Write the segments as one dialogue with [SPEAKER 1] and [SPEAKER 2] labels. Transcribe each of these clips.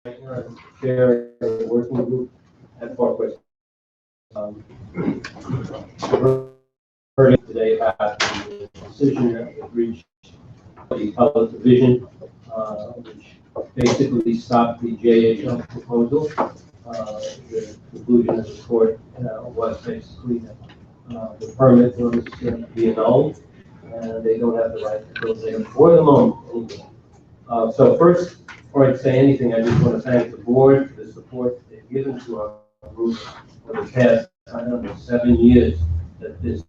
[SPEAKER 1] chair of the working group at Parkway. Heard today about the decision that was reached by the public division, which basically stopped the JHL proposal. The conclusion of the court was basically that the permit was to be annulled, and they don't have the right to build there for the moment anyway. So first, before I say anything, I just want to thank the board for the support they've given to our group for the past, I don't know, 7 years that this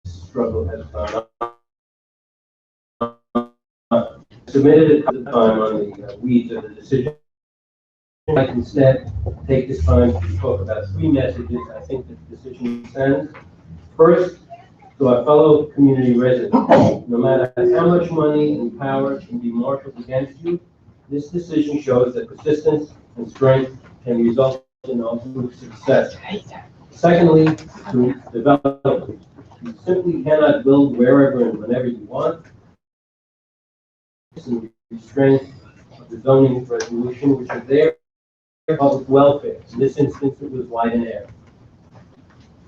[SPEAKER 1] struggle has gone on. Submitted it at the time on the weeds of the decision. I can instead take this time to talk about 3 messages I think that the decision sends. First, to our fellow community residents, no matter how much money and power can be marshaled against you, this decision shows that persistence and strength can result in ultimate success. Secondly, to developers, you simply cannot build wherever and whenever you want. And restraint of the zoning resolution, which is there for public welfare. In this instance, it was light and air.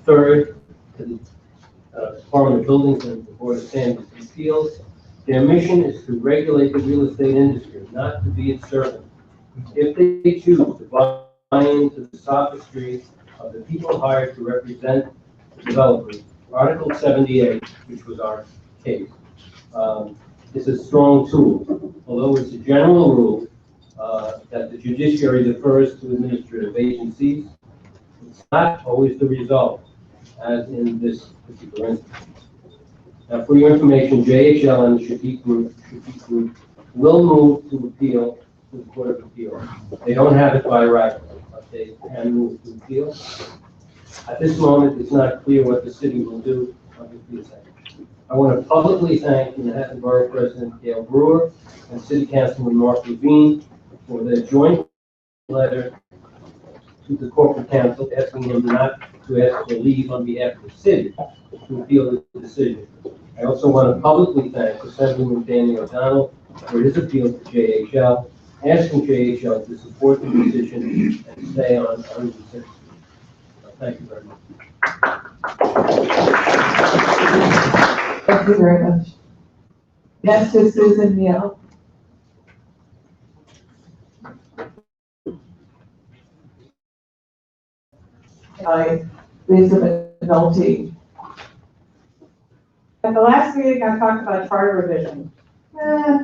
[SPEAKER 1] Third, to the Department of Buildings and the Board of Standards and Appeals, their mission is to regulate the real estate industry, not to be its servant. If they choose to buy into the sophistry of the people hired to represent the developers, Article 78, which was our case, is a strong tool. Although it's a general rule that the judiciary defers to administrative agencies, it's not always the result, as in this particular instance. Now, for your information, JHL and the Shafiq Group will move to appeal to the Court of Appeal. They don't have it by right, but they can move to appeal. At this moment, it's not clear what the city will do. I want to publicly thank Manhattan Borough President Gail Brewer and City Councilman Mark Levine for their joint letter to the corporate council asking him not to ask for leave on behalf of the city to appeal the decision. I also want to publicly thank Assemblyman Danny O'Donnell for his appeal to JHL, asking JHL to support the decision and stay on Route 6. Thank you very much.
[SPEAKER 2] Thank you very much. Next is Susan Neal. Lisa McNulty.
[SPEAKER 3] At the last meeting, I talked about charter revision. We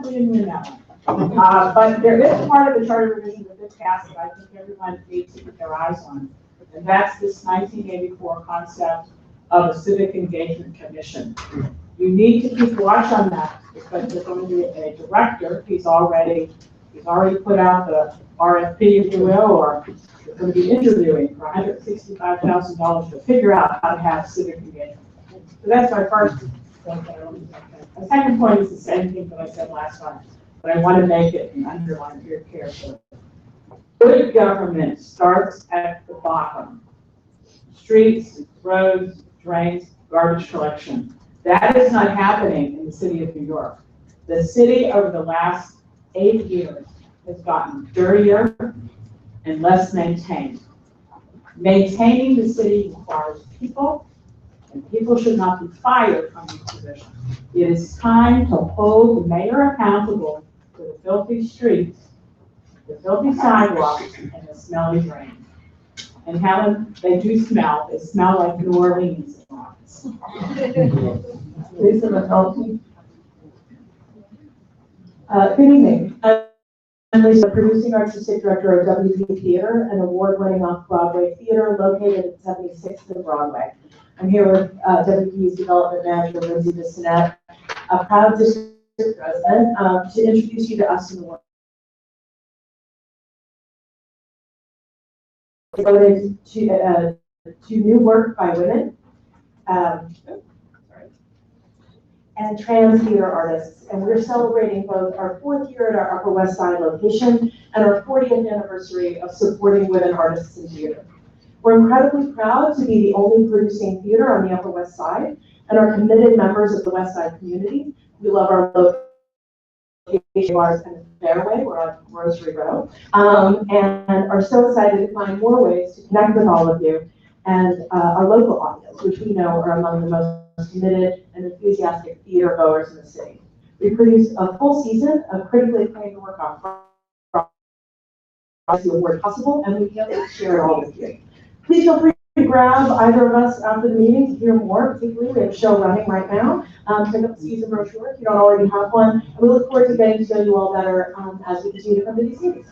[SPEAKER 3] didn't win that one. But there is part of the charter revision that did pass that I think everyone needs to keep their eyes on. And that's this 1984 concept of a civic engagement commission. You need to keep watch on that because there's going to be a director. He's already put out the RFP, if you will, or they're going to be interviewing for $165,000 to figure out how to have civic engagement. So that's my first point. The second point is the same thing that I said last time, but I want to make it and underline here carefully. Good government starts at the bottom. Streets, roads, drains, garbage collection. That is not happening in the city of New York. The city over the last 8 years has gotten dirtier and less maintained. Maintaining the city requires people, and people should not be fired from these positions. It is time to hold the mayor accountable for the filthy streets, the filthy sidewalks, and the smelly drains. And Helen, they do smell. They smell like New Orleans.
[SPEAKER 2] Lisa McNulty. Good evening. I'm Lisa, producing artistic director of WP Theater, an award-winning off-Broadway theater located at 76th and Broadway. I'm here with WP's development manager, Lindsay Bissonette, a proud district president, to introduce you to us in the world. Devoted to new work by women and trans theater artists, and we're celebrating both our 4th year at our Upper West Side location and our 40th anniversary of supporting women artists in theater. We're incredibly proud to be the only producing theater on the Upper West Side and are committed members of the West Side community. We love our location, and Fairway, we're on Grocery Row, and are so excited to find more ways to connect with all of you and our local audience, which we know are among the most committed and enthusiastic theater goers in the city. We produce a full season of critically acclaimed work on the award possible, and we can't wait to share it all with you. Please feel free to grab either of us after the meeting to hear more. Particularly, we have a show running right now. Pick up the season brochure if you don't already have one. And we look forward to getting to know you all better as we continue to come to these meetings.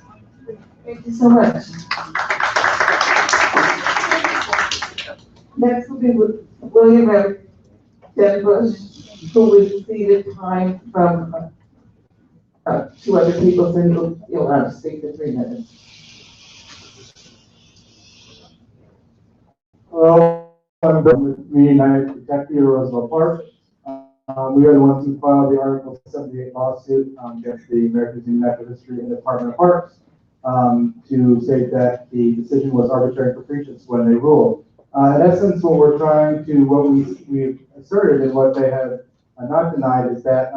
[SPEAKER 2] Thank you so much.
[SPEAKER 4] Next will be William M. Denbush, who will cede time from two other people, so you'll have to speak for 3 minutes.
[SPEAKER 5] Hello, I'm the Community United Protect Theater Roosevelt Park. We are the ones who filed the Article 78 lawsuit against the American Museum of Natural History and the Department of Parks to say that the decision was arbitrary and capricious when they ruled. In essence, what we've asserted and what they have not denied is that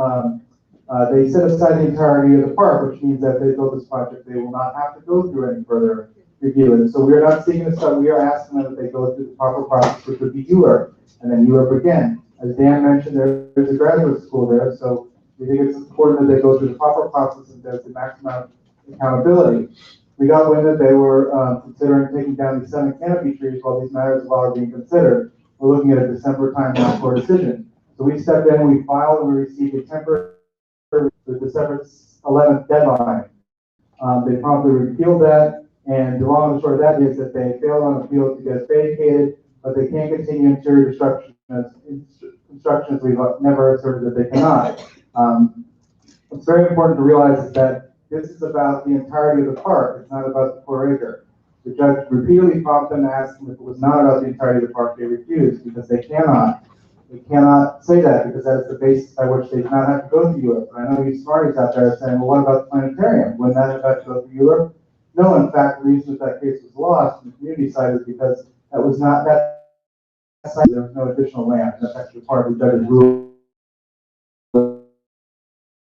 [SPEAKER 5] they set aside the entirety of the park, which means that if they build this project, they will not have to go through any further review. And so we are not seeking this stuff. We are asking them that they go through the proper process, which would be ULURP, and then ULURP again. As Dan mentioned, there's a graduate school there, so we think it's important that they go through the proper process and there's the maximum accountability. We got wind that they were considering taking down the 7 canopy trees while these matters of law are being considered. We're looking at a December timeline for a decision. So we stepped in, we filed, and we received a temporary the December 11th deadline. They promptly repealed that, and the long and short of that is that they failed on appeal to get it vacated, but they can't continue interior construction as we've never asserted that they cannot. What's very important to realize is that this is about the entirety of the park. It's not about the 4 acre. The judge repeatedly prompted them to ask them if it was not about the entirety of the park. They refused because they cannot. They cannot say that because that is the basis by which they do not have to go through ULURP. And I know you smarties out there are saying, well, what about the planetarium? Wouldn't that have had to go through ULURP? No, in fact, the reason that case was lost on the community side is because that was not that side. There was no additional land. That's actually part of the judge's rule.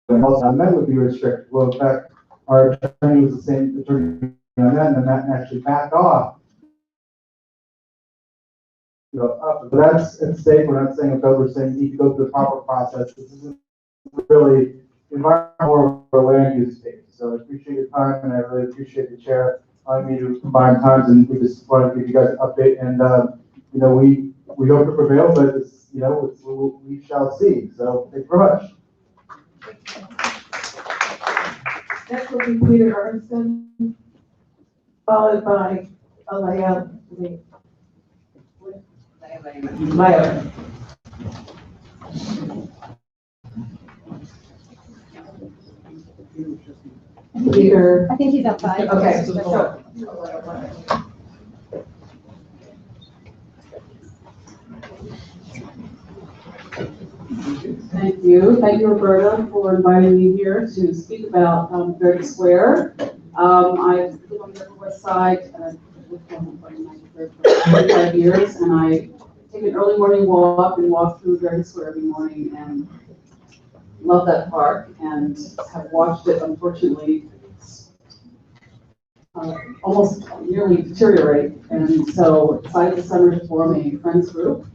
[SPEAKER 5] And also, that would be restricted. Well, in fact, our attorney was the same attorney on that, and that actually backed off. Up. So that's at stake. We're not saying about, we're saying you need to go through the proper process. This isn't really environmental or land use state. So I appreciate your time, and I really appreciate the chair allowing me to combine times, and we just want to give you guys an update. And we hope to prevail, but it's, we shall see. So thank you very much.
[SPEAKER 4] Next will be Peter Ernsten, followed by Alaya Maya. Peter.
[SPEAKER 6] I think he's outside.
[SPEAKER 4] Okay.
[SPEAKER 7] Thank you. Thank you, Roberta, for inviting me here to speak about Verdi Square. I live on the Upper West Side for 25 years, and I take an early morning walk and walk through Verdi Square every morning, and love that park, and have watched it, unfortunately, almost nearly deteriorate. And so excited this summer to form a friends group.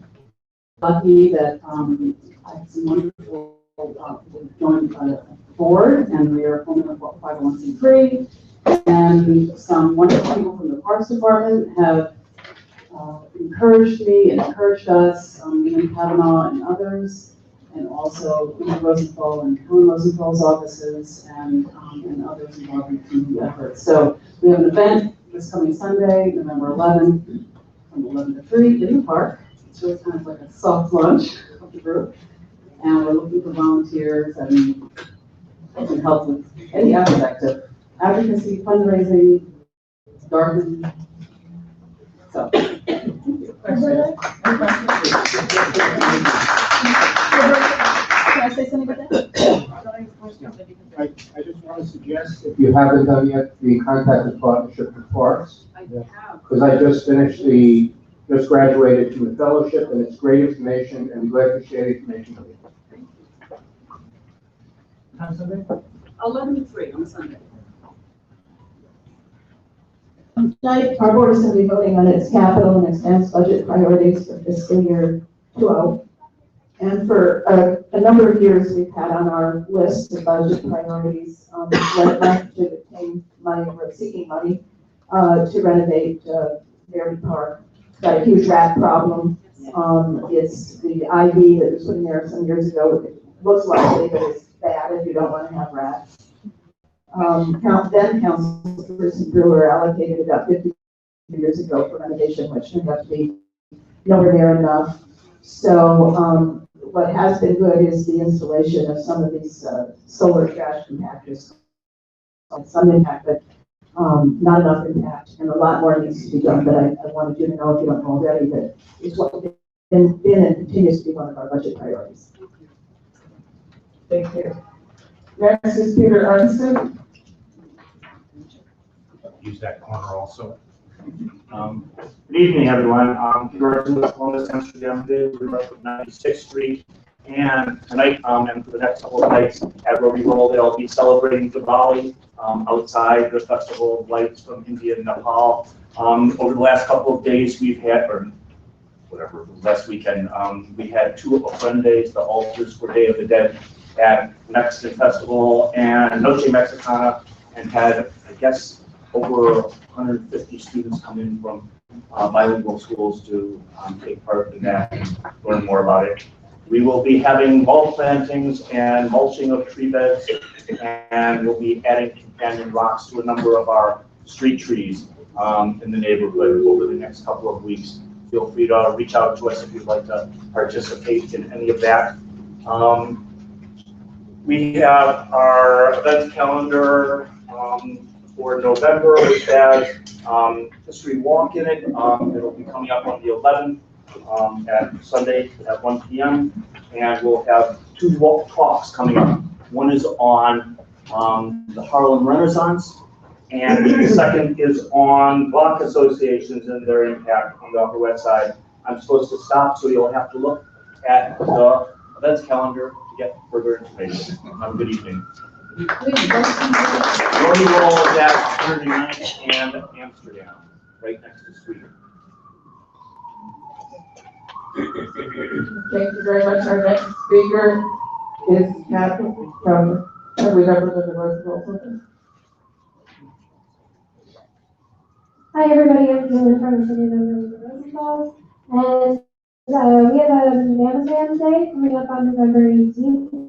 [SPEAKER 7] Lucky that I have some wonderful people joined the board, and we are forming a 501c3. And some wonderful people from the Parks Department have encouraged me and encouraged us, Ian Kavanaugh and others, and also Linda Rosenthal and Helen Rosenthal's offices, and others involved in community efforts. So we have an event this coming Sunday, November 11th, from 11 to 3 in the park. It's really kind of like a soft lunch of the group. And we're looking for volunteers and can help with any aspect of advocacy, fundraising, gardening. So, thank you.
[SPEAKER 6] Can I say something about that?
[SPEAKER 8] I just want to suggest, if you haven't done yet, the contact the Partnership for Parks.
[SPEAKER 7] I have.
[SPEAKER 8] Because I just graduated from the fellowship, and it's great information, and I'm glad to share the information with you. On Sunday?
[SPEAKER 7] 11 to 3 on Sunday.
[SPEAKER 2] Tonight, our board is going to be voting on its capital and expense budget priorities for fiscal year 12. And for a number of years, we've had on our list of budget priorities, left to obtain money, we're seeking money to renovate Derby Park. It's got a huge rat problem. It's the IV that was put in there some years ago. It looks lovely, but it's bad if you don't want to have rats. Then Councilperson Brewer allocated about 50 years ago for renovation, which turned out to be nowhere near enough. So what has been good is the installation of some of these solar trash compactors. Some impact, but not enough impact, and a lot more needs to be done. But I wanted you to know, if you don't know already, that it's what been and continues to be one of our budget priorities.
[SPEAKER 4] Thank you. Next is Peter Arnson.
[SPEAKER 9] Use that corner also. Good evening, everyone. Peter Arnson with Columbus, Amsterdam. We're up at 96th Street. And tonight, and for the next couple of nights at Rotary World, they'll be celebrating Diwali outside the Festival of Lights from India and Nepal. Over the last couple of days, we've had, or whatever, last weekend, we had 2 Ofrendas, the altars for Day of the Dead, at Mexican Festival and Noche Mexicana, and had, I guess, over 150 students come in from bilingual schools to take part in that and learn more about it. We will be having bulb plantings and mulching of tree beds, and we'll be adding companion rocks to a number of our street trees in the neighborhood over the next couple of weeks. Feel free to reach out to us if you'd like to participate in any of that. We have our events calendar for November, which has History Walk in it. It'll be coming up on the 11th at Sunday at 1 p.m. And we'll have 2 talks coming up. One is on the Harlem Renaissance, and the second is on block associations and their impact on the Upper West Side. I'm supposed to stop, so you'll have to look at the events calendar to get further information. Have a good evening. Rotary World is at 109th and Amsterdam, right next to Sweden.
[SPEAKER 4] Thank you very much. Our next speaker is Kathy from, have we represented the Roosevelt?
[SPEAKER 10] Hi everybody, I'm Julie from the City of Roosevelt, and we have a Mammoth Day coming up on November 18th.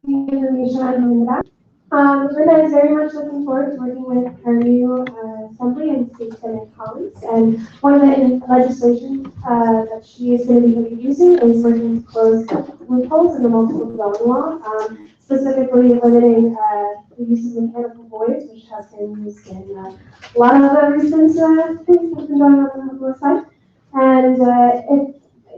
[SPEAKER 10] Information on in the back. Linda is very much looking forward to working with her new Assembly and State Senate colleagues, and one of the legislation that she is going to be using is working to close loopholes in the multiple dwelling law, specifically limiting the use of mechanical voids, which has been used in a lot of recent things that have been going on the West Side. And if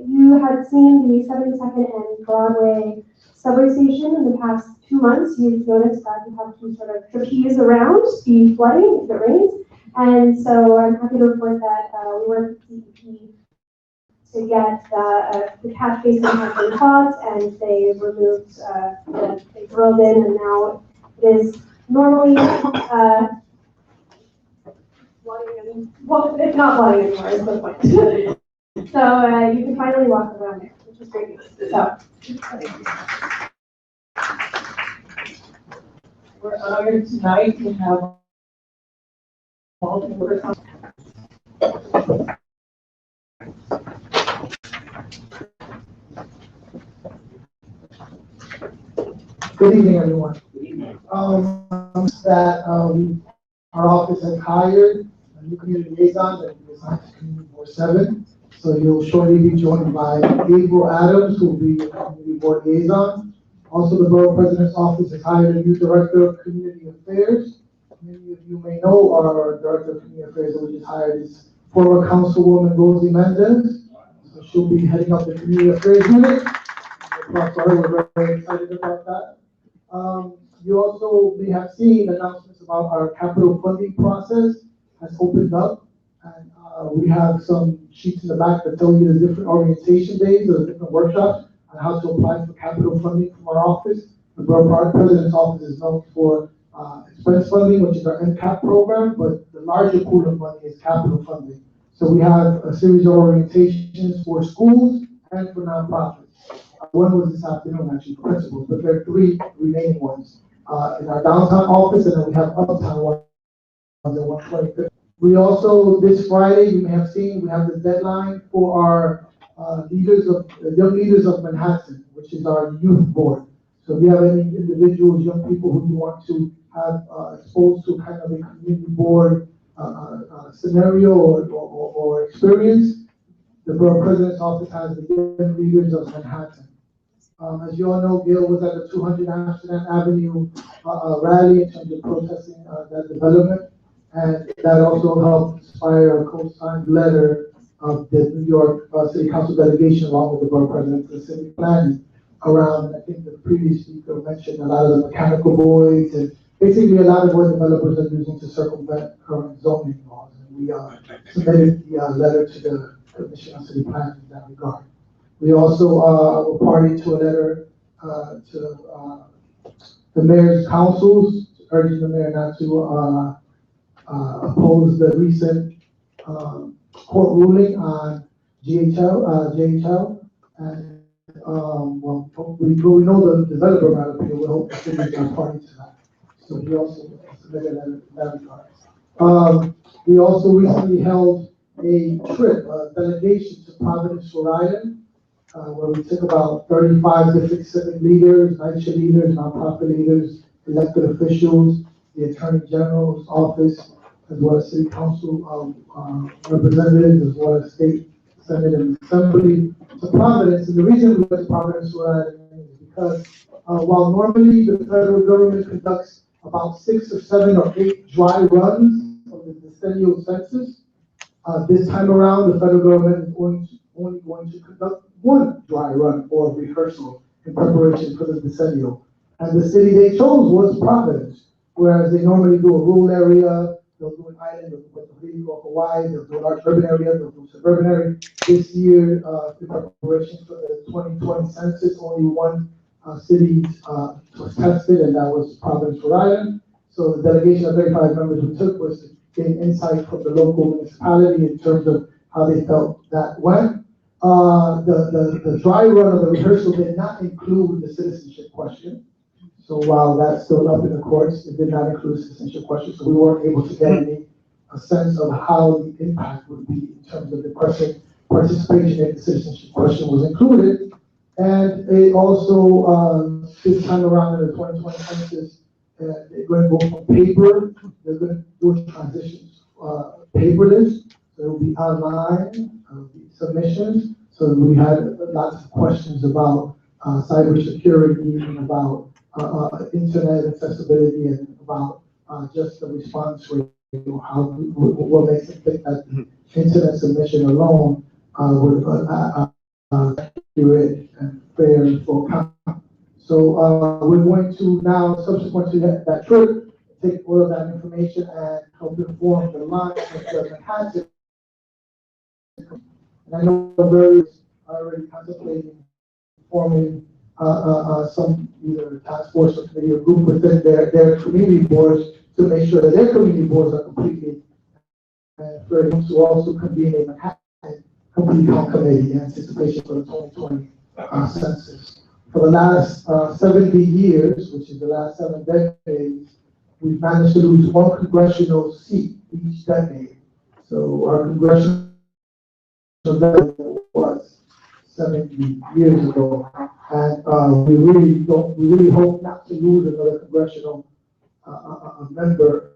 [SPEAKER 10] you had seen the 72nd and Broadway subway station in the past 2 months, you've noticed that you have to sort of trapeze around the flooding if it rains. And so I'm happy to report that we worked with DEP to get the catch basin has been clogged, and they removed, they drilled in, and now it is normally flooding, well, it's not flooding anymore, is the point. So you can finally walk around there, which is great news. So.
[SPEAKER 4] We're honored tonight to have multiple.
[SPEAKER 11] Good evening, everyone.
[SPEAKER 9] Good evening.
[SPEAKER 11] Our office has hired a new community liaison that is assigned to Community Board 7. So you'll shortly be joined by April Adams, who will be your Community Board liaison. Also, the Borough President's Office has hired a new Director of Community Affairs. Many of you may know our Director of Community Affairs that we just hired is former Councilwoman Rosie Mendez. So she'll be heading up the Community Affairs unit. We're very excited about that. You also may have seen announcements about our capital funding process has opened up. And we have some sheets in the back that tell you the different orientation days or the different workshops on how to apply for capital funding from our office. The Borough President's Office is known for expense funding, which is our NCAP program, but the larger pool of money is capital funding. So we have a series of orientations for schools and for nonprofits. One was this afternoon, actually, for principals, but there are three remaining ones in our downtown office, and then we have uptown ones at 125th. We also, this Friday, you may have seen, we have the deadline for our young leaders of Manhattan, which is our youth board. So if you have any individuals, young people who you want to have exposed to kind of a community board scenario or experience, the Borough President's Office has the young leaders of Manhattan. As you all know, Gail was at the 200 Amsterdam Avenue rally in terms of protesting that development. And that also helped inspire a co-signed letter of the New York City Council delegation along with the Borough President for the city planning around, I think the previous speaker mentioned a lot of the mechanical voids and basically a lot of what developers are using to circumvent current zoning laws. And we submitted the letter to the Commission on City Planning in that regard. We also were party to a letter to the mayor's councils, urging the mayor not to oppose the recent court ruling on JHL, and well, we know the developer might appeal. We hope the city is not party to that. So we also submitted that in that regard. We also recently held a trip, a delegation to Providence, Rhode Island, where we took about 35 different civic leaders, NYCHA leaders, nonprofit leaders, elected officials, the Attorney General's office, as well as City Council representatives, as well as State Senate and Assembly to Providence. And the reason we went to Providence, Rhode Island is because while normally the federal government conducts about 6 or 7 or 8 dry runs of the decennial census, this time around the federal government is only going to conduct one dry run or rehearsal in preparation for the decennial. And the city they chose was Providence, whereas they normally do a rural area, they'll do an island, they'll do Puerto Rico or Hawaii, they'll do a large urban area, they'll do suburban area. This year, in preparation for the 2020 census, only one city was tested, and that was Providence, Rhode Island. So the delegation of 35 members we took was to gain insight from the local municipality in terms of how they felt that went. The dry run of the rehearsal did not include the citizenship question. So while that's still up in the courts, it did not include the citizenship question. So we weren't able to get a sense of how the impact would be in terms of the question participation if the citizenship question was included. And it also, this time around in the 2020 census, they're going to go from paper, they're going to do a transition paperless. There will be online submissions. So we had lots of questions about cybersecurity and about internet accessibility and about just the response rate, what makes it think that the internet submission alone would accurate and fair and full count. So we're going to now, subsequent to that trip, take all of that information and help inform the line that Manhattan. And I know various are already contemplating forming some either task force or committee or group within their community boards to make sure that their community boards are completely ready to also convene a Manhattan complete count committee in anticipation for the 2020 census. For the last 70 years, which is the last 7 decades, we've managed to lose 1 congressional seat each decade. So our congressional deficit was 70 years ago, and we really hope not to lose another congressional member.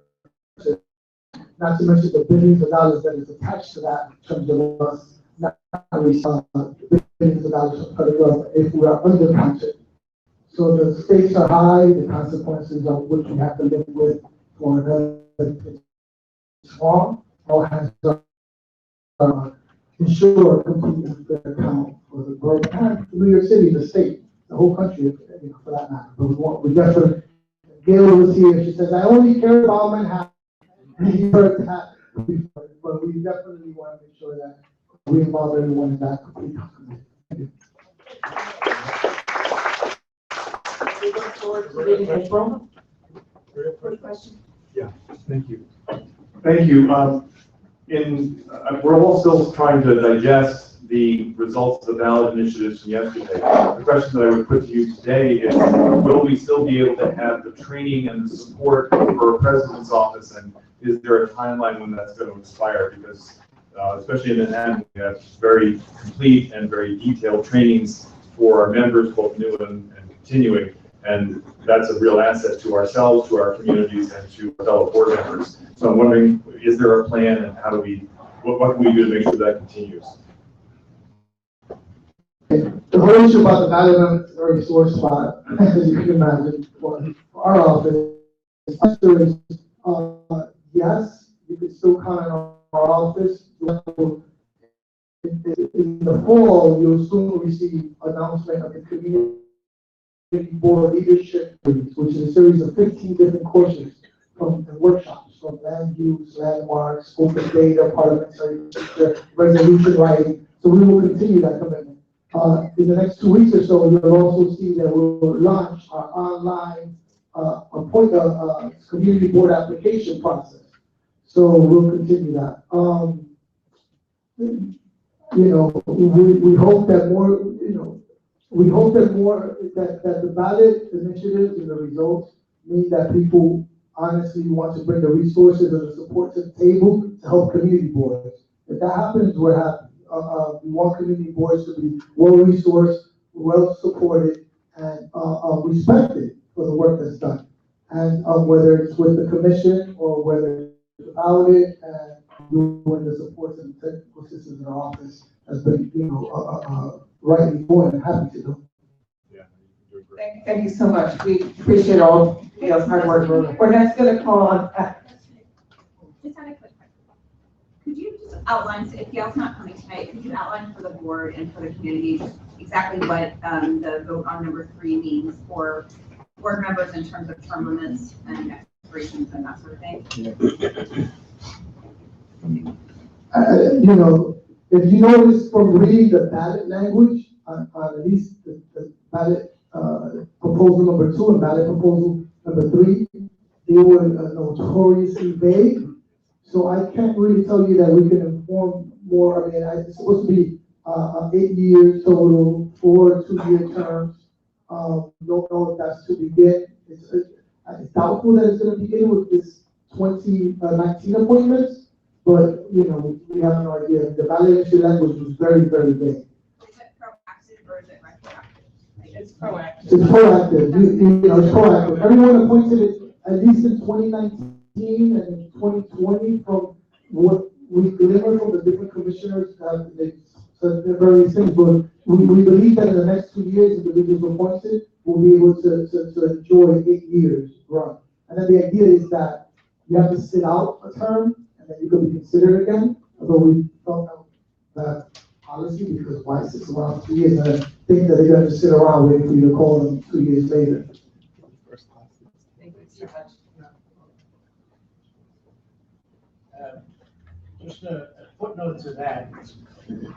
[SPEAKER 11] Not to mention the billions of dollars that is attached to that in terms of us not billions of dollars from federal government if we are undercounted. So the stakes are high, the consequences of which we have to live with for another small. All hands are ensure a complete and fair count for the borough and New York City, the state, the whole country, for that matter. But we definitely, Gail was here, she says, I only care about Manhattan. We heard that before, but we definitely want to make sure that we involve everyone in that complete commitment.
[SPEAKER 3] we look forward to getting it.
[SPEAKER 2] First question.
[SPEAKER 12] Thank you. Thank you. We're all still trying to digest the results of the ballot initiatives from yesterday. The question that I would put to you today is, will we still be able to have the training and the support for a president's office, and is there a timeline when that's going to expire? Because especially in the end, we have very complete and very detailed trainings for our members, both new and continuing. And that's a real asset to ourselves, to our communities, and to fellow board members. So I'm wondering, is there a plan, and how do we, what can we do to make sure that continues?
[SPEAKER 11] The whole issue about the ballot is a very sore spot, as you can imagine, for our office. Yes, you can still count on our office. In the fall, you'll soon receive announcement of the community board leadership, which is a series of 15 different courses from the workshops, from land use, landmarks, open data, parliamentary resolution writing. So we will continue that commitment. In the next 2 weeks or so, you'll also see that we'll launch our online community board application process. So we'll continue that. We hope that more, that the ballot initiatives and the results mean that people honestly want to bring the resources and the support to the table to help community boards. If that happens, we're happy. We want community boards to be well-resourced, well-supported, and respected for the work that's done. And whether it's with the commission or whether it's without it, and doing the support and technical assistance in our office has been, rightly doing and happy to do.
[SPEAKER 4] Thank you so much. We appreciate all Gail's hard work. We're next going to call on.
[SPEAKER 6] Just had a quick question. Could you just outline, so if Gail's not coming tonight, could you outline for the board and for the community just exactly what the vote on number 3 means for board members in terms of term limits and expirations and that sort of thing?
[SPEAKER 11] If you notice from reading the ballot language, on at least the ballot proposal number 2 and ballot proposal number 3, they were notoriously vague. So I can't really tell you that we can inform more. I mean, it's supposed to be 8 years total, 4 2-year terms. Don't know if that's to begin. It's doubtful that it's going to begin with this 2019 appointments. But, we have no idea. The ballot language was very, very vague.
[SPEAKER 6] Is it proactive or is it retroactive?
[SPEAKER 3] It's proactive.
[SPEAKER 11] It's proactive. It's proactive. Everyone appointed it at least in 2019 and in 2020 from what we gleaned from the different commissioners. They're various things, but we believe that in the next 2 years, individuals appointed will be able to enjoy 8 years run. And then the idea is that you have to sit out a term, and then you can be considered again, although we don't know that policy, because why sit around 2 years and think that they're going to sit around waiting for you to call them 2 years later.
[SPEAKER 4] Thank you so much.
[SPEAKER 13] Just a footnote to that.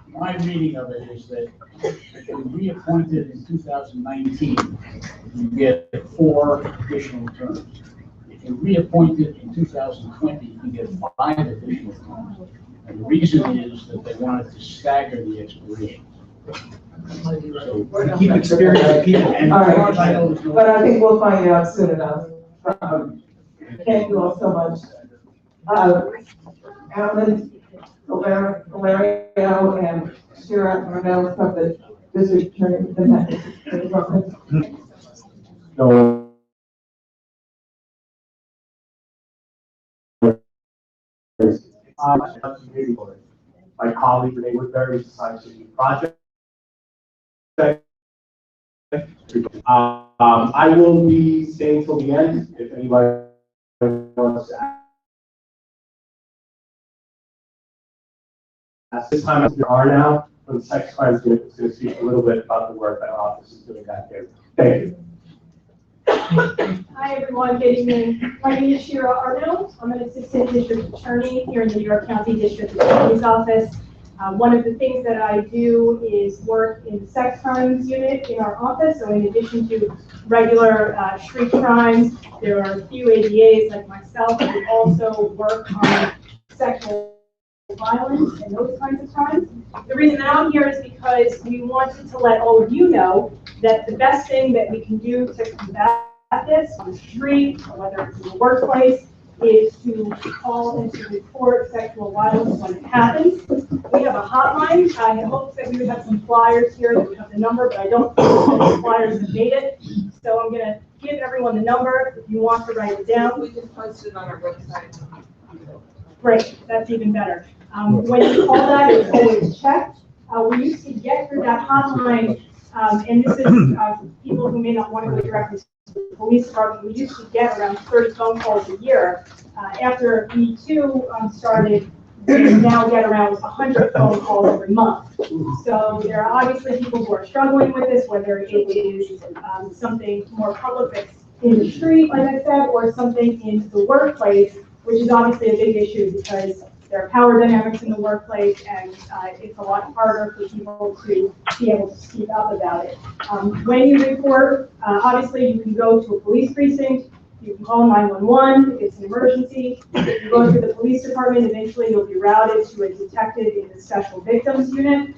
[SPEAKER 13] My reading of it is that if you're reappointed in 2019, you get 4 additional terms. If you're reappointed in 2020, you get 5 additional terms. And the reason is that they wanted to stagger the expiration. So keep experienced people. And
[SPEAKER 4] All right, but I think we'll find out soon enough. Thank you all so much. Alan, Valerio, and Shira Marnell from the district attorney.
[SPEAKER 5] No. My colleague Renee Woodbury is assigned to the project. I will be staying till the end if anybody wants to ask. This time there are now, but the second slide is going to speak a little bit about the work that our office is doing back there. Thank you.
[SPEAKER 14] Hi everyone, good evening. My name is Shira Arnold. I'm an assistant district attorney here in the New York County District Attorney's Office. One of the things that I do is work in the sex crimes unit in our office. So in addition to regular street crimes, there are a few ADAs like myself who also work on sexual violence and those kinds of crimes. The reason that I'm here is because we wanted to let all of you know that the best thing that we can do to combat this on the street, or whether it's in the workplace, is to call and to report sexual violence when it happens. We have a hotline. I had hoped that we would have some flyers here that would have the number, but I don't think the flyers have made it. So I'm going to give everyone the number if you want to write it down.
[SPEAKER 4] We can post it on our website.
[SPEAKER 14] Great, that's even better. When you call that, it's always checked. We used to get through that hotline, and this is people who may not want to go directly to the police department. We used to get around 30 phone calls a year. After Me Too started, we now get around 100 phone calls every month. So there are obviously people who are struggling with this, whether it is something more public that's in the street, like I said, or something in the workplace, which is obviously a big issue because there are power dynamics in the workplace, and it's a lot harder for people to be able to speak up about it. When you report, obviously you can go to a police precinct, you can call 911 if it's an emergency. If you go to the police department, eventually you'll be routed to a detective in the special victims unit.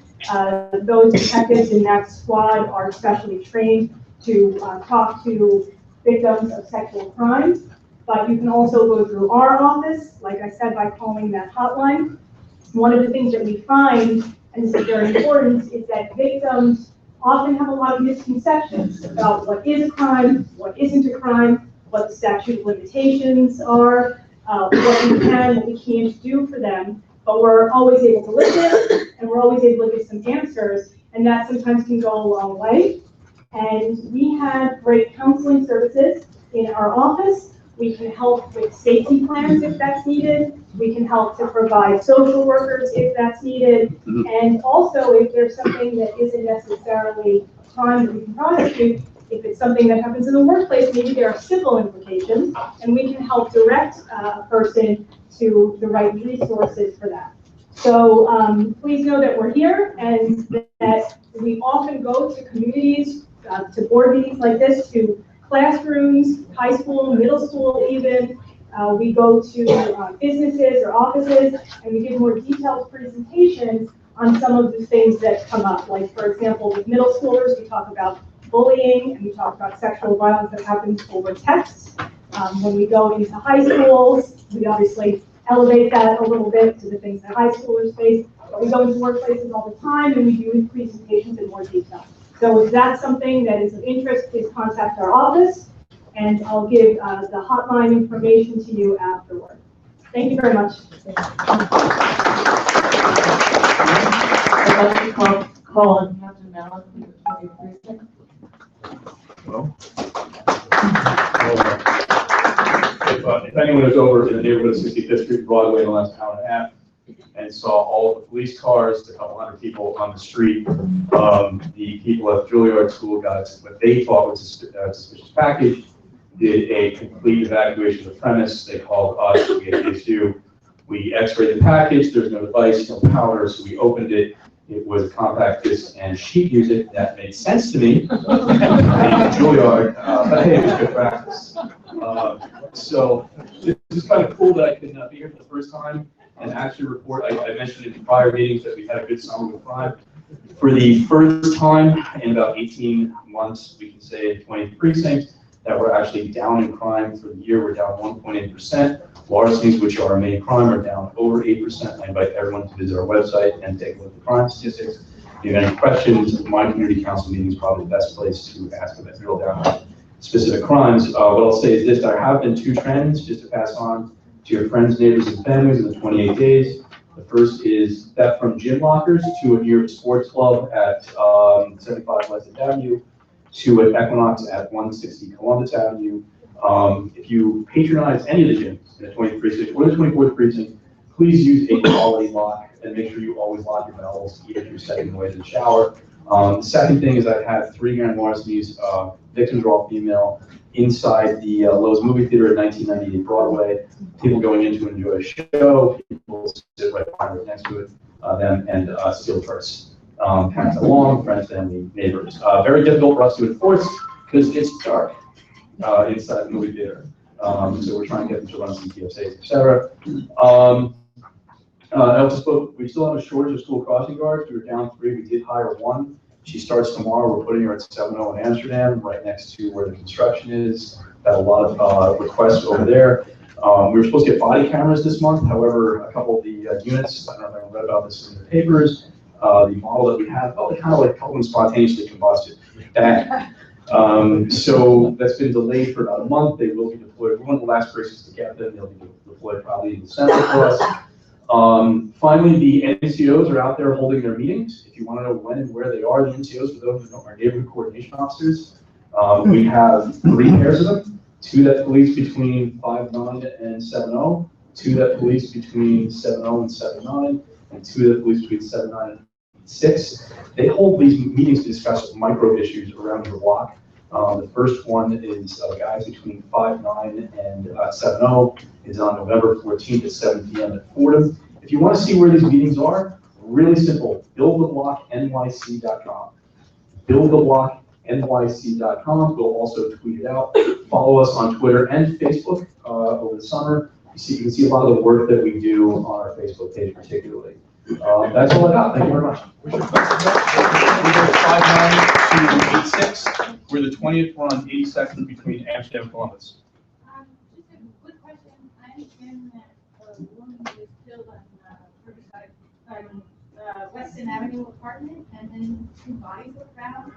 [SPEAKER 14] Those detectives in that squad are specially trained to talk to victims of sexual crimes. But you can also go through our office, like I said, by calling that hotline. One of the things that we find, and this is very important, is that victims often have a lot of misconceptions about what is a crime, what isn't a crime, what the statute of limitations are, what we can, what we can't do for them. But we're always able to listen, and we're always able to give some answers, and that sometimes can go a long way. And we have great counseling services in our office. We can help with safety plans if that's needed. We can help to provide social workers if that's needed. And also, if there's something that isn't necessarily a crime that we can prosecute, if it's something that happens in the workplace, maybe there are civil implications, and we can help direct a person to the right resources for that. So please know that we're here and that we often go to communities, to board meetings like this, to classrooms, high school, middle school even. We go to businesses or offices, and we give more detailed presentations on some of the things that come up. Like, for example, with middle schoolers, we talk about bullying, and we talk about sexual violence that happens over text. When we go into high schools, we obviously elevate that a little bit to the things that high schoolers face. But we go into workplaces all the time, and we do presentations in more detail. So if that's something that is of interest, please contact our office, and I'll give the hotline information to you afterward. Thank you very much.
[SPEAKER 4] I'd like to call on Captain Mallon, the precinct.
[SPEAKER 12] Well, if anyone is over in the neighborhood of 65th Street, Broadway in the last hour and a half, and saw all the police cars, a couple hundred people on the street, the people at the Juilliard School got what they thought was a suspicious package, did a complete evacuation of the premise. They called us, we had the issue. We x-rayed the package, there's no device, no powder, so we opened it. It was a compact disc and sheet music. That made sense to me. And Juilliard, but hey, it was good practice. So this is kind of cool that I can be here for the first time and actually report. I mentioned in prior meetings that we had a good summer with crime. For the first time in about 18 months, we can say in 20 precincts that we're actually down in crime. For the year, we're down 1.8%. Larcenies, which are our main crime, are down over 8%. I invite everyone to visit our website and take a look at the crime statistics. If you have any questions, my community council meeting is probably the best place to ask them that drill down on specific crimes. What I'll say is this: there have been two trends, just to pass on to your friends, neighbors, and families in the 28 days. The first is theft from gym lockers to a New York sports club at 75 West Avenue, to an Equinox at 160 Columbus Avenue. If you patronize any of the gyms in the 23rd precinct or the 24th precinct, please use a quality lock and make sure you always lock your valves, even if you're stepping away to the shower. The second thing is I've had 3 grand larcenies, victims are all female, inside the Lowe's movie theater at 1998 Broadway. People going in to enjoy a show, people sit right behind right next to it.
[SPEAKER 15] them and Steel First. Parents along, friends, family, neighbors. Very difficult for us to enforce because it's dark inside the movie theater. So we're trying to get them to run some PSAs, et cetera. I also spoke, we still have a shortage of school crossing guards. We were down 3, we did hire 1. She starts tomorrow. We're putting her at 7-0 in Amsterdam, right next to where the construction is. Got a lot of requests over there. We were supposed to get body cameras this month. However, a couple of the units, I don't know if I read about this in the papers, the model that we have, kind of like a couple of them spontaneously combusted. Bad. So that's been delayed for about a month. They will be deployed. We're one of the last places to get them. They'll be deployed probably in December for us. Finally, the NCOs are out there holding their meetings. If you want to know when and where they are, the NCOs, for those who know, are neighborhood coordination officers. We have 3 pairs of them, 2 that police between 5-9 and 7-0, 2 that police between 7-0 and 7-9, and 2 that police between 7-9 and 6. They hold these meetings to discuss micro issues around your block. The first one is guys between 5-9 and 7-0. It's on November 14th at 7 p.m. at Fordham. If you want to see where these meetings are, really simple, buildtheblocknyc.com. Buildtheblocknyc.com. We'll also tweet it out. Follow us on Twitter and Facebook over the summer. You can see a lot of the work that we do on our Facebook page particularly. That's all I got. Thank you very much.
[SPEAKER 12] We go 5-9 to 8-6. We're the 20th. We're on 82nd between Amsterdam and Columbus.
[SPEAKER 16] Just a quick question. I understand that a woman was killed on Riverside, Weston Avenue apartment, and then 2 bodies were found.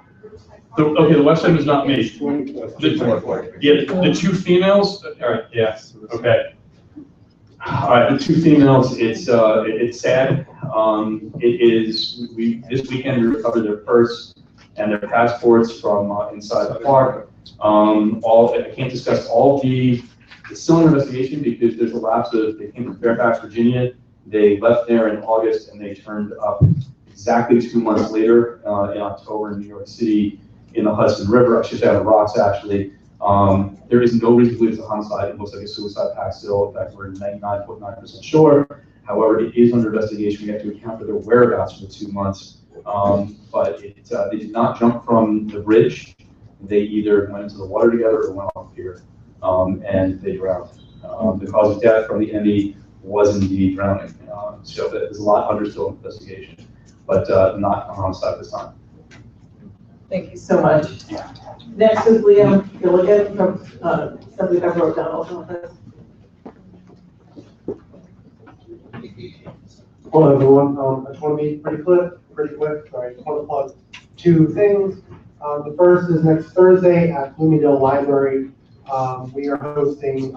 [SPEAKER 12] Okay, the West End is not me. The 2 females. All right. Yes. Okay. All right. The 2 females. It's sad. This weekend we recovered their purse and their passports from inside the park. I can't discuss all of it's still an investigation because there's a lapse of, they came from Fairfax, Virginia. They left there in August and they turned up exactly 2 months later in October in New York City in the Hudson River. I should say on the rocks actually. There is no reason to believe it's a homicide. It looks like a suicide pact still. In fact, we're 99.9% sure. However, it is under investigation. We have to account for their whereabouts for the 2 months. But they did not jump from the bridge. They either went into the water together or went off the pier, and they drowned. The cause of death from the ME was indeed drowning. So there's a lot under still investigation, but not a homicide this time.
[SPEAKER 4] Thank you so much. Next is Liam Gilligan from Assembly-Member O'Donnell's office.
[SPEAKER 17] Hello, everyone. I just want to be pretty quick. Sorry, I just want to plug 2 things. The first is next Thursday at Bloomingdale Library. We are hosting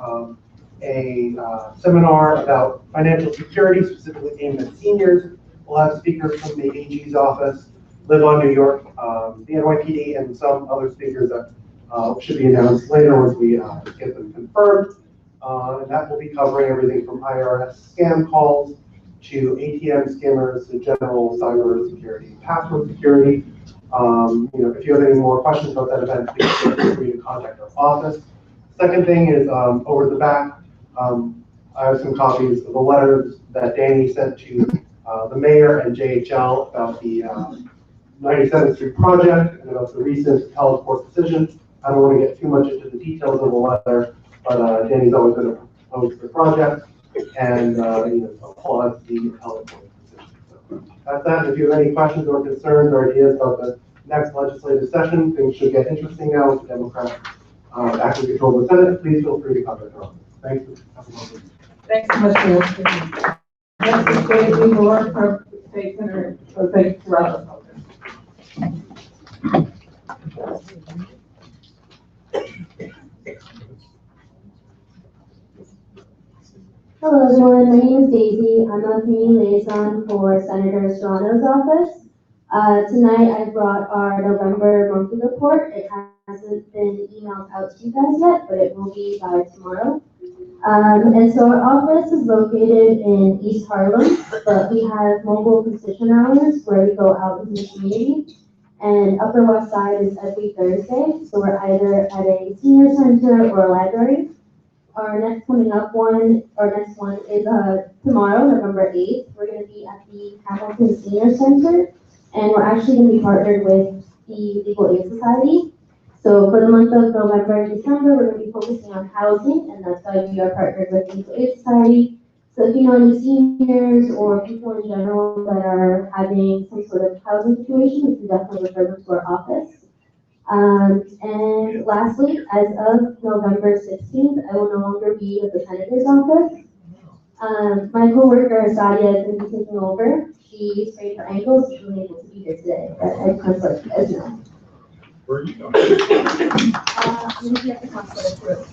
[SPEAKER 17] a seminar about financial security, specifically aimed at seniors. We'll have speakers from the AG's office, Live on New York, the NYPD, and some other speakers that should be announced later once we get them confirmed. And that will be covering everything from IRS scam calls to ATM skimmers to general cyber security, password security. If you have any more questions about that event, please feel free to contact our office. Second thing is over the back, I have some copies of the letters that Danny sent to the mayor and JHL about the 97th Street project and about the recent appellate court decision. I don't want to get too much into the details of the letter, but Danny's always going to oppose the project and applaud the appellate court decision. So that's that. If you have any questions or concerns or ideas about the next legislative session, things should get interesting now with the Democrats actually control the Senate. Please feel free to contact our office. Thank you.
[SPEAKER 4] Thanks so much for listening. Next is David Moore from State Senator, State Toronto's office.
[SPEAKER 10] Hello everyone, my name is Daisy. I'm a community liaison for Senator Serrano's office. Tonight I brought our November monthly report. It hasn't been emailed out to you guys yet, but it will be by tomorrow. And so our office is located in East Harlem, but we have mobile position hours where we go out into the community. And Upper West Side is every Thursday, so we're either at a senior center or a library. our next coming up one, our next one is tomorrow, November 8th. We're going to be at the Hamilton Senior Center, and we're actually going to be partnered with the Legal Aid Society. So for the month of November and December, we're going to be focusing on housing, and that's why we are partnered with the Legal Aid Society. So if you know any seniors or people in general that are having some sort of housing situation, you can definitely refer them to our office. And lastly, as of November 16th, I will no longer be at the senator's office. My coworker, Sadia, is going to be taking over. She sprained her ankle, so she wasn't able to be here today, but I just want to let you guys know.
[SPEAKER 12] Where are you going?
[SPEAKER 10] I'm going to get the consulate through.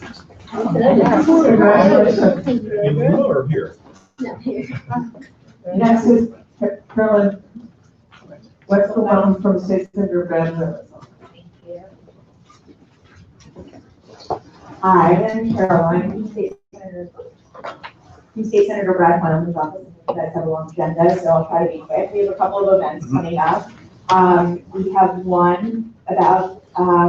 [SPEAKER 12] In Lima or here?
[SPEAKER 10] No, here.
[SPEAKER 4] Next is Carolyn Westphal from State Senator Brad.
[SPEAKER 2] Hi, I'm Caroline, from State Senator Brad Wyman's office. You guys have a long agenda, so I'll try to be quick. We have a couple of events coming up. We have one about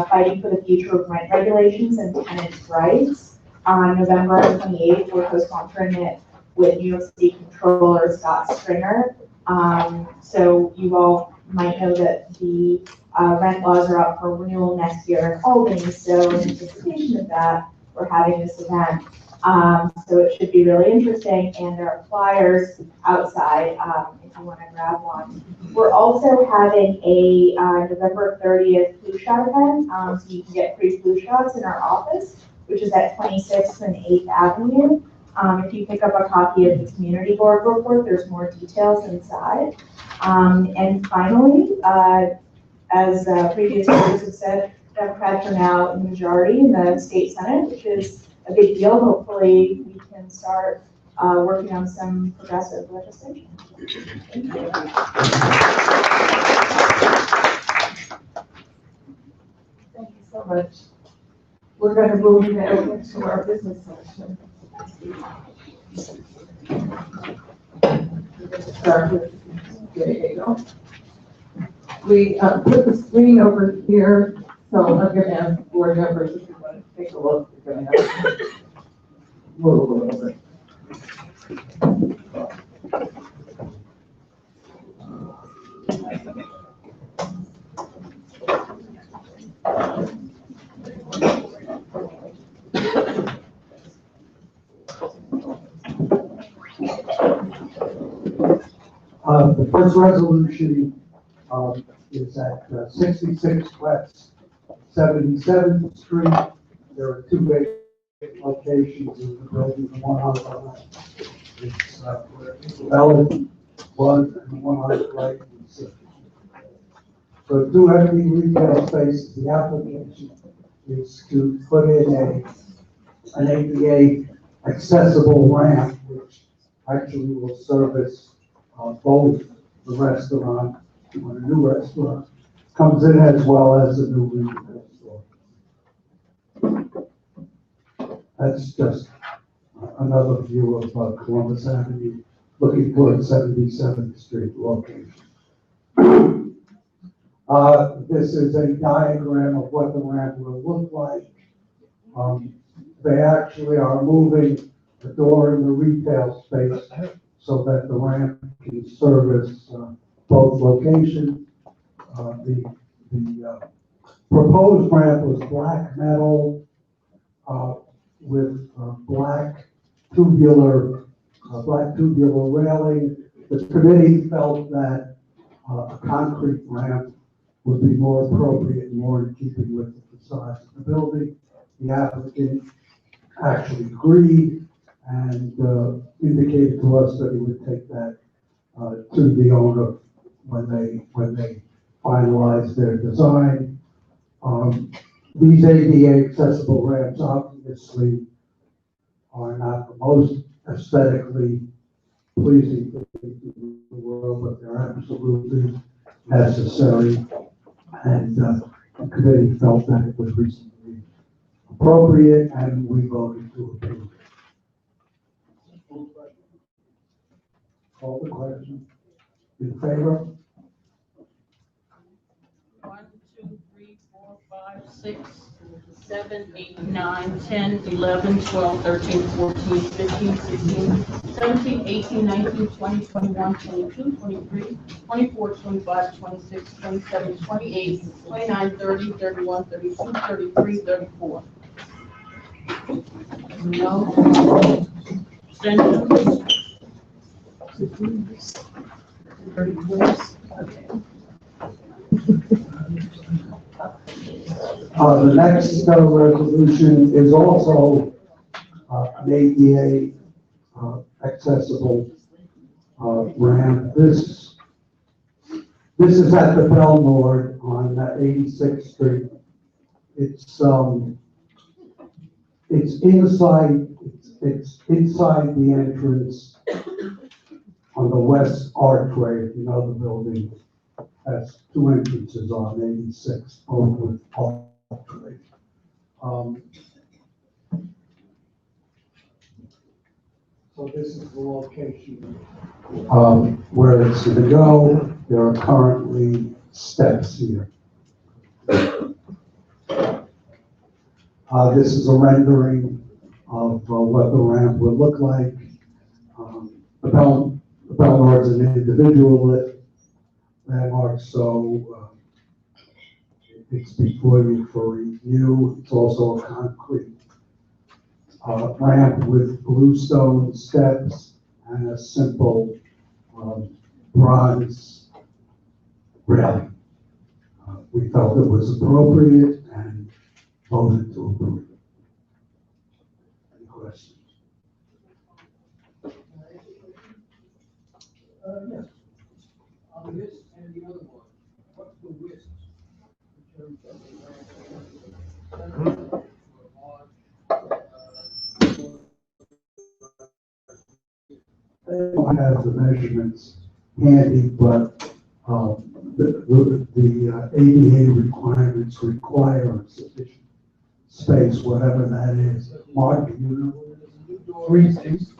[SPEAKER 2] fighting for the future of rent regulations and tenants' rights. On November 28th, we're co-sponsoring it with New York State Controller Scott Stringer. So you all might know that the rent laws are up for renewal next year in Albany. So in anticipation of that, we're having this event. So it should be really interesting, and there are flyers outside if you want to grab one. We're also having a November 30th flu shot event, so you can get free flu shots in our office, which is at 26th and 8th Avenue. If you pick up a copy of the community board report, there's more details inside. And finally, as previous speakers have said, Democrats are now in the majority in the state Senate, which is a big deal. Hopefully, we can start working on some progressive legislation. Thank you.
[SPEAKER 4] Thank you so much. We're going to move now into our business session. Start with Diego. We put the screen over here, so I'm going to ask board members if you want to take a look. We're going to have to move a little bit.
[SPEAKER 11] The first resolution is at 66 West 77th Street. There are two vacant locations in the building, the one on the left. It's where Isabella was, and the one on the right is so two empty retail spaces. The application is to put in an ADA accessible ramp, which actually will service both the restaurant, when a new restaurant comes in, as well as a new retail store. That's just another view of Columbus Avenue, looking towards 77th Street location. This is a diagram of what the ramp will look like. They actually are moving the door in the retail space so that the ramp can service both locations. The proposed ramp was black metal with black tubular railing. The committee felt that a concrete ramp would be more appropriate and more in keeping with the size of the building. The applicant actually agreed and indicated to us that he would take that to the owner when they finalize their design. These ADA accessible ramps obviously are not the most aesthetically pleasing thing in the world, but they're absolutely necessary. And the committee felt that it was reasonably appropriate, and we voted to approve it. Call the question. In favor?
[SPEAKER 13] 1, 2, 3, 4, 5, 6,
[SPEAKER 7] 7, 8, 9, 10, 11, 12, 13, 14, 15, 16, 17, 18, 19, 20, 21, 22, 23, 24, 25, 26, 27, 28, 29, 30, 31, 32, 33, 34. No. Abstentions? 34. Okay.
[SPEAKER 18] The next resolution is also an ADA accessible ramp. This is at the Belmore on 86th Street. It's inside the entrance on the west archway. If you know the building, has two entrances on 86, both with archway.
[SPEAKER 11] So this is the location.
[SPEAKER 18] Where it's going to go, there are currently steps here. This is a rendering of what the ramp would look like. The Belmore is an individual landmark, so it's before you for review. It's also a concrete ramp with bluestone steps and a simple bronze railing. We felt it was appropriate and voted to approve. Any questions?
[SPEAKER 13] Yes. On this and the other one, what's the width in terms of
[SPEAKER 18] I don't have the measurements handy, but the ADA requirements require sufficient space, whatever that is. Mark, do you know?
[SPEAKER 12] 3 6.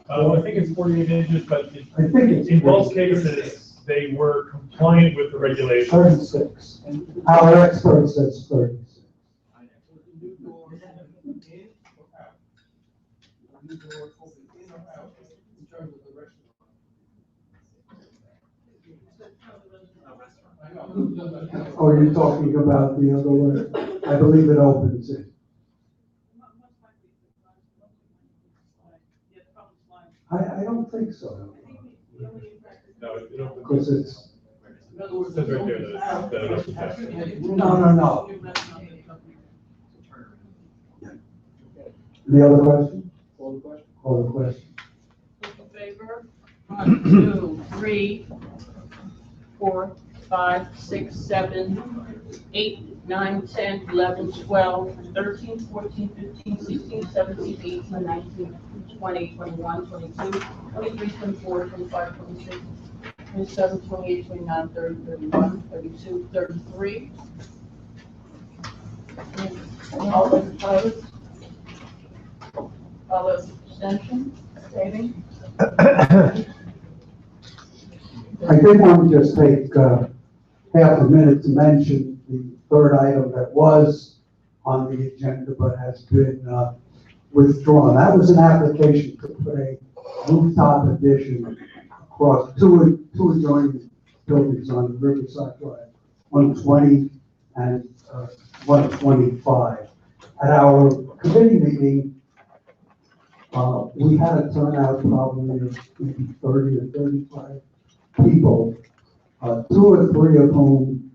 [SPEAKER 12] I think it's 48 inches, but
[SPEAKER 18] I think it's
[SPEAKER 12] in both cases, they were compliant with the regulations.
[SPEAKER 18] 36. Our expert says 36. Oh, you're talking about the other way? I believe it opens in. I don't think so.
[SPEAKER 12] No, it opens.
[SPEAKER 18] Because it's.
[SPEAKER 12] It says right there that it opens.
[SPEAKER 18] No. Any other question? Call the question.
[SPEAKER 7] In favor? 1, 2, 3, 4, 5, 6, 7, 8, 9, 10, 11, 12, 13, 14, 15, 16, 17, 18, 19, 20, 21, 22, 23, 24, 25, 26, 27, 28, 29, 30, 31, 32, 33. All those opposed? All those abstentions? Abstaining?
[SPEAKER 18] I did want to just take half a minute to mention the third item that was on the agenda but has been withdrawn. That was an application to put a rooftop addition across two adjoining buildings on Riverside Drive, 120 and 125. At our committee meeting, we had a turnout probably of maybe 30 or 35 people, 2 or 3 of whom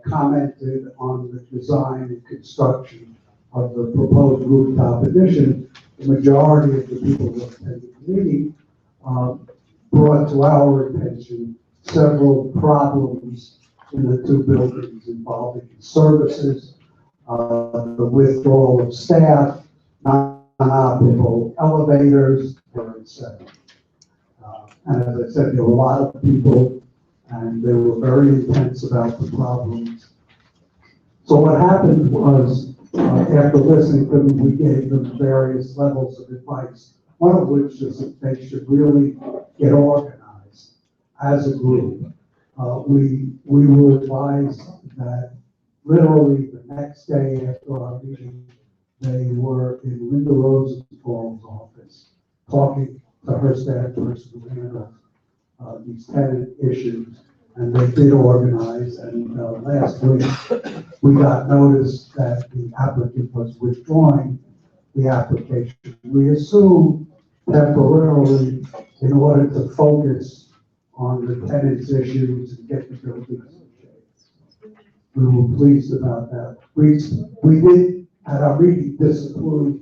[SPEAKER 18] commented on the design and construction of the proposed rooftop addition. The majority of the people who attended the meeting brought to our attention several problems in the 2 buildings involving services, the withdrawal of staff, non-operable elevators, etc. And as I said, there were a lot of people, and they were very intense about the problems. So what happened was, after listening to them, we gave them various levels of advice, one of which is that they should really get organized as a group. We were advised that literally the next day after our meeting, they were in Linda Rosenthal's office, talking to her staff person who handles these tenant issues. And they did organize, and last week, we got notice that the applicant was withdrawing the application. We assume temporarily in order to focus on the tenants' issues and get the buildings in shape. We were pleased about that. We did, at our meeting, disapprove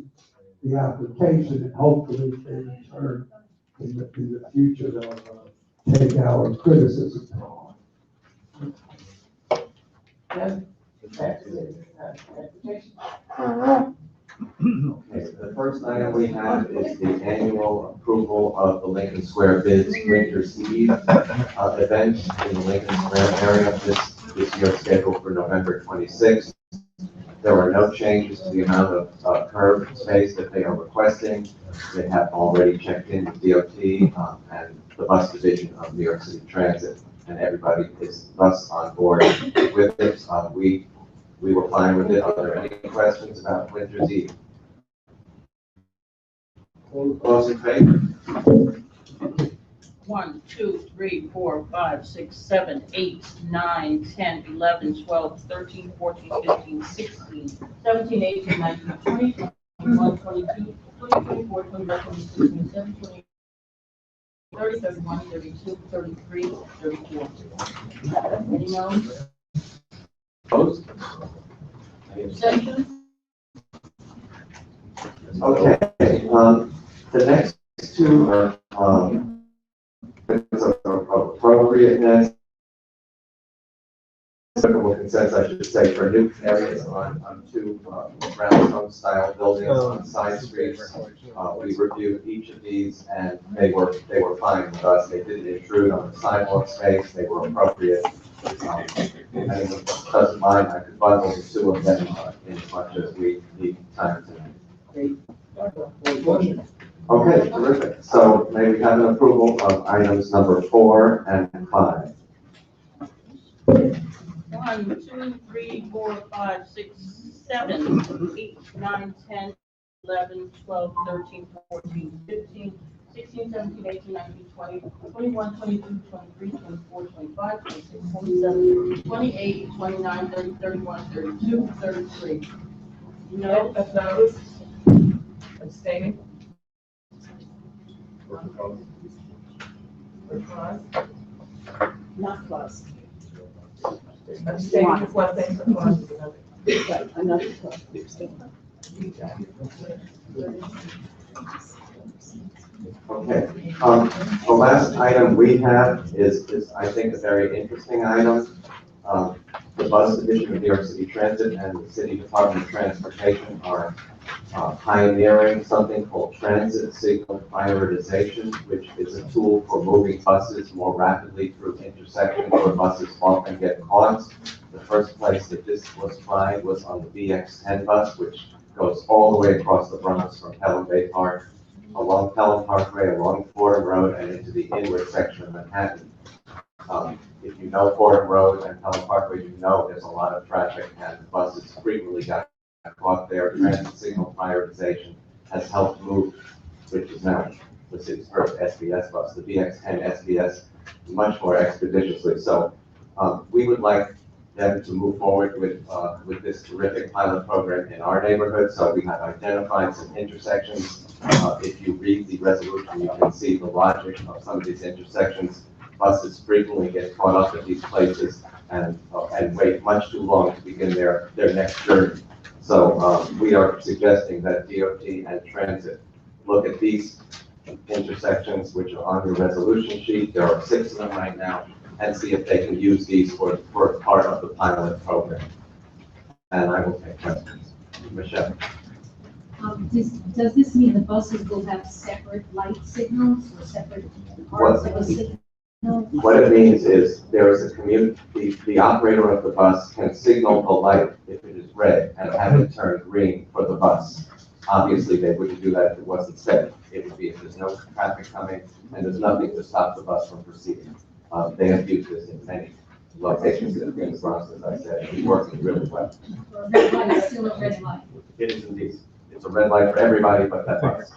[SPEAKER 18] the application, and hopefully if they return in the future, they'll take our criticism.
[SPEAKER 19] Okay, the first item we have is the annual approval of the Lincoln Square Bids Winter's Eve event in the Lincoln Square area. This year scheduled for November 26th. There are no changes to the amount of curb space that they are requesting. They have already checked in with DOT and the bus division of New York City Transit, and everybody is thus on board with it. We were fine with it. Are there any questions about Winter's Eve? Those in favor?
[SPEAKER 20] 1, 2, 3, 4, 5, 6, 7, 8, 9, 10, 11, 12, 13, 14, 15, 16, 17, 18, 19, 20, 21, 22, 24, 25, 26, 27, 28, 30, 31, 32, 33, 34. Any no's?
[SPEAKER 19] Opposed?
[SPEAKER 20] Any abstentions?
[SPEAKER 19] Okay, the next two are, of appropriateness, applicable consents, I should say, for new areas on two brownstone style buildings on side streets. We reviewed each of these and they were fine with us. They didn't intrude on the sidewalk space. They were appropriate. Anyone doesn't mind, I could bundle the two of them in as much as we need time tonight. Okay, terrific. So may we have an approval of items number 4 and 5?
[SPEAKER 20] 1, 2, 3, 4, 5, 6, 7, 8, 9, 10, 11, 12, 13, 14, 15, 16, 17, 18, 19, 20, 21, 22, 23, 24, 25, 26, 27, 28, 29, 30, 31, 32, 33. No, opposed? Abstaining?
[SPEAKER 7] Not plus.
[SPEAKER 4] Abstaining is one thing, but plus is another.
[SPEAKER 7] Right, another plus.
[SPEAKER 19] Okay, the last item we have is I think a very interesting item. The bus division of New York City Transit and the City Department of Transportation are pioneering something called transit signal prioritization, which is a tool for moving buses more rapidly through intersections where buses often get caught. The first place that this was tried was on the BX10 bus, which goes all the way across the Bronx from Pelham Bay Park, along Pelham Parkway, along Fordham Road, and into the inward section of Manhattan. If you know Fordham Road and Pelham Parkway, you know there's a lot of traffic and buses frequently got caught there. Transit signal prioritization has helped move, which is now the city's first SBS bus, the BX10 SBS, much more expeditiously. So we would like them to move forward with this terrific pilot program in our neighborhood. So we have identified some intersections. If you read the resolution, you can see the logic of some of these intersections. Buses frequently get caught up at these places and wait much too long to begin their next journey. So we are suggesting that DOT and Transit look at these intersections, which are on your resolution sheet. There are 6 of them right now, and see if they can use these for part of the pilot program. And I will take questions. Michelle.
[SPEAKER 21] Does this mean the buses will have separate light signals or separate parts of a signal?
[SPEAKER 19] What it means is there is a the operator of the bus can signal the light if it is red and have it turn green for the bus. Obviously, they wouldn't do that if it wasn't safe. It would be if there's no traffic coming and there's nothing to stop the bus from proceeding. They have used this in locations in the process, I said, it's working really well.
[SPEAKER 21] Red light is still a red light.
[SPEAKER 19] It is indeed. It's a red light for everybody but that bus.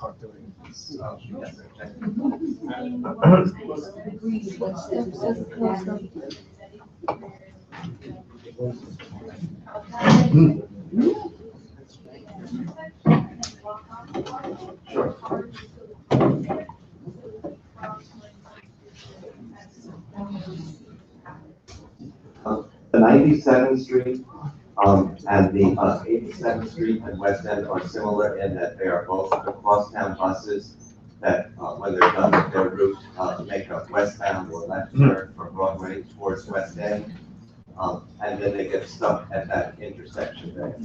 [SPEAKER 19] Sure. The 97th Street and the 87th Street and West End are similar in that they are both the crosstown buses that, when they're done with their route, make a westbound or left turn from Broadway towards West End. And then they get stuck at that intersection there.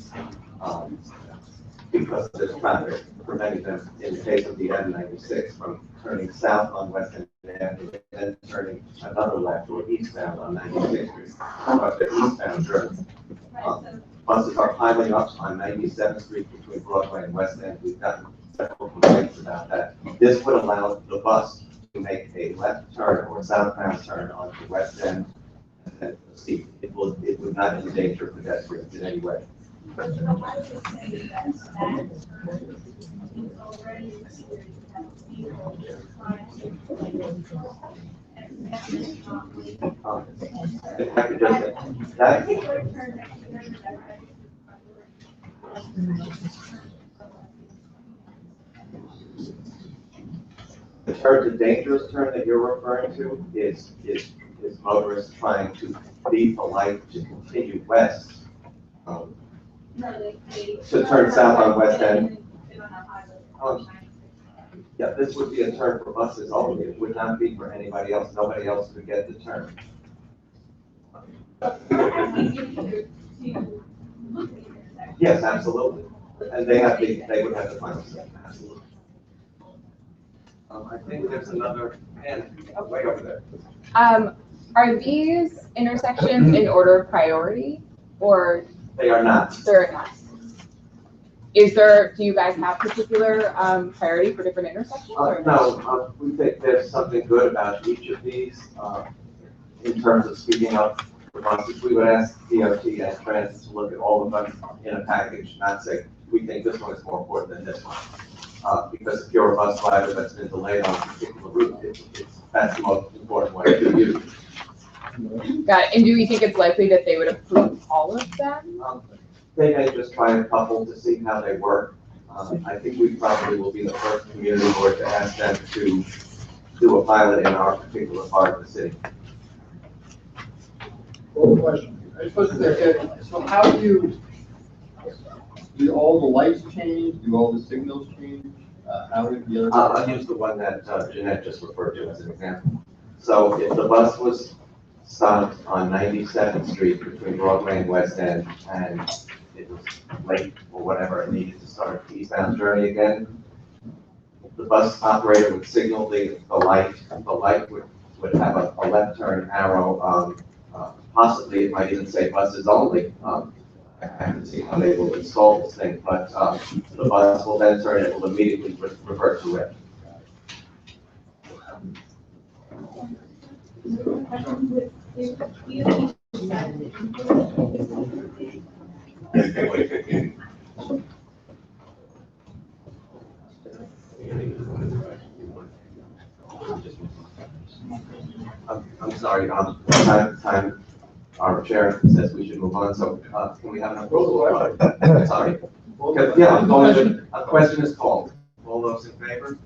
[SPEAKER 19] Because there's traffic preventing them, in the case of the M96, from turning south on West End Avenue and then turning another left or eastbound on 96th Street. But the eastbound journey. Buses are piling up on 97th Street between Broadway and West End. We've gotten several complaints about that. This would allow the bus to make a left turn or southbound turn onto West End. And see, it would not endanger pedestrians in any way. If I could just say, that the turn, the dangerous turn that you're referring to is motorists trying to leave the light to continue west. To turn south on West End. Yeah, this would be a turn for buses only. It would not be for anybody else. Nobody else could get the turn. Yes, absolutely. And they would have the final say. Absolutely. I think there's another hand way over there.
[SPEAKER 1] Are these intersections in order of priority, or?
[SPEAKER 19] They are not.
[SPEAKER 1] They're not. Do you guys have particular priority for different intersections?
[SPEAKER 19] No, we think there's something good about each of these in terms of speeding up the buses. We would ask DOT and Transit to look at all of them in a package, not say, we think this one is more important than this one. Because if you're a bus driver that's been delayed on a particular route, that's the most important one to use.
[SPEAKER 1] Got it. And do we think it's likely that they would approve all of them?
[SPEAKER 19] They may just try a couple to see how they work. I think we probably will be the first community board to ask them to do a pilot in our particular part of the city.
[SPEAKER 8] One question. I suppose so how do all the lights change? Do all the signals change? How would the other?
[SPEAKER 19] I'll use the one that Jeanette just referred to as an example. So if the bus was stopped on 97th Street between Broadway and West End, and it was late or whatever, it needed to start the eastbound journey again, the bus operator would signal the light. The light would have a left turn arrow. Possibly it might even say buses only. I haven't seen how they will install this thing, but the bus will then turn, it will immediately revert to red. I'm sorry, time, our chair says we should move on, so can we have an approval? Sorry. Okay, yeah, a question is called. All those in favor?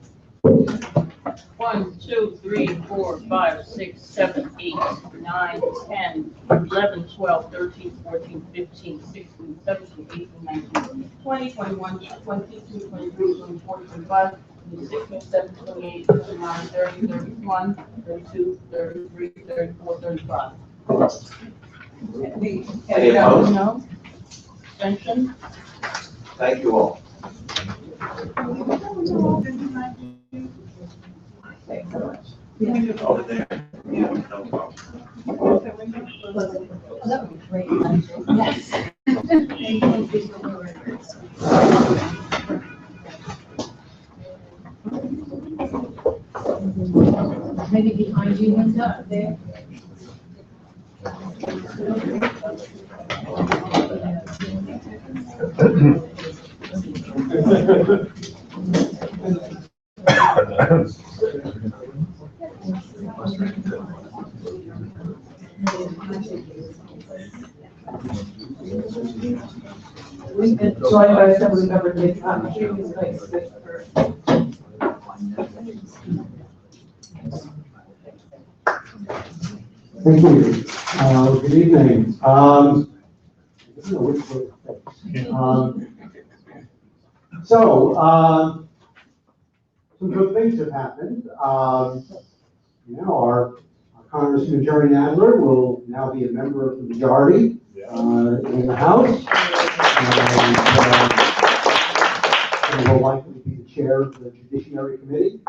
[SPEAKER 20] 1, 2, 3, 4, 5, 6, 7, 8, 9, 10, 11, 12, 13, 14, 15, 16, 17, 18, 19, 20, 21, 22, 23, 24, 25, 26, 27, 28, 29, 30, 31, 32, 33, 34, 35.
[SPEAKER 19] Any opposed?
[SPEAKER 20] No? Abstention?
[SPEAKER 19] Thank you all. Over there. Yeah, no problem.
[SPEAKER 21] That would be great. Yes. Maybe behind you, one's up there.
[SPEAKER 4] Joined by Assemblymember Nick Cotton, who's going to speak for.
[SPEAKER 9] Thank you. Good evening. I don't know which way to take. Some good things have happened. Our Congressman Jerry Nadler will now be a member of the majority in the House. And will likely be the chair of the Judiciary Committee.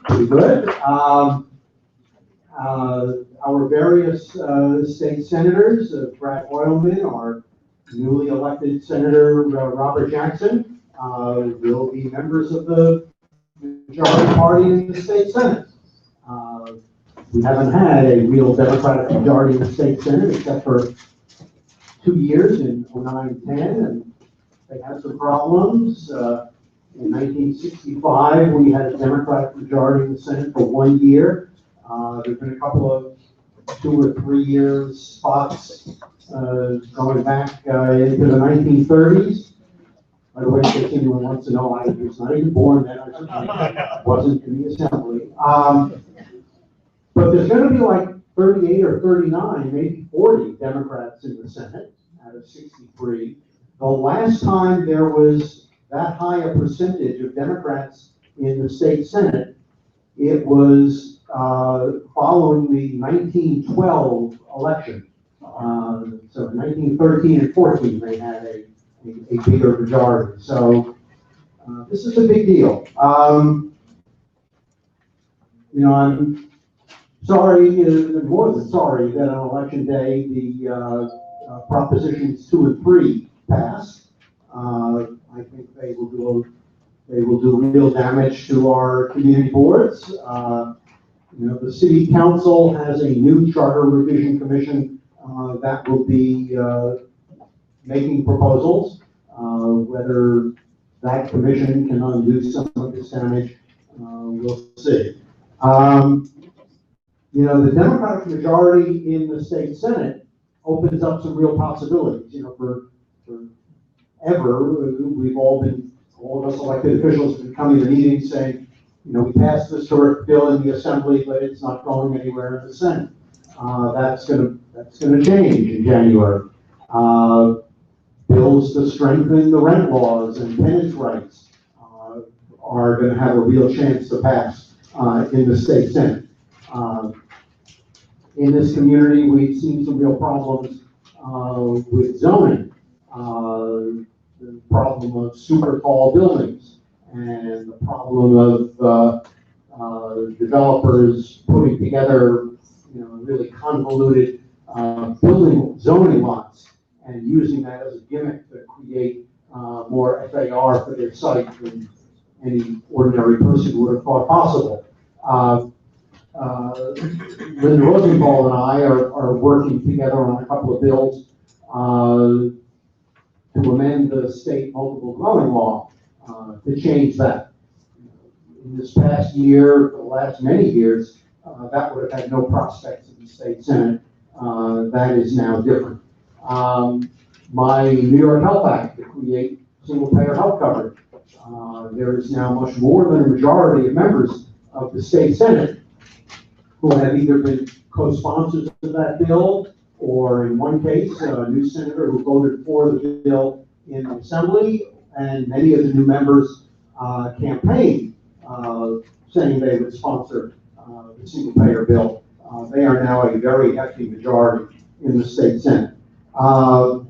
[SPEAKER 9] Pretty good. Our various state senators, Brad Hoylman, our newly elected Senator Robert Jackson, will be members of the majority party in the state Senate. We haven't had a real Democratic majority in the state Senate except for 2 years in 09-10, and they had some problems. In 1965, we had a Democratic majority in the Senate for 1 year. There's been a couple of 2 or 3 year spots going back into the 1930s. By the way, if anyone wants to know, I was not even born then. I wasn't in the assembly. But there's going to be like 38 or 39, maybe 40 Democrats in the Senate out of 63. The last time there was that high a percentage of Democrats in the state Senate, it was following the 1912 election. So 1913 and 14, they had a bigger majority. So this is a big deal. I'm sorry, more than sorry, that on election day, the propositions 2 and 3 passed. I think they will do real damage to our community boards. The city council has a new charter revision commission that will be making proposals. Whether that commission can undo some of this damage, we'll see. The Democratic majority in the state Senate opens up some real possibilities. Forever, we've all of us elected officials have been coming to meetings saying, we passed this historic bill in the Assembly, but it's not going anywhere in the Senate. That's going to change in January. Bills to strengthen the rent laws and tenants' rights are going to have a real chance to pass in the state Senate. In this community, we've seen some real problems with zoning, the problem of super tall buildings, and the problem of developers putting together, really convoluted building zoning lots and using that as a gimmick to create more FAR for their site than any ordinary person would have thought possible. Linda Rosenthal and I are working together on a couple of bills to amend the state multiple dwelling law to change that. In this past year, the last many years, that would have had no prospects in the state Senate. That is now different. My New York Health Act to create single-payer health coverage. There is now much more than a majority of members of the state Senate who have either been co-sponsors of that bill, or in one case, a new senator who voted for the bill in the Assembly, and many of the new members campaigned saying they would sponsor the single-payer bill. They are now a very hefty majority in the state Senate. Our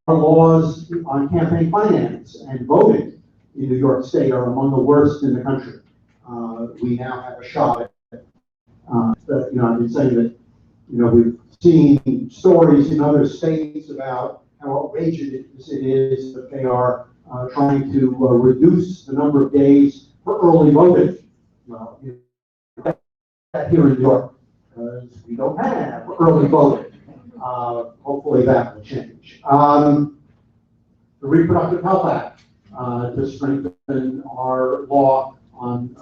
[SPEAKER 9] laws on campaign finance and voting in New York State are among the worst in the country. We now have a shot at I've been saying that, we've seen stories in other states about how outrageous it is that they are trying to reduce the number of days for early voting. Here in New York, because we don't have early voting. Hopefully that will change. The Reproductive Health Act, to strengthen our law on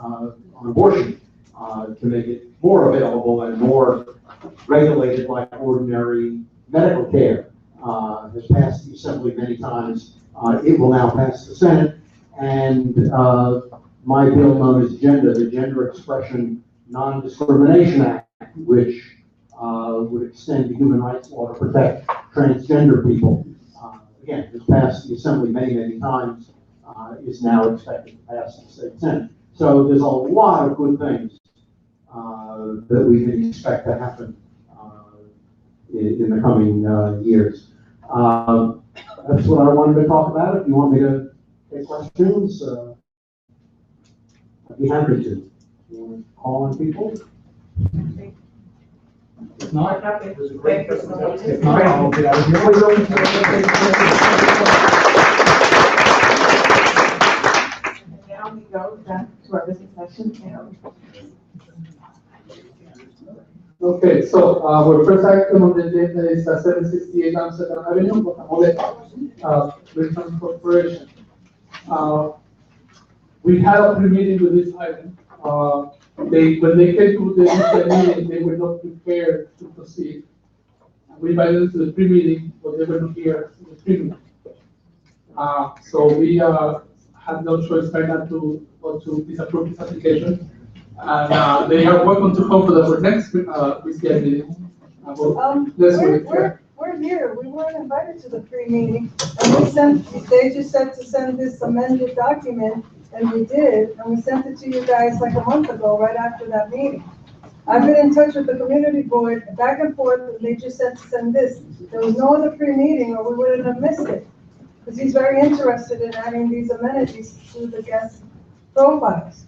[SPEAKER 9] abortion, to make it more available and more regulated like ordinary medical care, has passed the Assembly many times. It will now pass the Senate, and my bill known as GENDA, the Gender Expression Non-Discrimination Act, which would extend the human rights law to protect transgender people. Again, has passed the Assembly many, many times, is now expected to pass the State Senate. So there's a lot of good things that we can expect to happen in the coming years. That's what I wanted to talk about. If you want me to take questions, I'd be happy to. You want to call on people?
[SPEAKER 13] If not, it was a great presentation. If not, I'll get out of here.
[SPEAKER 4] Now we go back to our business session.
[SPEAKER 6] Okay, so our first item on the agenda is 768 Amsterdam Avenue, Guacamole Restaurant Corporation. We had a pre-meeting with this item. When they came to the initial meeting, they were not prepared to proceed. We invited them to the pre-meeting, but they were not here to the pre-meeting. So we had no choice right now to disapprove this application. And they are welcome to come to the next meeting.
[SPEAKER 22] We're here. We weren't invited to the pre-meeting, and they just said to send this amended document, and we did, and we sent it to you guys like a month ago, right after that meeting. I've been in touch with the community board back and forth, and they just said to send this. There was no other pre-meeting, or we wouldn't have missed it, because he's very interested in adding these amenities to the guest profiles.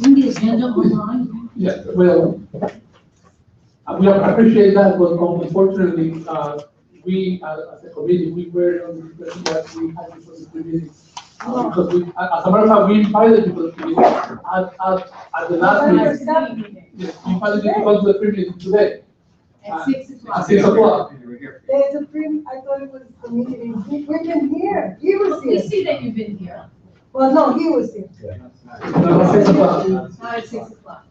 [SPEAKER 21] In the agenda online?
[SPEAKER 6] Yeah, well, we appreciate that, but unfortunately, we, as a committee, we were on the impression that we had to the pre-meeting. Because we, as a matter of fact, we invited people to the meeting at the last meeting. Yes, we invited you to come to the pre-meeting today.
[SPEAKER 21] At 6 o'clock.
[SPEAKER 6] At 6 o'clock.
[SPEAKER 22] There's a I thought it was the meeting. We've been here. He was here.
[SPEAKER 21] We see that you've been here.
[SPEAKER 22] Well, no, he was here.
[SPEAKER 6] No, 6 o'clock.
[SPEAKER 21] Not at 6 o'clock.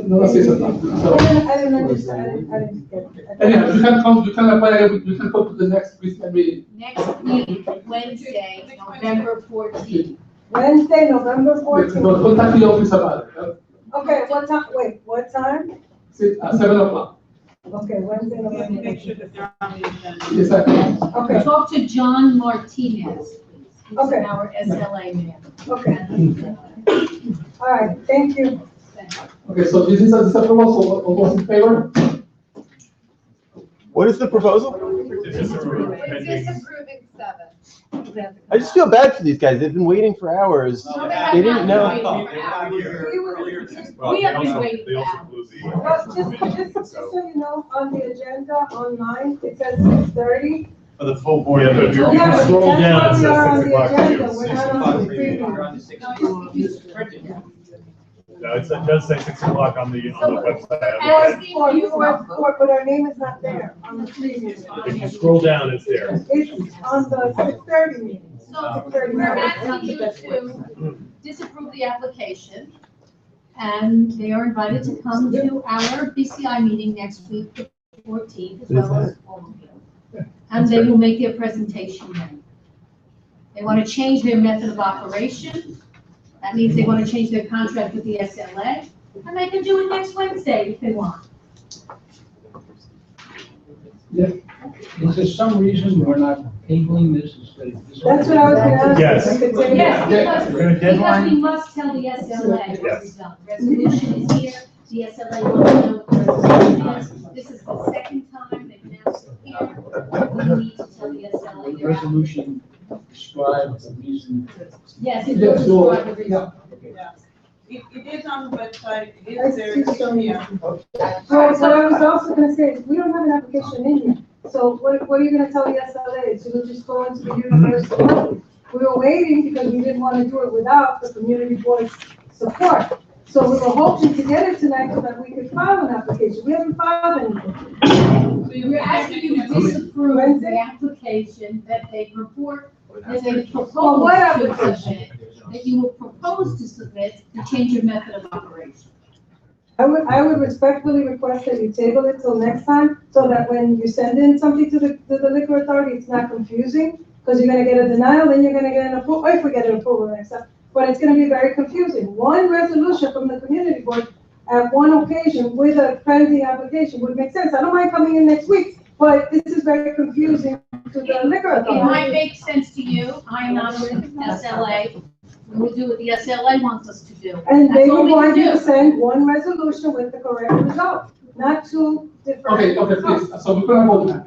[SPEAKER 6] No, 6 o'clock. So,
[SPEAKER 22] I didn't understand. I didn't get it.
[SPEAKER 6] anyhow, you can apply, you can come to the next meeting.
[SPEAKER 21] Next meeting, Wednesday, November 14th.
[SPEAKER 22] Wednesday, November 14th.
[SPEAKER 6] But contact the office about it.
[SPEAKER 22] Okay, what time? Wait, what time?
[SPEAKER 6] 7 o'clock.
[SPEAKER 22] Okay, Wednesday, November.
[SPEAKER 20] Make sure that they're on the agenda.
[SPEAKER 6] Yes, sir.
[SPEAKER 22] Okay.
[SPEAKER 21] Talk to John Martinez, please. He's
[SPEAKER 22] Okay.
[SPEAKER 21] our SLA man.
[SPEAKER 22] Okay. All right, thank you.
[SPEAKER 6] Okay, so this is a disapproval, so all those in favor?
[SPEAKER 23] What is the proposal?
[SPEAKER 1] Disapproving 7.
[SPEAKER 23] I just feel bad for these guys. They've been waiting for hours.
[SPEAKER 21] No,
[SPEAKER 23] They didn't know.
[SPEAKER 21] We have been waiting.
[SPEAKER 22] Just so you know, on the agenda online, it says 6:30.
[SPEAKER 12] For the full board.
[SPEAKER 22] Yeah, but
[SPEAKER 12] Scroll
[SPEAKER 22] that's
[SPEAKER 12] down, it
[SPEAKER 22] why we are on
[SPEAKER 12] says 6
[SPEAKER 22] the
[SPEAKER 12] o'clock.
[SPEAKER 22] agenda. We're not on the preview.
[SPEAKER 12] No, it does say 6 o'clock on the website.
[SPEAKER 22] But our name is not there on the preview.
[SPEAKER 12] If you scroll down, it's there.
[SPEAKER 22] It's on the 6:30 meeting.
[SPEAKER 21] So we're asking you to disapprove the application, and they are invited to come to our BCI meeting next week, the 14th, as well as all of you. And they will make their presentation then. They want to change their method of operation. That means they want to change their contract with the SLA, and they can do it next Wednesday if they want.
[SPEAKER 13] Yeah. Is there some reason we're not tabling this instead of this?
[SPEAKER 22] That's what I was gonna ask.
[SPEAKER 12] Yes.
[SPEAKER 21] Yes,
[SPEAKER 12] We're gonna deadline.
[SPEAKER 21] because we must tell the SLA what we've done. Resolution is here, the SLA wants to know what the resolution is. This is the second time they've announced it here. We need to tell the SLA.
[SPEAKER 13] The resolution describes the reason.
[SPEAKER 21] Yes, it will describe the reason.
[SPEAKER 20] Yeah. It is on the website, it is there, it's here.
[SPEAKER 22] So what I was also gonna say is, we don't have an application in here. So what are you gonna tell the SLA? So we'll just go into the university? We were waiting because we didn't want to do it without the community board's support. So we were hoping to get it tonight so that we could file an application. We haven't filed anything.
[SPEAKER 21] We're asking you to disapprove the application that they propose
[SPEAKER 22] Well, what
[SPEAKER 21] to
[SPEAKER 22] application?
[SPEAKER 21] submit, that you will propose to submit to change your method of operation.
[SPEAKER 22] I would respectfully request that you table it till next time, so that when you send in something to the liquor authority, it's not confusing, because you're gonna get a denial, then you're gonna get an approval, if we get an approval next time, but it's gonna be very confusing. One resolution from the community board at one occasion with a pending application would make sense. I don't mind coming in next week, but this is very confusing to the liquor
[SPEAKER 21] It might
[SPEAKER 22] authority.
[SPEAKER 21] make sense to you, I'm not with SLA, we'll do what the SLA wants us to do.
[SPEAKER 22] And they
[SPEAKER 21] That's all
[SPEAKER 22] would
[SPEAKER 21] we
[SPEAKER 22] want
[SPEAKER 21] can
[SPEAKER 22] you to
[SPEAKER 21] do.
[SPEAKER 22] send one resolution with the correct result, not two different.
[SPEAKER 6] Okay, please, so we're gonna vote now.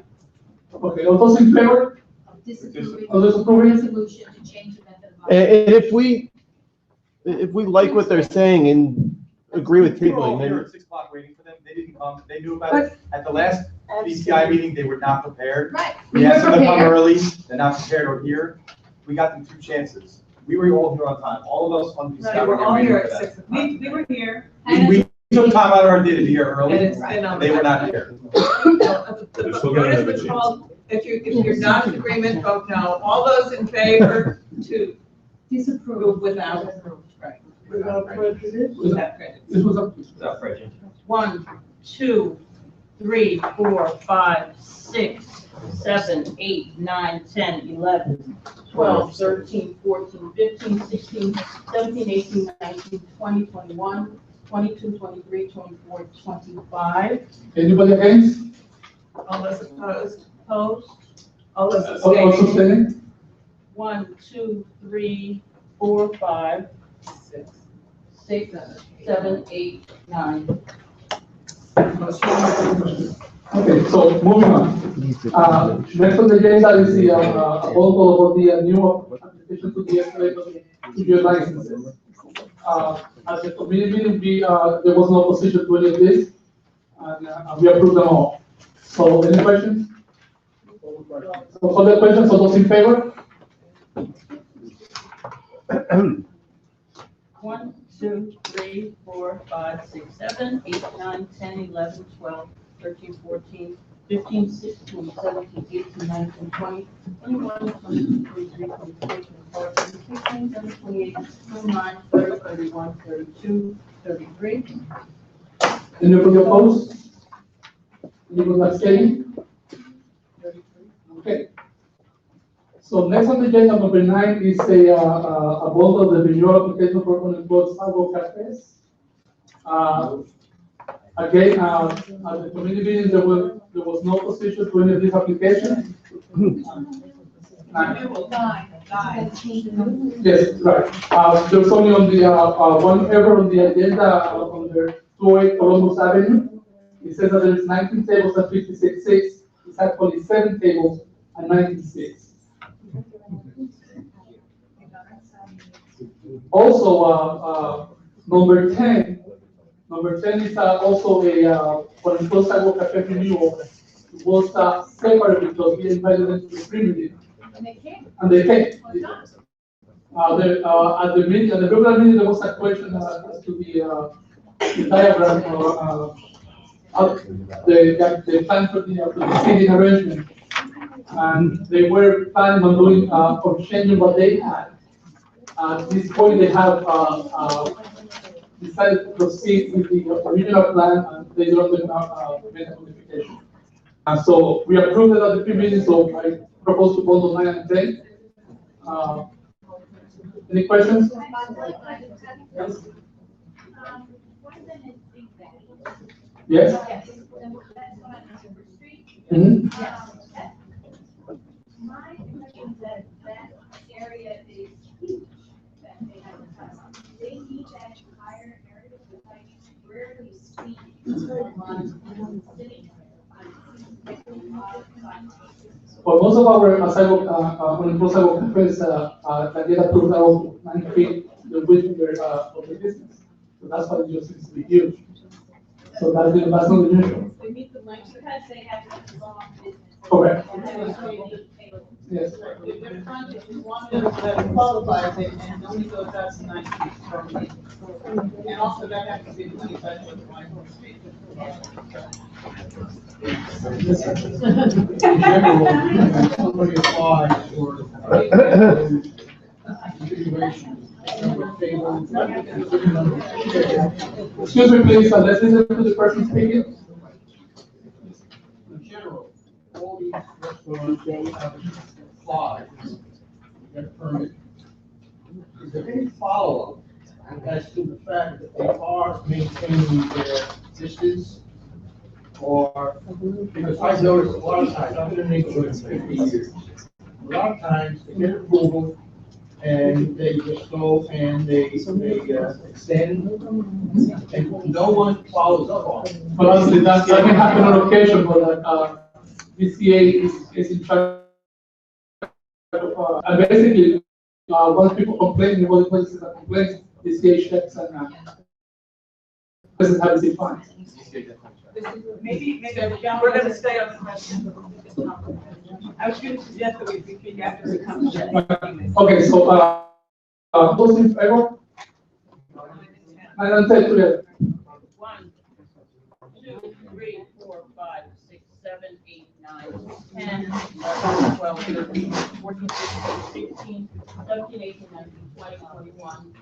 [SPEAKER 6] Okay, all those in favor?
[SPEAKER 21] Disapproving
[SPEAKER 6] All those approving?
[SPEAKER 21] resolution to change the method of
[SPEAKER 23] And
[SPEAKER 21] operation.
[SPEAKER 23] if we like what they're saying and agree with
[SPEAKER 15] We were all
[SPEAKER 23] tabling,
[SPEAKER 15] here
[SPEAKER 23] then
[SPEAKER 15] at 6 o'clock waiting for them. They didn't come. They knew about it. At the last BCI meeting, they were not prepared.
[SPEAKER 21] Right.
[SPEAKER 15] We asked them to come early. They're not prepared or here. We got them 2 chances. We were all here on time. All of us on BCI
[SPEAKER 4] They
[SPEAKER 15] were
[SPEAKER 4] were all
[SPEAKER 15] waiting
[SPEAKER 4] here
[SPEAKER 15] for
[SPEAKER 4] at
[SPEAKER 15] that.
[SPEAKER 4] 6 o'clock. We were here.
[SPEAKER 15] We took time out of our day to be here early.
[SPEAKER 4] And it's been on.
[SPEAKER 15] They were not here.
[SPEAKER 12] They're still gonna have a
[SPEAKER 4] Notice was
[SPEAKER 12] chance.
[SPEAKER 4] called. If you're not in agreement, vote no. All those in favor to
[SPEAKER 21] Disapprove.
[SPEAKER 4] without, right.
[SPEAKER 22] Without prejudice.
[SPEAKER 4] Without prejudice.
[SPEAKER 6] This was a,
[SPEAKER 8] Without prejudice.
[SPEAKER 20] 1, 2, 3, 4, 5, 6, 7, 8, 9, 10, 11, 12, 13, 14, 15, 16, 17, 18, 19, 20, 21, 22, 23, 24, 25.
[SPEAKER 6] anybody against?
[SPEAKER 4] All those opposed?
[SPEAKER 20] Opposed?
[SPEAKER 4] All those
[SPEAKER 6] All
[SPEAKER 4] abstaining?
[SPEAKER 6] abstaining?
[SPEAKER 20] 1, 2, 3, 4, 5, 6, 7, 8, 9.
[SPEAKER 6] Okay, so moving on. Next on the agenda is the, also about the new application to the SLA to your licenses. At the committee meeting, there was no opposition to any of this, and we approved them all. So any questions? So for the questions, so those in favor?
[SPEAKER 20] 1, 2, 3, 4, 5, 6, 7, 8, 9, 10, 11, 12, 13, 14, 15, 16, 17, 18, 19, 20, 21, 22, 23, 24, 25, 26, 27, 28, 29, 30, 31, 32, 33.
[SPEAKER 6] Anybody opposed? Anybody abstaining? Okay. So next on the agenda, number 9 is a vote of the renewal application for unemployed sidewalk cafes. Again, at the committee meeting, there was no opposition to any of these applications. Yes, right. There was only on the, one error on the agenda, under 208 Columbus Avenue. It says that there's 19 tables at 56.6. It's actually 7 tables at 96. Also, number 10 is also a, for the closed sidewalk cafe renewal. It was separate because we invited them to the pre-meeting.
[SPEAKER 21] And they came.
[SPEAKER 6] And they came.
[SPEAKER 21] Why not?
[SPEAKER 6] At the meeting, at the regular meeting, there was a question as to the diagram, the plan for the seating arrangement. And they were planning on doing, or changing what they had. At this point, they have, decided to proceed with the original plan, and they don't make a modification. And so we approved it at the pre-meeting, so I propose to vote on 9 and 10. Any questions? Yes? Yes? Mm-hmm.
[SPEAKER 21] My impression is that area is huge, that they have in town. They need that entire area, but I rarely see city.
[SPEAKER 6] For most of our sidewalk, unemployed sidewalk cafes, that get approved are also 9 feet the width of the business. So that's why it just seems to be huge. So that's not unusual.
[SPEAKER 16] They meet the length because they have a long business.
[SPEAKER 6] Correct. Yes.
[SPEAKER 20] If their frontage is one that qualifies it and only goes out to 9 feet from the, and also that has to be 25 foot wide street.
[SPEAKER 6] In general, somebody applies for configuration. Excuse me, please, let's listen to the person speaking. In general, all these restaurants have applied to get a permit. Is there any follow-up as to the fact that they are maintaining their distance? Or, because I've noticed a lot of times, I've been in the neighborhood 50 years. A lot of times, they get approval, and they just go and they extend, and no one follows up on it. But honestly, that can happen on occasion, but BCA is in charge of, and basically, once people complain, the only places that complain, BCA checks and doesn't have to fines.
[SPEAKER 20] Maybe we're gonna stay on the question. I was gonna suggest that we speak after it comes to.
[SPEAKER 6] Okay, so, those in favor? I don't say together.
[SPEAKER 20] 1, 2, 3, 4, 5, 6, 7, 8, 9, 10, 11, 12, 13, 14, 15, 16, 17, 18, 19, 20, 21,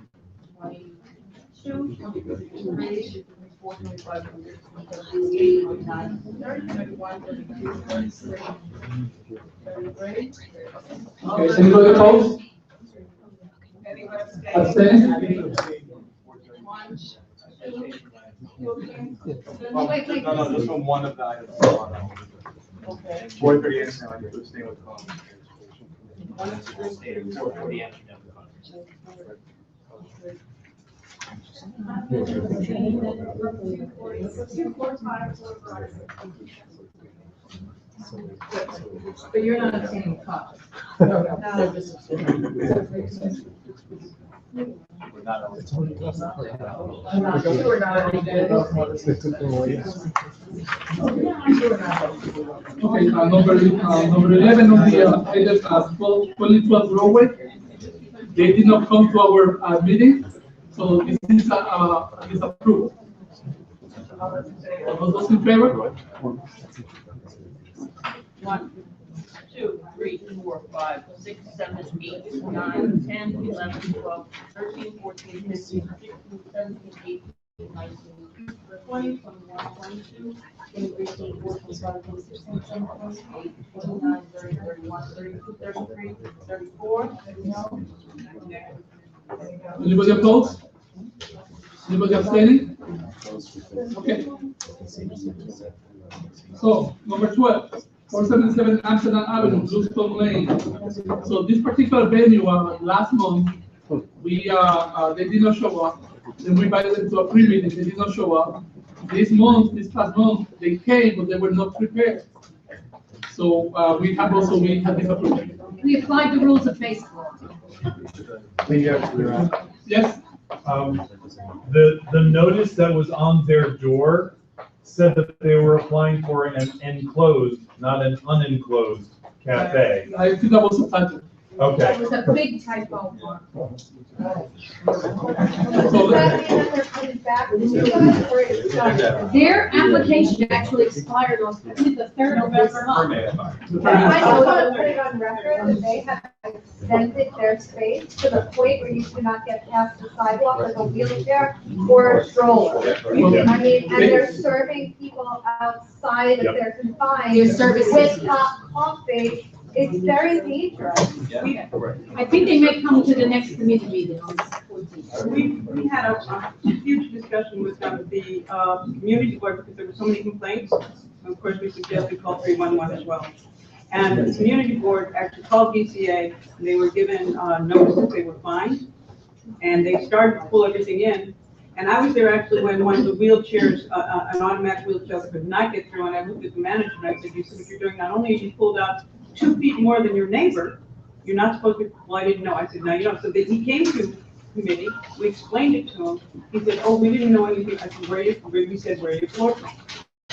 [SPEAKER 20] 22, 23, 24, 25, 26, 27, 28, 29, 30, 31, 32, 33, 33.
[SPEAKER 6] Okay, anybody opposed? Abstain?
[SPEAKER 20] Wait.
[SPEAKER 12] No, this one of the items.
[SPEAKER 20] Okay.
[SPEAKER 12] 430 Amsterdam, I staying with the comment.
[SPEAKER 20] 440
[SPEAKER 12] Amsterdam.
[SPEAKER 4] But you're not obtaining copies.
[SPEAKER 12] We're not.
[SPEAKER 4] I'm not sure we're not already good.
[SPEAKER 6] Okay, number 11 on the item, 2012 roadway. They did not come to our meeting, so this is approved. All those in favor?
[SPEAKER 20] 1, 2, 3, 4, 5, 6, 7, 8, 9, 10, 11, 12, 13, 14, 15, 16, 17, 18, 19, 20, 21, 22, 23, 24, 25, 26, 27, 28, 29, 30, 31, 32, 33, 34. No.
[SPEAKER 6] Anybody opposed? Anybody abstaining? Okay. So, number 12, 477 Amsterdam Avenue, Bluestone Lane. So this particular venue, last month, they did not show up. Then we invited them to a pre-meeting, they did not show up. This past month, they came, but they were not prepared. So we had this approval.
[SPEAKER 21] We applied the rules of baseball.
[SPEAKER 6] Yes?
[SPEAKER 3] The notice that was on their door said that they were applying for an enclosed, not an unenclosed cafe.
[SPEAKER 6] I think that was a typo.
[SPEAKER 3] Okay.
[SPEAKER 21] That was a big typo. Their application actually expired on the 3rd of this month.
[SPEAKER 1] I just want to put it on record that they have extended their space to the point where you cannot get past the sidewalk with a wheelchair or a stroller. I mean, and they're serving people outside if they're confined.
[SPEAKER 21] They're servicing.
[SPEAKER 1] With hot coffee. It's very dangerous.
[SPEAKER 21] I think they may come to the next committee meeting on the 14th.
[SPEAKER 5] We had a huge discussion with the community board because there were so many complaints. Of course, we suggested call 311 as well. And the community board actually called BCA, and they were given notice that they were fined, and they started to pull everything in. And I was there actually when one of the wheelchairs, an automatic wheelchair could not get through, and I looked at the manager and I said, you see what you're doing, not only have you pulled out 2 feet more than your neighbor, you're not supposed to, well, I didn't know. I said, no, you don't. So he came to committee, we explained it to him. He said, oh, we didn't know anything. I said, we said, where are your floor plans?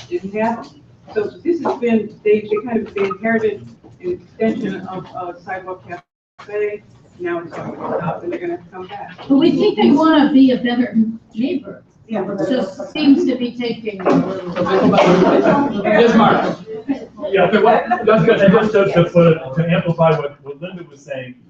[SPEAKER 5] Didn't have them. So this has been, they inherited an extension of sidewalk cafe. Now it's going to stop and they're gonna come back.
[SPEAKER 21] But we think they want to be a better neighbor.
[SPEAKER 5] Yeah, but
[SPEAKER 21] It just seems to be taking a little.
[SPEAKER 6] Yes, Mark.
[SPEAKER 3] Yeah, okay, well, that's good. And just to amplify what Linda was saying,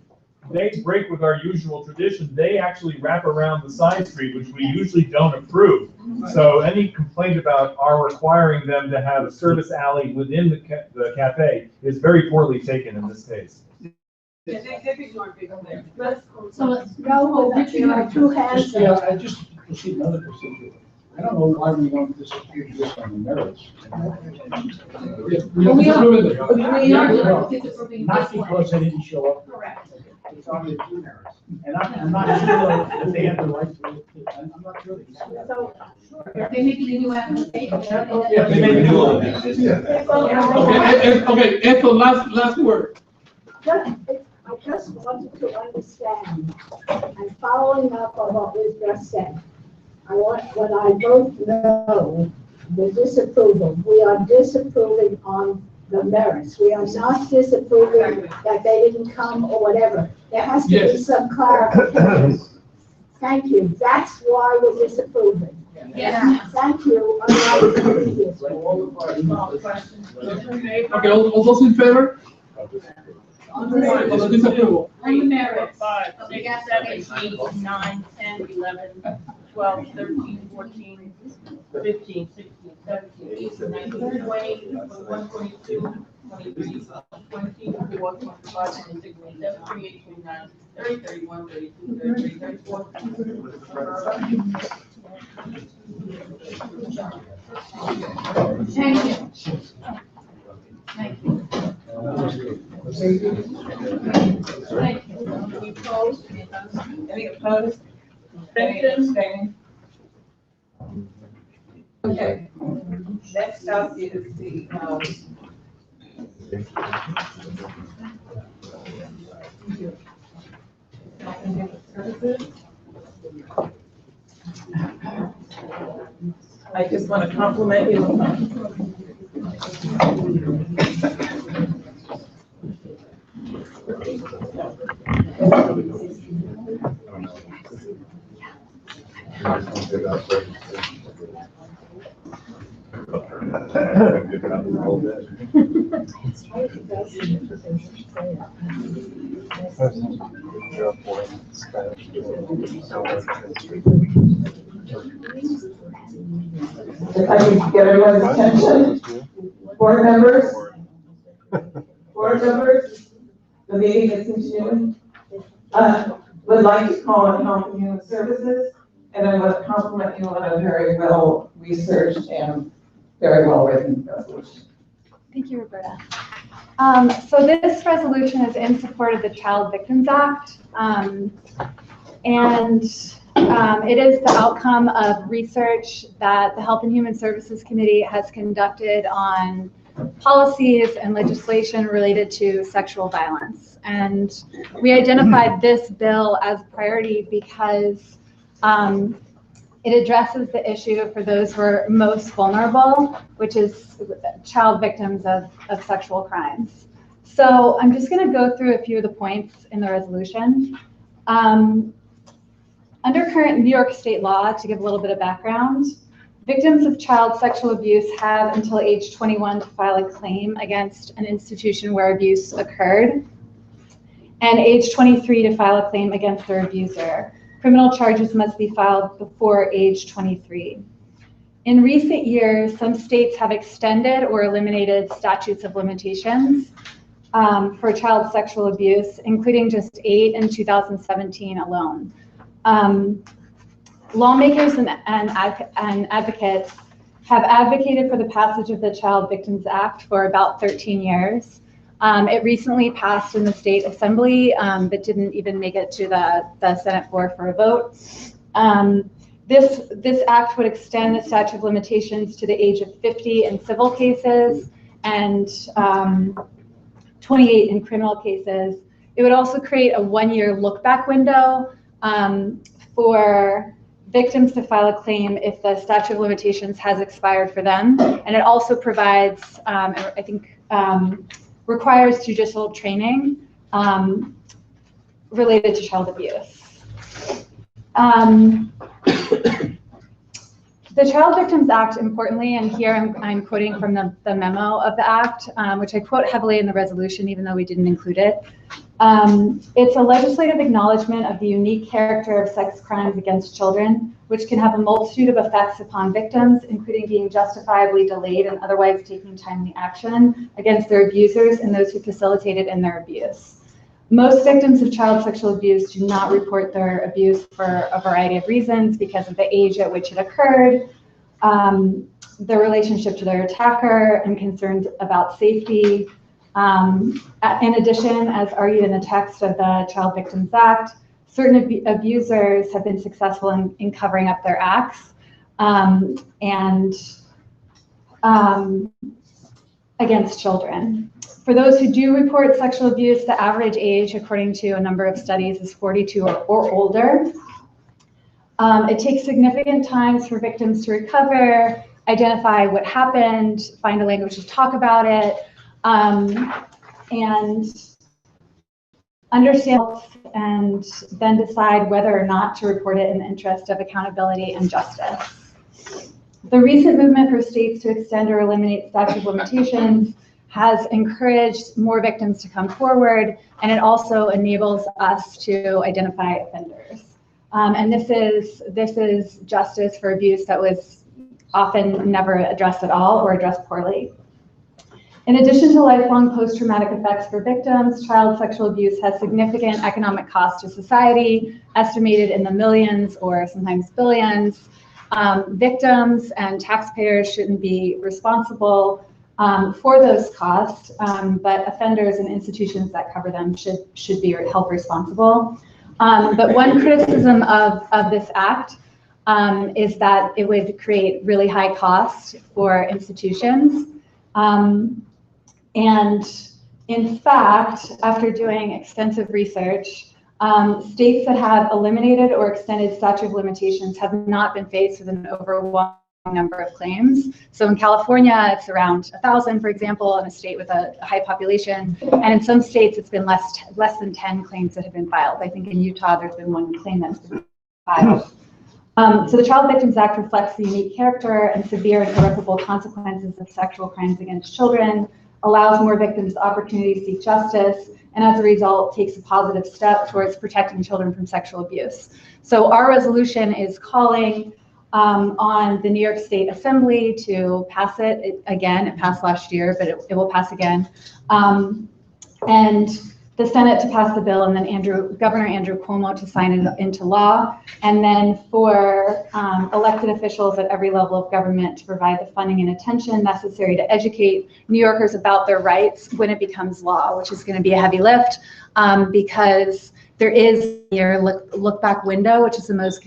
[SPEAKER 3] they break with our usual tradition. They actually wrap around the side street, which we usually don't approve. So any complaint about our requiring them to have a service alley within the cafe is very poorly taken in this case.
[SPEAKER 5] Yeah, they've ignored big there.
[SPEAKER 21] So let's go, Richard, you have two hands.
[SPEAKER 13] Yeah, I just proceed another procedure. I don't know why we don't disagree this on the merits.
[SPEAKER 21] We are
[SPEAKER 13] Not
[SPEAKER 21] disapproving this one.
[SPEAKER 13] because they didn't show up.
[SPEAKER 21] Correct.
[SPEAKER 13] It's on the merits. And I'm not sure if they have the right to, I'm not sure.
[SPEAKER 21] If they make a new application.
[SPEAKER 6] Yeah, they may do all that. Okay, Ethel, last word.
[SPEAKER 10] I just wanted to understand, and following up on what was just said, when I vote no, the disapproval, we are disapproving on the merits. We are not disapproving that they didn't come or whatever. There has to be some clarification. Thank you. That's why we're disapproving.
[SPEAKER 21] Yes.
[SPEAKER 10] Thank you. Unlike the previous one.
[SPEAKER 6] Okay, all those in favor?
[SPEAKER 21] On
[SPEAKER 6] All disapproval.
[SPEAKER 21] the merits.
[SPEAKER 20] 5, 6, 7, 8, 9, 10, 11, 12, 13, 14, 15, 16, 17, 18, 19, 20, 21, 22, 23, 24, 25, 26, 27, 28, 29, 30, 31, 32, 33, 34.
[SPEAKER 21] Thank you. Thank you. Thank you.
[SPEAKER 5] Any opposed? Any opposed? Abstentions? Okay, next up is the, services. I just want to compliment you.
[SPEAKER 4] If I can get everyone's attention, board members, the meeting is continuing. Would like to call on Health and Human Services, and I want to compliment you on a very well researched and very well written resolution.
[SPEAKER 14] Thank you, Roberta. So this resolution is in support of the Child Victims Act. It is the outcome of research that the Health and Human Services Committee has conducted on policies and legislation related to sexual violence. And we identified this bill as priority because it addresses the issue for those who are most vulnerable, which is child victims of sexual crimes. So I'm just going to go through a few of the points in the resolution. Under current New York state law, to give a little bit of background, victims of child sexual abuse have until age 21 to file a claim against an institution where abuse occurred, and age 23 to file a claim against their abuser. Criminal charges must be filed before age 23. In recent years, some states have extended or eliminated statutes of limitations for child sexual abuse, including just 8 in 2017 alone. Lawmakers and advocates have advocated for the passage of the Child Victims Act for about 13 years. It recently passed in the state assembly, but didn't even make it to the Senate floor for a vote. This act would extend the statute of limitations to the age of 50 in civil cases and 28 in criminal cases. It would also create a 1-year look-back window for victims to file a claim if the statute of limitations has expired for them. And it also provides, I think requires judicial training related to child abuse. The Child Victims Act, importantly, and here I'm quoting from the memo of the Act, which I quote heavily in the resolution, even though we didn't include it. It's a legislative acknowledgement of the unique character of sex crimes against children, which can have a multitude of effects upon victims, including being justifiably delayed and otherwise taking timely action against their abusers and those who facilitated in their abuse. Most victims of child sexual abuse do not report their abuse for a variety of reasons because of the age at which it occurred, their relationship to their attacker, and concerns about safety. In addition, as argued in the text of the Child Victims Act, certain abusers have been successful in covering up their acts against children. For those who do report sexual abuse, the average age, according to a number of studies, is 42 or older. It takes significant times for victims to recover, identify what happened, find a language to talk about it, and understand and then decide whether or not to report it in the interest of accountability and justice. The recent movement for states to extend or eliminate statute of limitations has encouraged more victims to come forward, and it also enables us to identify offenders. And this is justice for abuse that was often never addressed at all or addressed poorly. In addition to lifelong post-traumatic effects for victims, child sexual abuse has significant economic cost to society, estimated in the millions or sometimes billions. Victims and taxpayers shouldn't be responsible for those costs, but offenders and institutions that cover them should be held responsible. But one criticism of this act is that it would create really high costs for institutions. And in fact, after doing extensive research, states that have eliminated or extended statute of limitations have not been faced with an overwhelming number of claims. So in California, it's around 1,000, for example, in a state with a high population. And in some states, it's been less than 10 claims that have been filed. I think in Utah, there's been one claim that's been filed. So the Child Victims Act reflects the unique character and severe and irreparable consequences of sexual crimes against children, allows more victims the opportunity to seek justice, and as a result, takes a positive step towards protecting children from sexual abuse. So our resolution is calling on the New York State Assembly to pass it again. It passed last year, but it will pass again. And the Senate to pass the bill, and then Governor Andrew Cuomo to sign it into law, and then for elected officials at every level of government to provide the funding and attention necessary to educate New Yorkers about their rights when it becomes law, which is going to be a heavy lift because there is a look-back window, which is the most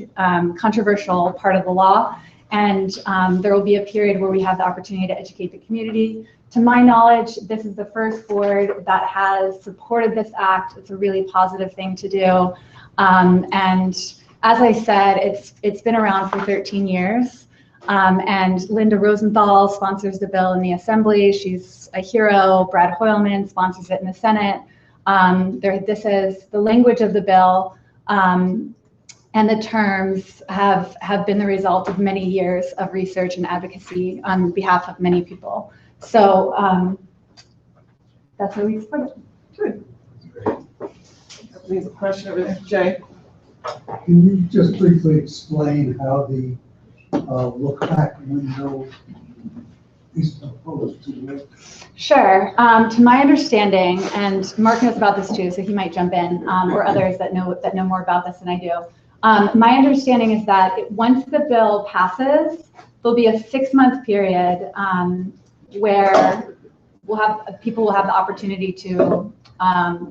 [SPEAKER 14] controversial part of the law, and there will be a period where we have the opportunity to educate the community. To my knowledge, this is the first board that has supported this act. It's a really positive thing to do. And as I said, it's been around for 13 years. And Linda Rosenthal sponsors the bill in the Assembly. She's a hero. Brad Hoylman sponsors it in the Senate. This is the language of the bill. And the terms have been the result of many years of research and advocacy on behalf of many people. So that's how we support it.
[SPEAKER 4] Good. We have a question over there, Jay.
[SPEAKER 18] Can you just briefly explain how the look-back window is proposed to work?
[SPEAKER 14] Sure. To my understanding, and Mark knows about this too, so he might jump in, or others that know more about this than I do. My understanding is that once the bill passes, there'll be a 6-month period where people will have the opportunity to,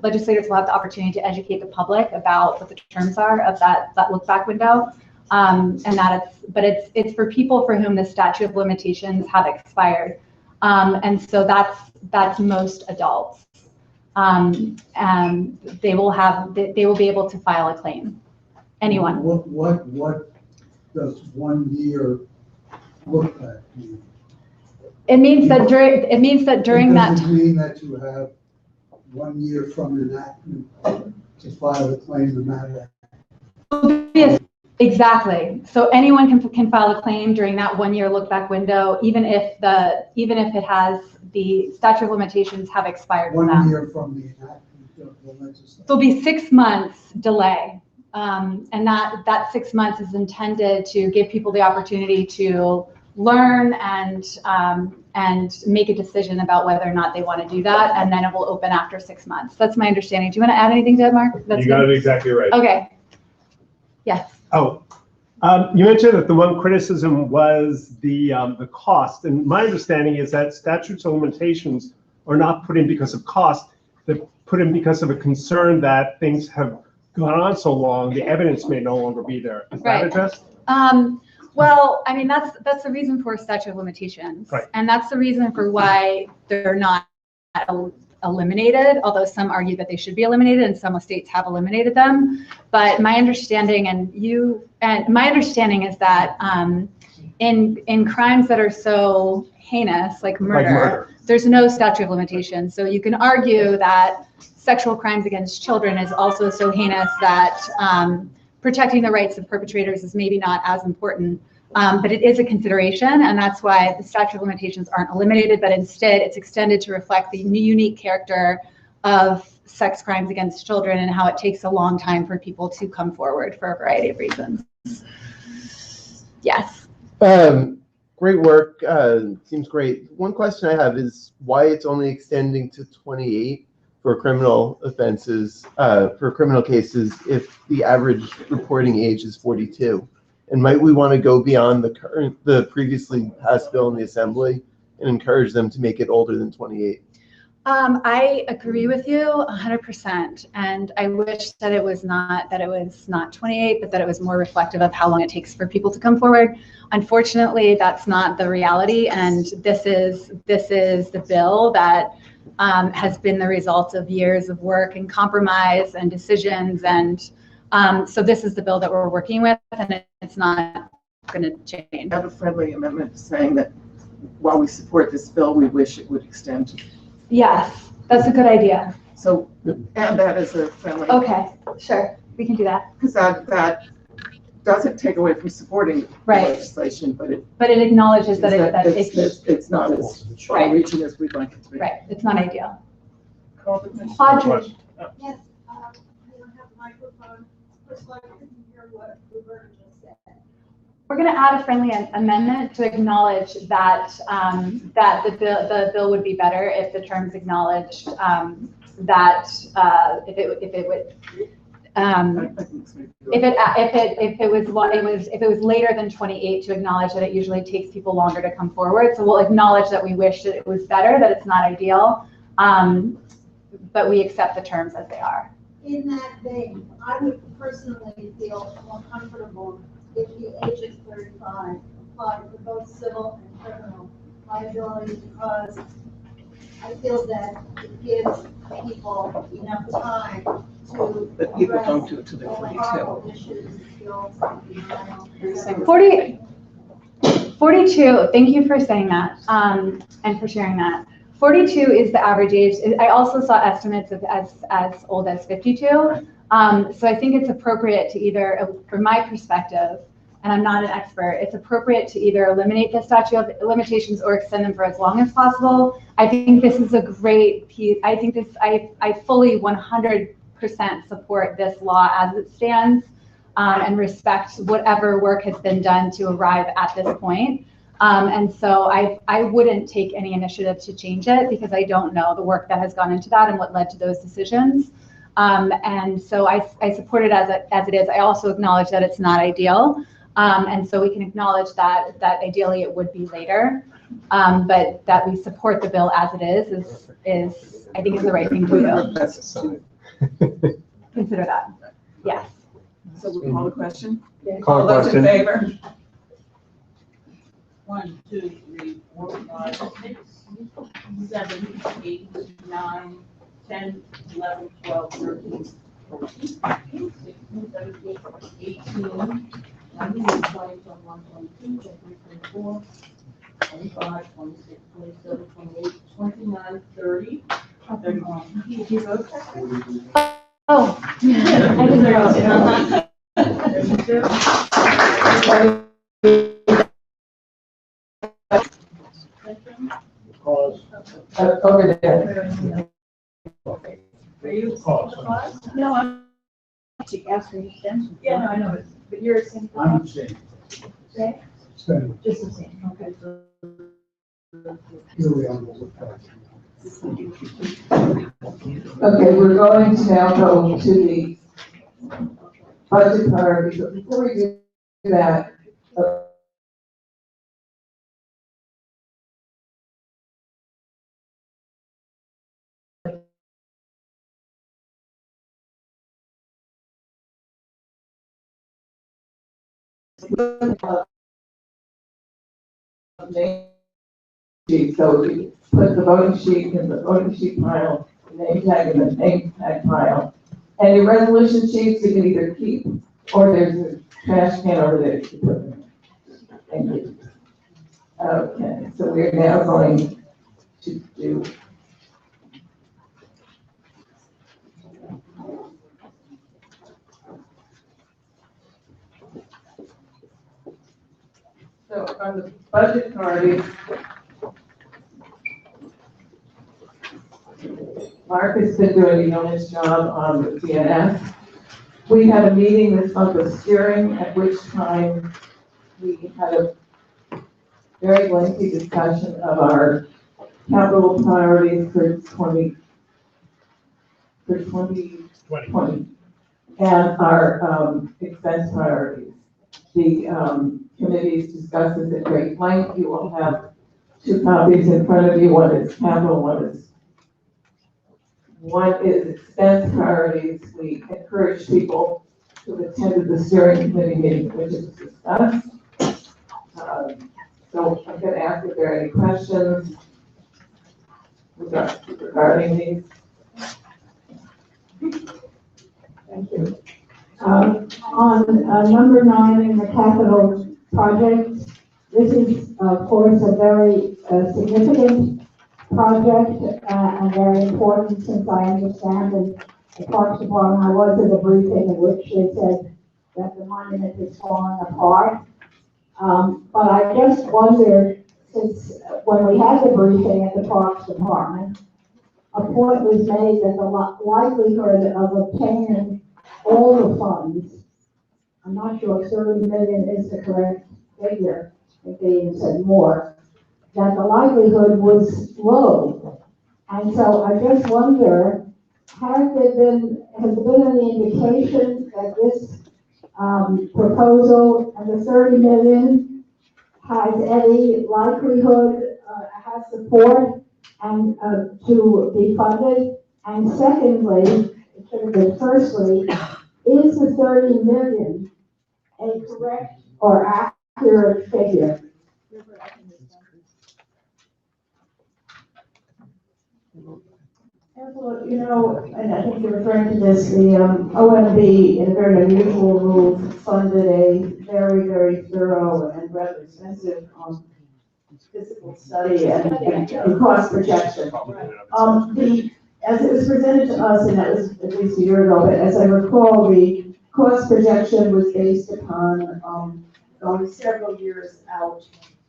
[SPEAKER 14] legislators will have the opportunity to educate the public about what the terms are of that look-back window, and that it's for people for whom the statute of limitations have expired, and so that's most adults, and they will be able to file a claim. Anyone.
[SPEAKER 18] What does 1 year look back mean?
[SPEAKER 14] It means that during that
[SPEAKER 18] It doesn't mean that you have 1 year from enactment to file a claim no matter.
[SPEAKER 14] Exactly. So anyone can file a claim during that 1 year look back window, even if it has the statute of limitations have expired for
[SPEAKER 18] 1
[SPEAKER 14] them.
[SPEAKER 18] year from the enactment of the legislation.
[SPEAKER 14] There'll be 6 months delay. And that 6 months is intended to give people the opportunity to learn and make a decision about whether or not they want to do that. And then it will open after 6 months. That's my understanding. Do you want to add anything to that, Mark?
[SPEAKER 3] You got it exactly right.
[SPEAKER 14] Okay. Yes.
[SPEAKER 2] Oh, you mentioned that the one criticism was the cost, and my understanding is that statutes of limitations are not put in because of cost. They're put in because of a concern that things have gone on so long, the evidence may no longer be there. Is that addressed?
[SPEAKER 14] Well, I mean, that's the reason for statute of limitations.
[SPEAKER 2] Right.
[SPEAKER 14] And that's the reason for why they're not eliminated, although some argue that they should be eliminated and some states have eliminated them. But my understanding is that in crimes that are so heinous, like murder, there's no statute of limitations. So you can argue that sexual crimes against children is also so heinous that protecting the rights of perpetrators is maybe not as important. But it is a consideration, and that's why the statute of limitations aren't eliminated, but instead it's extended to reflect the unique character of sex crimes against children and how it takes a long time for people to come forward for a variety of reasons. Yes.
[SPEAKER 23] Great work. Seems great. One question I have is why it's only extending to 28 for criminal offenses, for criminal cases, if the average reporting age is 42. And might we want to go beyond the previously passed bill in the Assembly and encourage them to make it older than 28?
[SPEAKER 14] I agree with you 100%, and I wish that it was not 28, but that it was more reflective of how long it takes for people to come forward. Unfortunately, that's not the reality, and this is the bill that has been the result of years of work and compromise and decisions, and so this is the bill that we're working with, and it's not going to change.
[SPEAKER 4] I have a friendly amendment saying that while we support this bill, we wish it would extend.
[SPEAKER 14] Yes, that's a good idea.
[SPEAKER 4] So add that as a friendly.
[SPEAKER 14] Okay, sure, we can do that.
[SPEAKER 4] Because that doesn't take away from supporting the legislation, but it
[SPEAKER 14] acknowledges that
[SPEAKER 4] it's not as far-reaching as we'd like it to be.
[SPEAKER 14] Right, it's not ideal.
[SPEAKER 4] Audrey.
[SPEAKER 10] Yes, I don't have a microphone. First, I couldn't hear what Roberta just said.
[SPEAKER 14] We're going to add a friendly amendment to acknowledge that that the bill would be better if the terms acknowledged that if it was later than 28, to acknowledge that it usually takes people longer to come forward. So we'll acknowledge that we wish that it was better, that it's not ideal, but we accept the terms as they are.
[SPEAKER 10] In that vein, I would personally feel more comfortable if the age of 35 applied for both civil and criminal liability, because I feel that it gives people enough time to
[SPEAKER 4] But people
[SPEAKER 10] address
[SPEAKER 4] don't do it to the
[SPEAKER 10] all the
[SPEAKER 4] 42.
[SPEAKER 10] horrible issues, guilt, denial.
[SPEAKER 14] 42, thank you for saying that and for sharing that. 42 is the average age. I also saw estimates of as old as 52. So I think it's appropriate to either, from my perspective, and I'm not an expert, it's appropriate to either eliminate the statute of limitations or extend them for as long as possible. I think this is a great piece. I think I fully 100% support this law as it stands and respect whatever work has been done to arrive at this point. And so I wouldn't take any initiative to change it because I don't know the work that has gone into that and what led to those decisions. And so I support it as it is. I also acknowledge that it's not ideal. And so we can acknowledge that ideally it would be later, but that we support the bill as it is I think is the right thing to do. Consider that. Yes.
[SPEAKER 4] So we'll call the question?
[SPEAKER 2] Call
[SPEAKER 4] All
[SPEAKER 2] the
[SPEAKER 4] those in
[SPEAKER 2] question.
[SPEAKER 4] favor?
[SPEAKER 20] 1, 2, 3, 4, 5, 6, 7, 8, 9, 10, 11, 12, 13, 14, 15, 16, 17, 18, 19, 20, 21, 22, 23, 24, 25, 26, 27, 28, 29, 30. 31.
[SPEAKER 5] Did you vote?
[SPEAKER 14] Oh. I didn't vote.
[SPEAKER 20] 32.
[SPEAKER 4] Over there.
[SPEAKER 5] Are you?
[SPEAKER 14] No, I'm to ask for an extension.
[SPEAKER 5] Yeah, no, I know,
[SPEAKER 14] But you're saying.
[SPEAKER 6] I'm saying,
[SPEAKER 14] Say?
[SPEAKER 6] so
[SPEAKER 14] Just the same, okay.
[SPEAKER 6] here we are.
[SPEAKER 4] Okay, we're going to now go to the budget priorities, but before we do that, sheet, so we put the voting sheet in the voting sheet pile, the name tag in the name tag pile. And your resolution sheets you can either keep, or there's a trash can over there to put them in. Thank you. Okay, so we're now going to do. So on the budget priorities, Mark has been doing a yeoman's job on the DNS. We had a meeting this month of steering, at which time we had a very lengthy discussion of our capital priorities for 2020 and our expense priorities. The committees discussed this at great length. You will have two copies in front of you. One is capital, one is expense priorities. We encourage people who attended the steering committee meeting, which is discussed. So I'm going to ask if there are any questions regarding these.
[SPEAKER 10] Thank you. On number 9 in the capital project, this is, of course, a very significant project and very important, since I understand that the Parks Department, I was at a briefing in which they said that the monument is falling apart. But I just wondered, since when we had the briefing at the Parks Department, a point was made that the likelihood of obtaining all the funds, I'm not sure if 30 million is the correct figure, if they even said more, that the likelihood was low. And so I just wonder, has there been any indication that this proposal and the 30 million has any likelihood, has support and to be funded? And secondly, it should have been firstly, is the 30 million a correct or accurate figure?
[SPEAKER 7] Well, you know, and I think you're referring to this, the OMB, in a very unusual move, funded a very, very thorough and rather expensive physical study and cost projection. As it was presented to us, and that was at least a year ago, but as I recall, the cost projection was based upon going several years out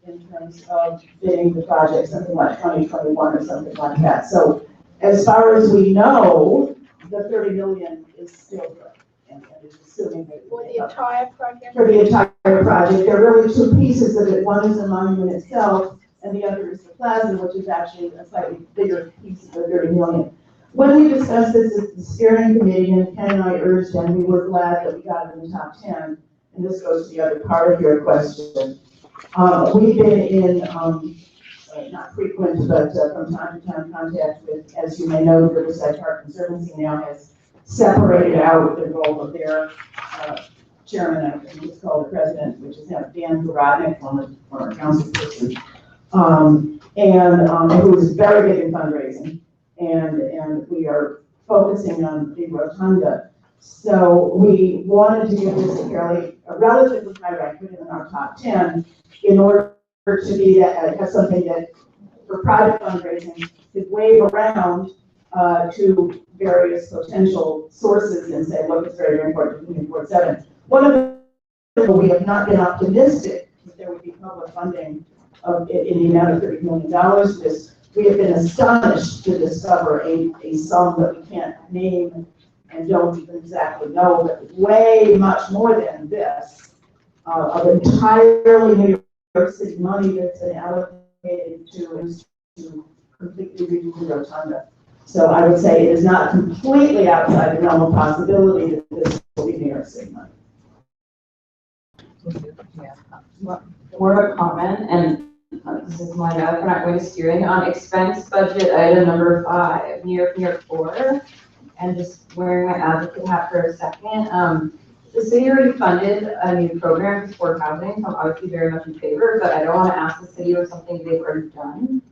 [SPEAKER 7] in terms of bidding the project, something like 2021 or something like that. So as far as we know, the 30 million is still good, and is assuming that.
[SPEAKER 10] For the entire project?
[SPEAKER 7] For the entire project. There are really two pieces of it. One is the monument itself, and the other is the plaza, which is actually a slightly bigger piece of the 30 million. When we discussed this at the steering committee, and Ken and I urged them, we were glad that we got it in the top 10, and this goes to the other part of your question. We've been in, not frequent, but from time to time contact with, as you may know, the Riverside Park Conservancy now has separated out the role of their chairman, I think it's called the president, which is now Dan Garodnick, former council person, who is very big in fundraising, and we are focusing on the rotunda. So we wanted to give this a relatively high rank within our top 10 in order to be that, have something that for private fundraising could wave around to various potential sources and say, look, it's very, very important to Community Board 7. One of the, we have not been optimistic that there would be public funding in the amount of $30 million. This, we have been astonished to discover a sum that we can't name and don't even exactly know, but way much more than this, of entirely New York City money that's been allocated to completely redo the rotunda. So I would say it is not completely outside the realm of possibility that this will be New York City money.
[SPEAKER 4] More of a comment, and this is my note, we're not going to steering on expense budget item number 5, New York 4, and just wearing my advocate hat for a second. The city already funded a new program for sport housing, so I'm obviously very much in favor, but I don't want to ask the city of something they've already done,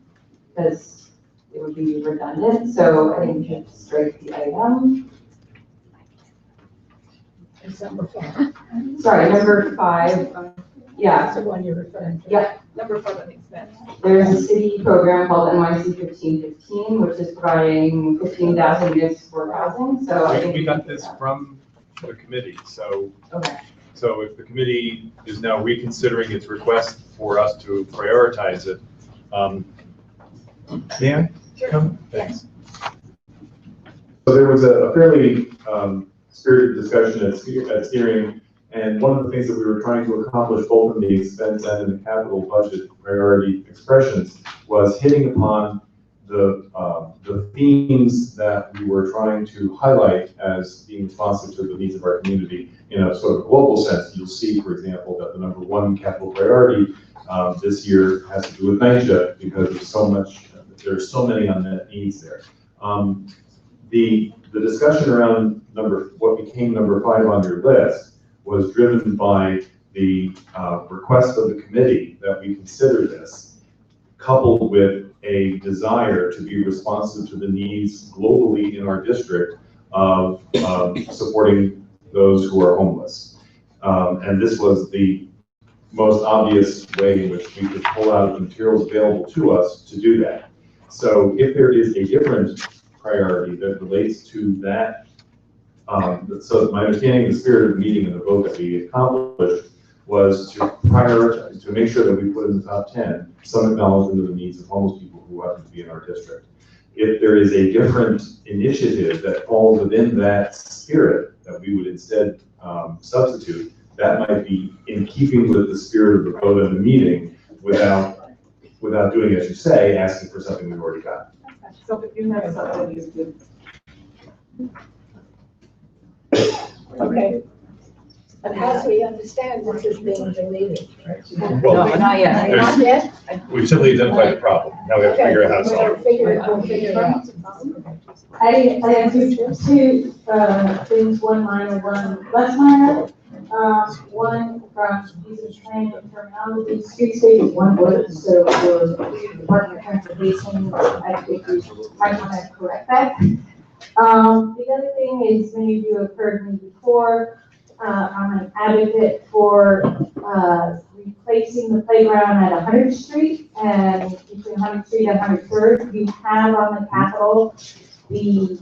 [SPEAKER 4] because it would be redundant, so I think we should strike the item.
[SPEAKER 10] It's number 5.
[SPEAKER 4] Sorry, number 5. Yeah.
[SPEAKER 10] That's the one you're referring to.
[SPEAKER 4] Yeah.
[SPEAKER 10] Number 5 on expense.
[SPEAKER 4] There's a city program called NYC 1515, which is providing 15,000 units for housing, so I think.
[SPEAKER 12] We got this from the committee, so.
[SPEAKER 4] Okay.
[SPEAKER 12] So if the committee is now reconsidering its request for us to prioritize it, may I come? Thanks. So there was a fairly spirited discussion at steering, and one of the things that we were trying to accomplish both in the expense and in the capital budget priority expressions was hitting upon the themes that we were trying to highlight as being responsive to the needs of our community in a sort of global sense. You'll see, for example, that the number 1 capital priority this year has to do with NYCHA because there's so many unmet needs there. The discussion around what became number 5 on your list was driven by the request of the committee that we consider this, coupled with a desire to be responsive to the needs globally in our district of supporting those who are homeless. And this was the most obvious way in which we could pull out the materials available to us to do that. So if there is a different priority that relates to that, so my understanding of the spirit of the meeting and the vote that we accomplished was to prioritize, to make sure that we put in the top 10 some acknowledgement of the needs of homeless people who happen to be in our district. If there is a different initiative that falls within that spirit that we would instead substitute, that might be in keeping with the spirit of the vote of the meeting without doing, as you say, asking for something we've already got.
[SPEAKER 4] So if you have something you could.
[SPEAKER 10] Okay. And as we understand, this is being deleted.
[SPEAKER 12] Well,
[SPEAKER 10] Not yet. Not yet?
[SPEAKER 12] We've simply identified the problem. Now we have to figure out how to solve it.
[SPEAKER 10] We'll figure it out.
[SPEAKER 7] I have two things, one minor, one less minor. One from using planning and terminology, street state is one word, so for the Department of Transportation, I think we might want to correct that. The other thing is, many of you have heard me before, I'm an advocate for replacing the playground at 100th Street and between 100th Street and 103rd. You have on the Capitol the,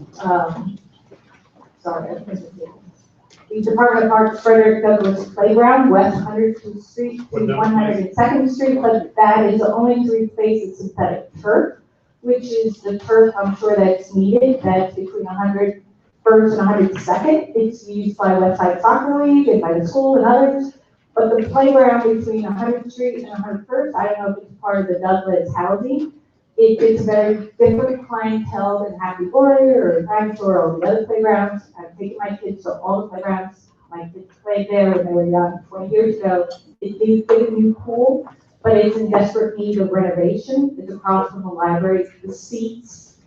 [SPEAKER 7] the Department of Arts Frederick Douglass Playground, West 100th Street to 102nd Street, but that is only to replace the synthetic turf, which is the turf I'm sure that's needed, that's between 101st and 102nd. It's used by Westside Soccer League and by the school and others, but the playground between 100th Street and 101st, I don't know if it's part of the Douglass housing. It's a very different clientele than Happy Warrior or Dinosaur or the other playgrounds. I've taken my kids to all the playgrounds. My kids played there when they were young 20 years ago. It's a new pool, but it's in desperate need of renovation. It's across from the library. The seats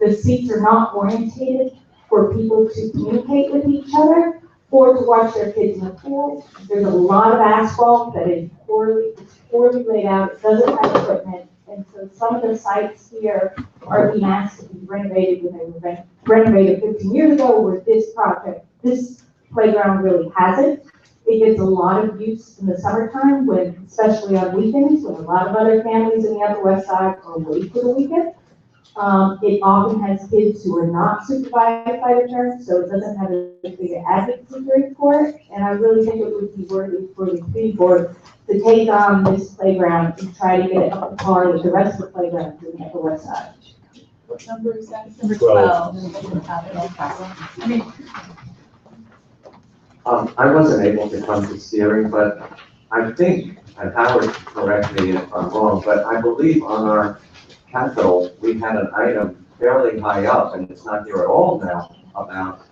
[SPEAKER 7] are not orientated for people to communicate with each other or to watch their kids in the pool. There's a lot of asphalt that is poorly laid out. It doesn't have equipment. And so some of the sites here are being asked to be renovated when they were renovated 15 years ago, where this playground really hasn't. It gets a lot of use in the summertime, when, especially on weekends, when a lot of other families in the Upper West Side are away for the weekend. It often has kids who are not supervised by the parents, so it doesn't have a big advocacy group for it. And I really think it would be worthy for the community board to take on this playground and try to get it up to par with the rest of the playgrounds in the Upper West Side.
[SPEAKER 14] What number is that? Number
[SPEAKER 3] 12.
[SPEAKER 14] 12. I mean,
[SPEAKER 11] I wasn't able to come to steering, but I think, and Howard, correct me if I'm wrong, but I believe on our capital, we had an item fairly high up, and it's not here at all now, about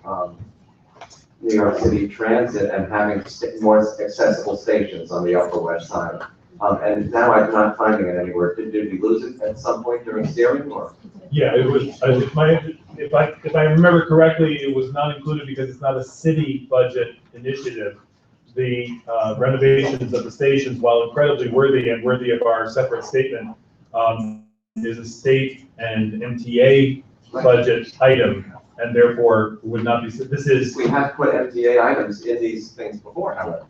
[SPEAKER 11] New York City Transit and having more accessible stations on the Upper West Side. And now I'm not finding it anywhere. Did we lose it at some point during steering, or?
[SPEAKER 3] Yeah, it was, if I remember correctly, it was not included because it's not a city budget initiative. The renovations of the stations, while incredibly worthy and worthy of our separate statement, is a state and MTA budget item, and therefore would not be, this is.
[SPEAKER 11] We have put MTA items in these things before, however.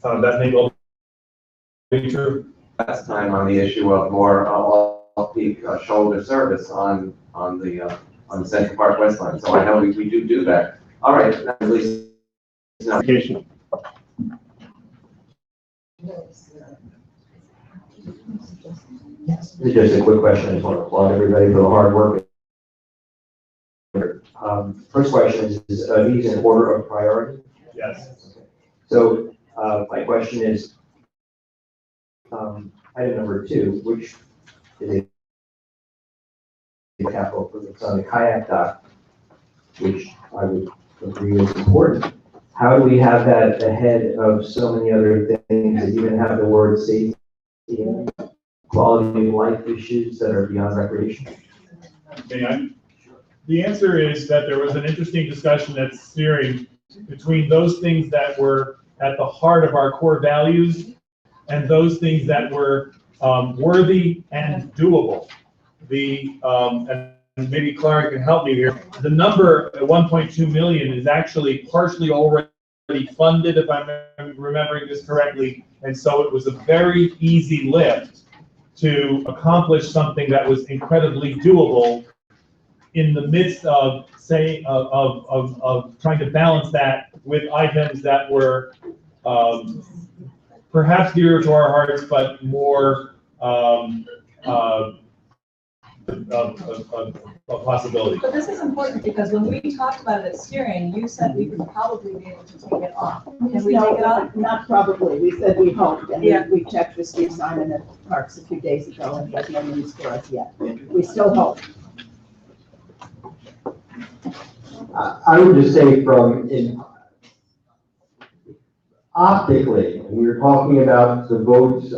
[SPEAKER 3] That may well be true.
[SPEAKER 11] Last time on the issue of more off-peak shoulder service on the Central Park West line. So I know we do that. All right, at least.
[SPEAKER 2] Application.
[SPEAKER 17] Just a quick question. I just want to applaud everybody for the hard work. First question is these in order of priority?
[SPEAKER 3] Yes.
[SPEAKER 17] So my question is, item number 2, which is a capital improvements on the kayak dock, which I would agree is important. How do we have that ahead of so many other things that even have the word safety and quality of life issues that are beyond recreation?
[SPEAKER 3] The answer is that there was an interesting discussion at steering between those things that were at the heart of our core values and those things that were worthy and doable. And maybe Clara can help me here. The number at 1.2 million is actually partially already funded, if I'm remembering this correctly. And so it was a very easy lift to accomplish something that was incredibly doable in the midst of, say, of trying to balance that with items that were perhaps dearer to our hearts, but more a possibility.
[SPEAKER 19] But this is important because when we talked about it at steering, you said we would probably be able to take it off. Can we take it off?
[SPEAKER 4] Not probably, we said we hoped, and
[SPEAKER 19] Yeah.
[SPEAKER 4] we checked with Steve Simon at Parks a few days ago, and he has no news for us yet. We still hope.
[SPEAKER 17] I would just say optically, we were talking about the votes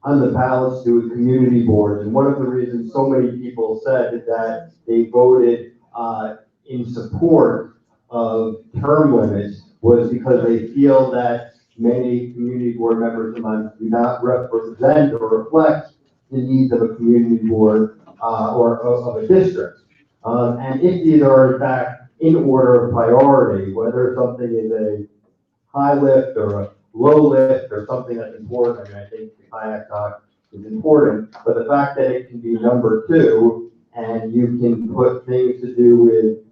[SPEAKER 17] on the ballots to a community board, and one of the reasons so many people said that they voted in support of term limits was because they feel that many community board members do not represent or reflect the needs of a community board or of a district. And if these are in fact in order of priority, whether something is a high lift or a low lift or something that's important, I mean, I think the kayak dock is important, but the fact that it can be number 2 and you can put things to do with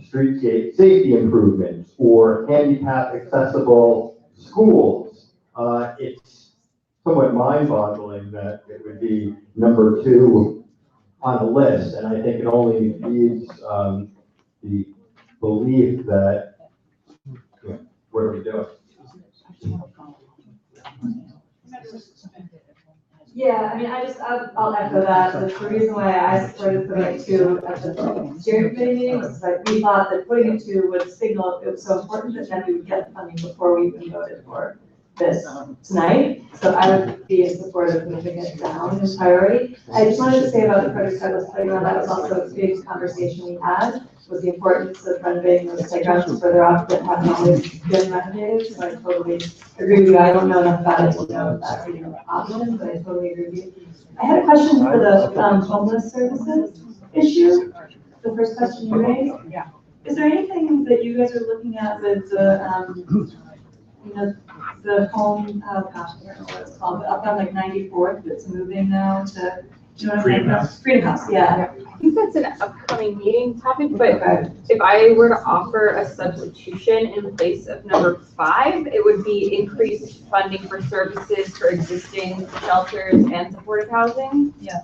[SPEAKER 17] streetscape safety improvements or handicap accessible schools, it's somewhat mind-boggling that it would be number 2 on a list, and I think it only feeds the belief that, what are we doing?
[SPEAKER 24] Yeah, I mean, I'll echo that. The reason why I supported putting it 2 at the steering committee meeting was like, we thought that putting it 2 would signal it was so important that then we would get the funding before we even voted for this tonight. So I would be in support of moving it down in priority. I just wanted to say about the prototype playground, that was also a big conversation we had, was the importance of renovating those playgrounds further off that haven't always been renovated. So I totally agree with you. I don't know enough about it to know if that's even an option, but I totally agree with you. I had a question for the homeless services issue, the first question you raised.
[SPEAKER 4] Yeah.
[SPEAKER 24] Is there anything that you guys are looking at with the, you know, the home, gosh, I don't know what it's called, but up on like 94th that's moving now to, you know what I'm
[SPEAKER 3] Freedom
[SPEAKER 24] talking about?
[SPEAKER 3] House?
[SPEAKER 24] Freedom House, yeah.
[SPEAKER 8] I think that's an upcoming meeting topic, but if I were to offer a substitution in place of number 5, it would be increased funding for services for existing shelters and supportive housing.
[SPEAKER 24] Yeah.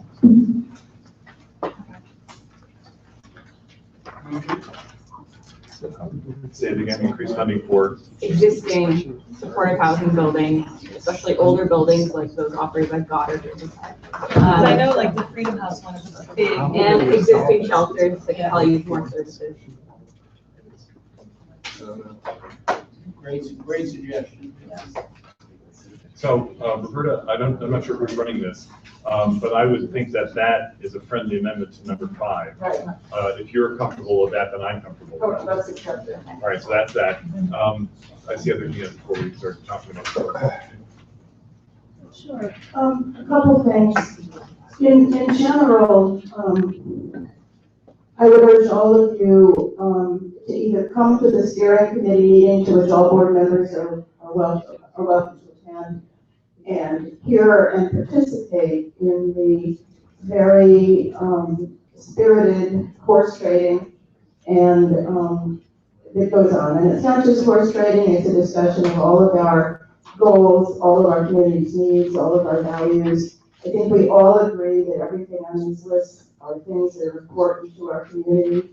[SPEAKER 12] Say it again, increased funding for.
[SPEAKER 8] Existing supportive housing buildings, especially older buildings like those operated by Goddard.
[SPEAKER 24] Because I know like the Freedom House one is a big.
[SPEAKER 8] And existing shelters that can probably use more services.
[SPEAKER 13] Great suggestion.
[SPEAKER 12] So, Roberta, I'm not sure who's running this, but I would think that that is a friendly amendment to number 5.
[SPEAKER 4] Right.
[SPEAKER 12] If you're comfortable with that, then I'm comfortable with
[SPEAKER 4] Oh,
[SPEAKER 12] that.
[SPEAKER 4] that's accepted.
[SPEAKER 12] All right, so that's that. I see other hands before we start talking about.
[SPEAKER 7] Sure. A couple things. In general, I would urge all of you to either come to the steering committee meeting, to which all board members are welcome to attend, and hear and participate in the very spirited horse trading and that goes on. And it's not just horse trading, it's a discussion of all of our goals, all of our community's needs, all of our values. I think we all agree that everything on this list are things that are important to our community.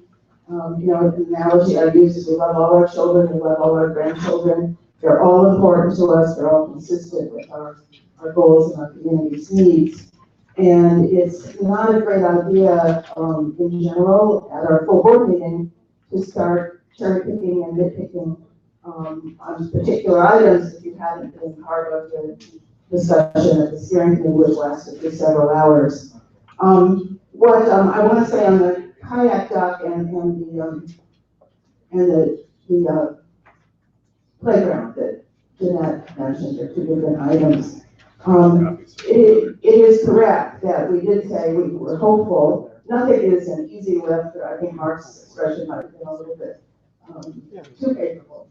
[SPEAKER 7] You know, the analogy I use is we love all our children, we love all our grandchildren. They're all important to us, they're all consistent with our goals and our community's needs. And it's not a great idea in general at our full board meeting to start cherry picking and nitpicking on particular items if you haven't been part of the discussion at the steering committee, which lasted for several hours. What I want to say on the kayak dock and the playground that Jeanette mentioned are two different items. It is correct that we did say we were hopeful. Nothing is an easy lift. I think Mark's expression might have been a little bit too favorable.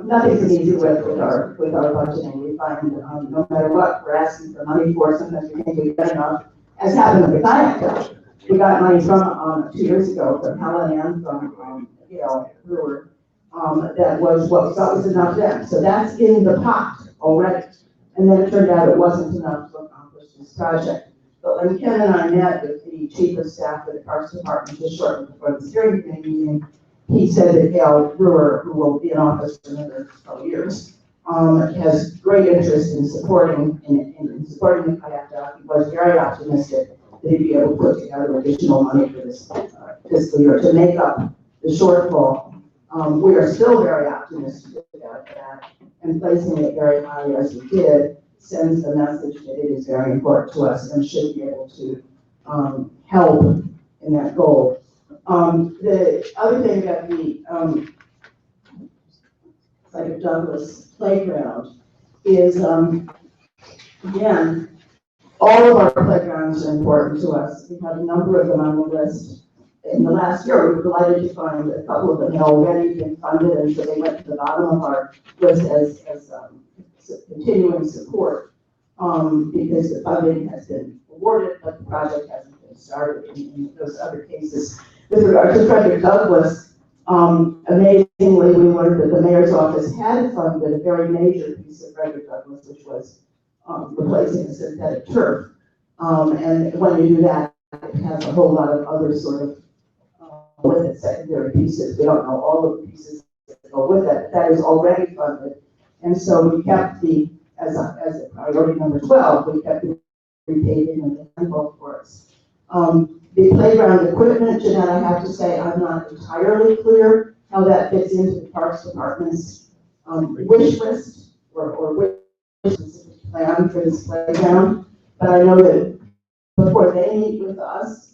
[SPEAKER 7] Nothing's an easy lift with our budgeting. We find no matter what we're asking for money for, sometimes we think we get enough. As happened with the kayak dock. We got money from 2 years ago from Helen and from Brewer. That was what we thought was enough then. So that's in the pot already. And then it turned out it wasn't enough to accomplish this project. But when Ken and I met with the chief of staff of the Parks Department just shortly before the steering committee meeting, he said that Gail Brewer, who will be in office for another 12 years, has great interest in supporting the kayak dock. He was very optimistic that he'd be able to put together additional money for this fiscal year to make up the shortfall. We are still very optimistic about that, and placing it very high as we did sends the message that it is very important to us and should be able to help in that goal. The other thing about the like Douglas playground is, again, all of our playgrounds are important to us. We have a number of them on the list. In the last year, we were delighted to find a couple of them had already been funded, and so they went to the bottom of our list as continuing support, because the funding has been awarded, but the project hasn't been started in those other cases. With regard to Frederick Douglass, amazingly, we learned that the mayor's office had funded a very major piece of Frederick Douglass, which was replacing a synthetic turf. And when you do that, it has a whole lot of other sort of with it, secondary pieces. We don't know all of the pieces that go with it. That is already funded. And so we kept as a priority number 12, we kept the repaving of the handbook for us. The playground equipment, Jeanette, I have to say, I'm not entirely clear how that fits into the Parks Department's wish list or wish plan for this playground. But I know that before they meet with us,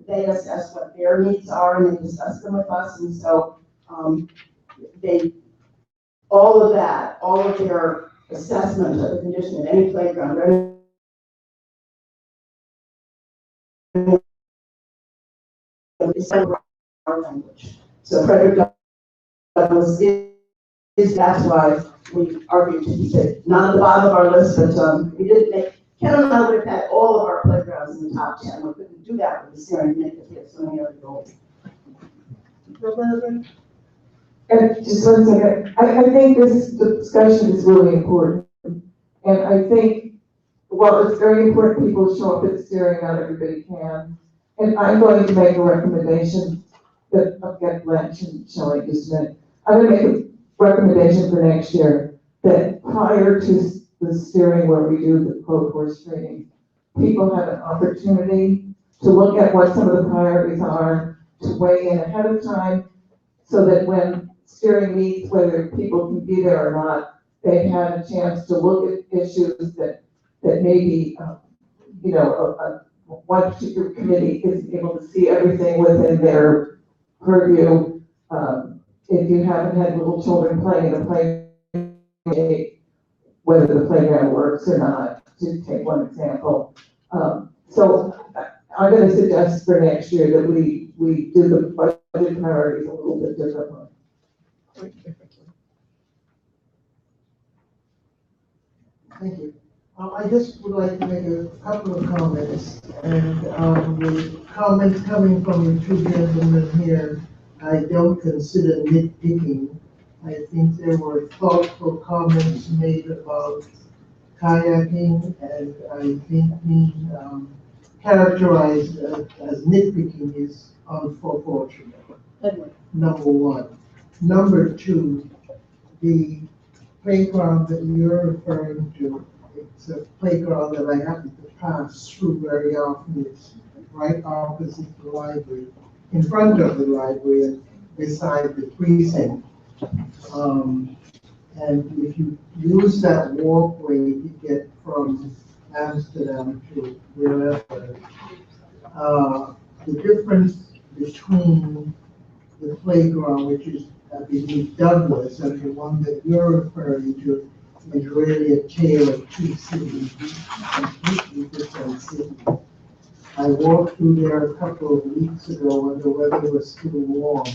[SPEAKER 7] they assess what their needs are and they discuss them with us. And so all of their assessment of the condition of any playground, is our language. So Frederick Douglass is, that's why we argued to keep it, not at the bottom of our list, but, we didn't make, Ken and I would have had all of our playgrounds in the top 10, we couldn't do that with the steering committee, because we have so many other goals.
[SPEAKER 4] And just one second, I think this discussion is really important. And I think, while it's very important people show up at the steering, not everybody can. And I'm going to make a recommendation that, I'll get Blanche and Shelley just a minute. I'm going to make a recommendation for next year that prior to the steering where we do the pro course training, people have an opportunity to look at what some of the priorities are, to weigh in ahead of time, so that when steering meets, whether people can be there or not, they've had a chance to look at issues that maybe, one particular committee isn't able to see everything within their purview. If you haven't had little children playing in a playground, whether the playground works or not, to take one example. So I'm going to suggest for next year that we do the budget priorities a little bit differently.
[SPEAKER 9] Thank you. I just would like to make a couple of comments, and the comments coming from the two gentlemen here, I don't consider nitpicking. I think there were thoughtful comments made about kayaking, and I think being characterized as nitpicking is unfortunate. Number one. Number two, the playground that you're referring to, it's a playground that I happen to pass through very often. It's right opposite the library, in front of the library and beside the precinct. And if you use that walkway to get from Amsterdam to wherever, the difference between the playground, which is, I believe, Douglas, and the one that you're referring to, is really a tale of two cities, completely different cities. I walked through there a couple of weeks ago when the weather was still warm,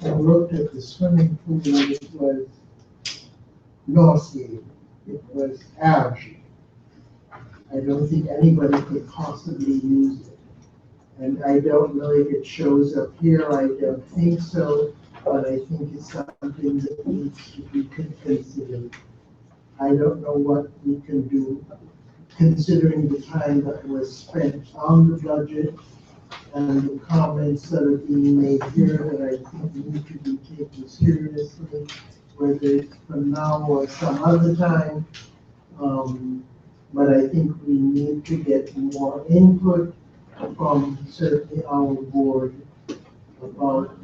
[SPEAKER 9] and looked at the swimming pool, and it was nauseating. It was algae. I don't think anybody could possibly use it. And I don't know if it shows up here, I don't think so, but I think it's something that needs to be considered. I don't know what we can do, considering the time that was spent on the budget and the comments that are being made here that I think need to be taken seriously, whether it's from now or some other time. But I think we need to get more input from certainly our board about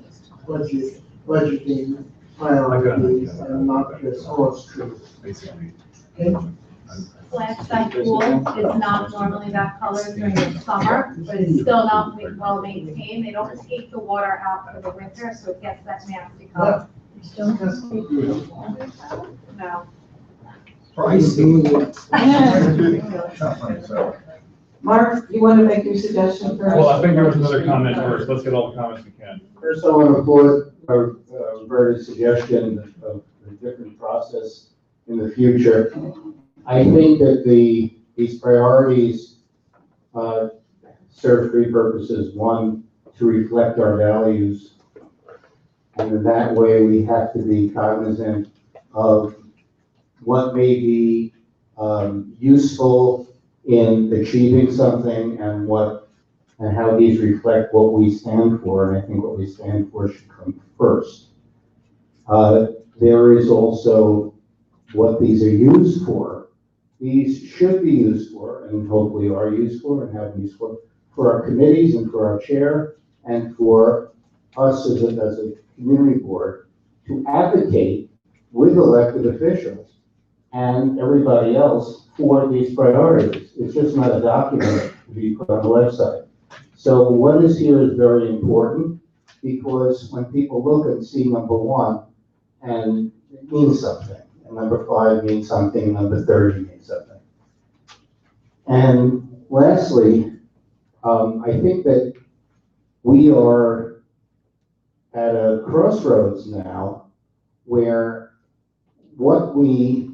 [SPEAKER 9] budgeting priorities and not just horse trades.
[SPEAKER 3] Basically.
[SPEAKER 9] Okay?
[SPEAKER 21] Flagstaff pool is not normally that color during the summer, but it's still not well maintained. They don't take the water out for the winter, so it gets that nasty color. No.
[SPEAKER 4] Mark, you want to make your suggestion first?
[SPEAKER 3] Well, I think there was another comment first. Let's get all the comments we can.
[SPEAKER 15] First, I want to applaud Roberta's suggestion of a different process in the future. I think that these priorities serve three purposes. One, to reflect our values. And in that way, we have to be cognizant of what may be useful in achieving something and how these reflect what we stand for. And I think what we stand for should come first. There is also what these are used for. These should be used for, and hopefully are used for, and have been used for our committees and for our chair, and for us as a community board to advocate with elected officials and everybody else for these priorities. It's just not a document to be put on the website. So what is here is very important, because when people look and see number 1, and it means something, and number 5 means something, and number 30 means something. And lastly, I think that we are at a crossroads now where what we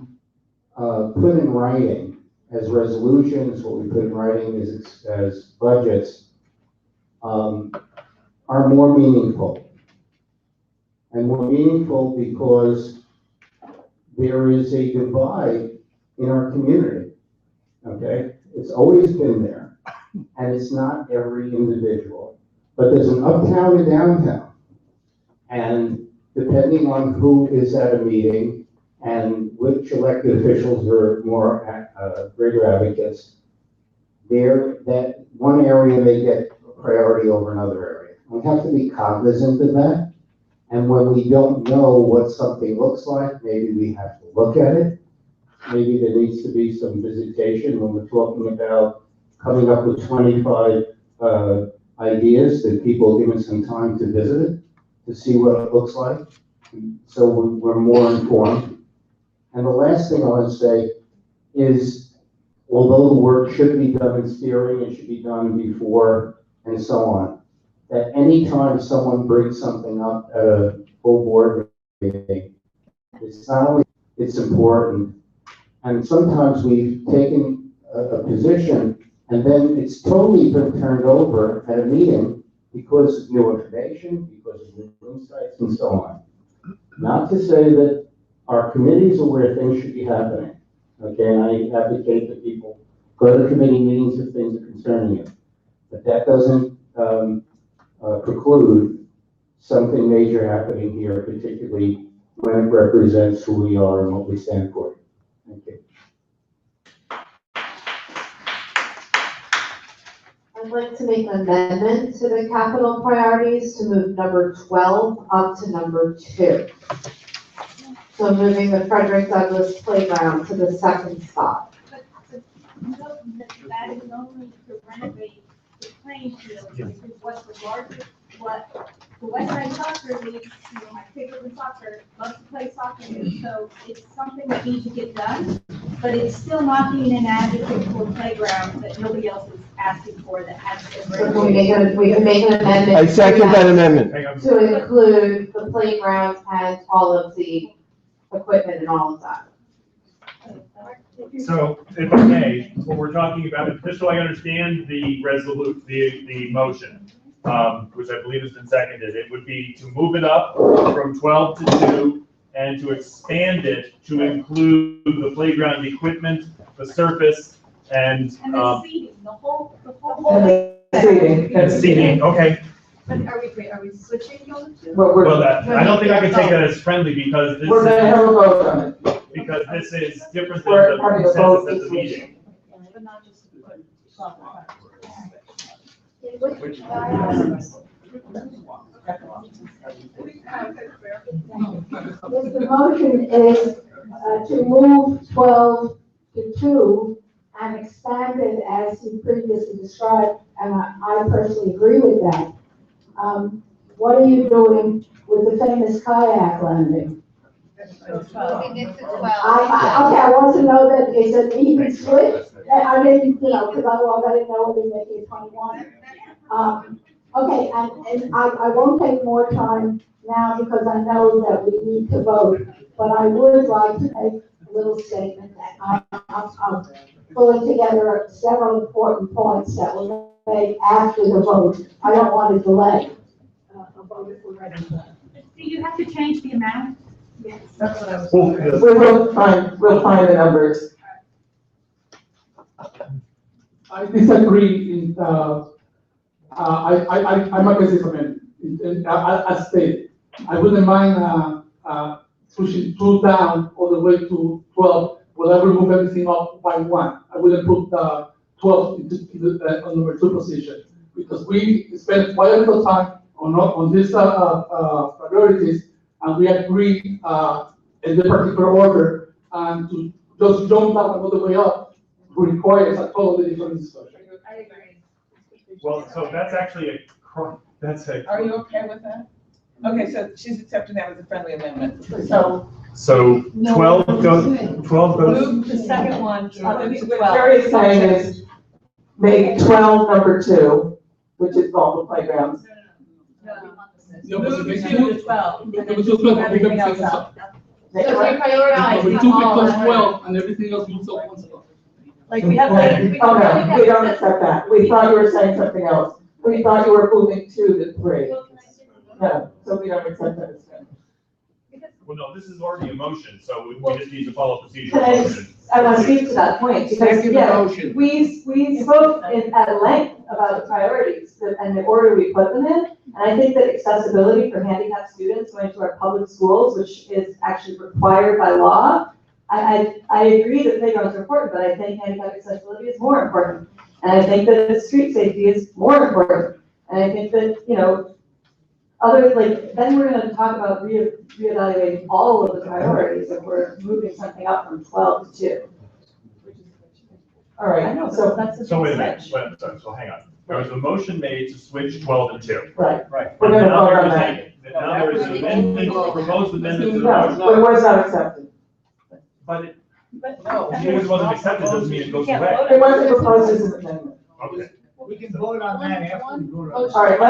[SPEAKER 15] put in writing as resolutions, what we put in writing as budgets, are more meaningful. And more meaningful because there is a divide in our community, okay? It's always been there, and it's not every individual. But there's an uptown and downtown. And depending on who is at a meeting and which elected officials are more greater advocates, that one area may get priority over another area. We have to be cognizant of that. And when we don't know what something looks like, maybe we have to look at it. Maybe there needs to be some visitation when we're talking about coming up with 25 ideas that people give us some time to visit it, to see what it looks like. So we're more informed. And the last thing I want to say is, although the work should be done in steering, it should be done before and so on, that anytime someone brings something up at a full board meeting, it's not only, it's important, and sometimes we've taken a position and then it's totally been turned over at a meeting because of new information, because of new insights and so on. Not to say that our committees are where things should be happening, okay, and I advocate that people go to committee meetings if things are concerning you, but that doesn't preclude something major happening here, particularly when it represents who we are and what we stand for. Thank you.
[SPEAKER 7] I'd like to make an amendment to the capital priorities to move number 12 up to number 2. So moving the Frederick Douglass Playground to the second spot.
[SPEAKER 21] But note that is only to renovate the playing field, because what's the largest, what the West Side Soccer League, you know, my favorite in soccer, loves to play soccer here, so it's something that needs to get done, but it's still not being an advocate for playgrounds that nobody else is asking for that has been.
[SPEAKER 7] So we can make an amendment.
[SPEAKER 23] I second that amendment.
[SPEAKER 7] To include the playgrounds and all of the equipment and all of that.
[SPEAKER 3] So, if I may, what we're talking about, just so I understand the the motion, which I believe has been seconded, it would be to move it up from 12 to 2 and to expand it to include the playground equipment, the surface, and
[SPEAKER 21] the seating, the whole.
[SPEAKER 3] and seating, okay.
[SPEAKER 19] But are we switching those two?
[SPEAKER 3] Well, I don't think I can take that as friendly because this
[SPEAKER 4] We're gonna have a vote on it.
[SPEAKER 3] because this is different
[SPEAKER 4] We're
[SPEAKER 3] than the
[SPEAKER 4] having a vote
[SPEAKER 3] consensus at the
[SPEAKER 4] this
[SPEAKER 3] meeting.
[SPEAKER 19] But not just to put soccer.
[SPEAKER 10] The motion is to move 12 to 2 and expand it as you previously described, and I personally agree with that. What are you doing with the famous kayak landing?
[SPEAKER 21] Moving it to 12.
[SPEAKER 10] I want to know that it's an even split. I didn't, because I didn't know we make it 21. Okay, and I won't take more time now because I know that we need to vote, but I would like to make a little statement that I'm pulling together several important points that were made after the vote. I don't want to delay a vote if we're ready.
[SPEAKER 21] Do you have to change the amount?
[SPEAKER 4] Yes, that's what I was. We'll find the numbers.
[SPEAKER 6] I disagree in, I'm against this amendment. As stated, I wouldn't mind, pushing 2 down all the way to 12, will I remove everything up by 1. I wouldn't put 12 on number 2 position, because we spent quite a little time on these priorities, and we agreed in the particular order, and to just jump back another way up requires a totally different discussion.
[SPEAKER 19] I agree.
[SPEAKER 3] Well, so that's actually
[SPEAKER 4] Are you okay with that? Okay, so she's accepting that as a friendly amendment. So
[SPEAKER 3] 12 goes.
[SPEAKER 19] Move the second one up to
[SPEAKER 4] what
[SPEAKER 19] 12.
[SPEAKER 4] Jerry's saying is make 12 number 2, which is all the playgrounds.
[SPEAKER 6] Yeah, but
[SPEAKER 19] Move
[SPEAKER 6] they
[SPEAKER 19] to
[SPEAKER 6] do-
[SPEAKER 19] the 12.
[SPEAKER 6] Yeah,
[SPEAKER 19] and
[SPEAKER 6] but
[SPEAKER 19] then
[SPEAKER 6] just
[SPEAKER 19] move
[SPEAKER 6] like, we
[SPEAKER 19] everything
[SPEAKER 6] got
[SPEAKER 19] else
[SPEAKER 6] to
[SPEAKER 19] out.
[SPEAKER 4] They
[SPEAKER 10] So
[SPEAKER 4] what?
[SPEAKER 10] we prioritize
[SPEAKER 6] But 2
[SPEAKER 10] all
[SPEAKER 6] becomes
[SPEAKER 10] of
[SPEAKER 6] 12 and everything else moves up one spot.
[SPEAKER 19] Like, we have, we
[SPEAKER 4] Oh,
[SPEAKER 19] don't
[SPEAKER 4] no, we don't accept that. We thought you were saying something else. We thought you were moving 2 to 3. No, so we don't accept that.
[SPEAKER 3] Well, no, this is already a motion, so we just need to follow procedural
[SPEAKER 24] Can I
[SPEAKER 3] motion.
[SPEAKER 24] I want to speak to that point, because,
[SPEAKER 6] Second
[SPEAKER 24] yeah,
[SPEAKER 6] motion.
[SPEAKER 24] we spoke at length about the priorities and the order we put them in. And I think that accessibility for handicapped students going to our public schools, which is actually required by law, I agree that playgrounds are important, but I think handicap accessibility is more important. And I think that street safety is more important. And I think that, you know, then we're gonna talk about reevaluating all of the priorities if we're moving something up from 12 to 2. All right, I know, so that's a
[SPEAKER 3] So wait a
[SPEAKER 24] big
[SPEAKER 3] minute,
[SPEAKER 24] switch.
[SPEAKER 3] so hang on. There was a motion made to switch 12 and 2.
[SPEAKER 24] Right.
[SPEAKER 13] Right.
[SPEAKER 24] We're gonna
[SPEAKER 3] Now
[SPEAKER 24] vote
[SPEAKER 3] there
[SPEAKER 24] on
[SPEAKER 3] is
[SPEAKER 24] that.
[SPEAKER 3] now there is an amendment, proposed amendment to the
[SPEAKER 24] No,
[SPEAKER 3] motion.
[SPEAKER 24] it was not accepted.
[SPEAKER 3] But it,
[SPEAKER 19] But no.
[SPEAKER 3] just because it wasn't accepted doesn't mean it goes
[SPEAKER 19] Can't
[SPEAKER 3] away.
[SPEAKER 19] vote
[SPEAKER 24] It wasn't proposed as an amendment.
[SPEAKER 3] Okay.
[SPEAKER 13] We can vote on that after we vote on.
[SPEAKER 24] All right,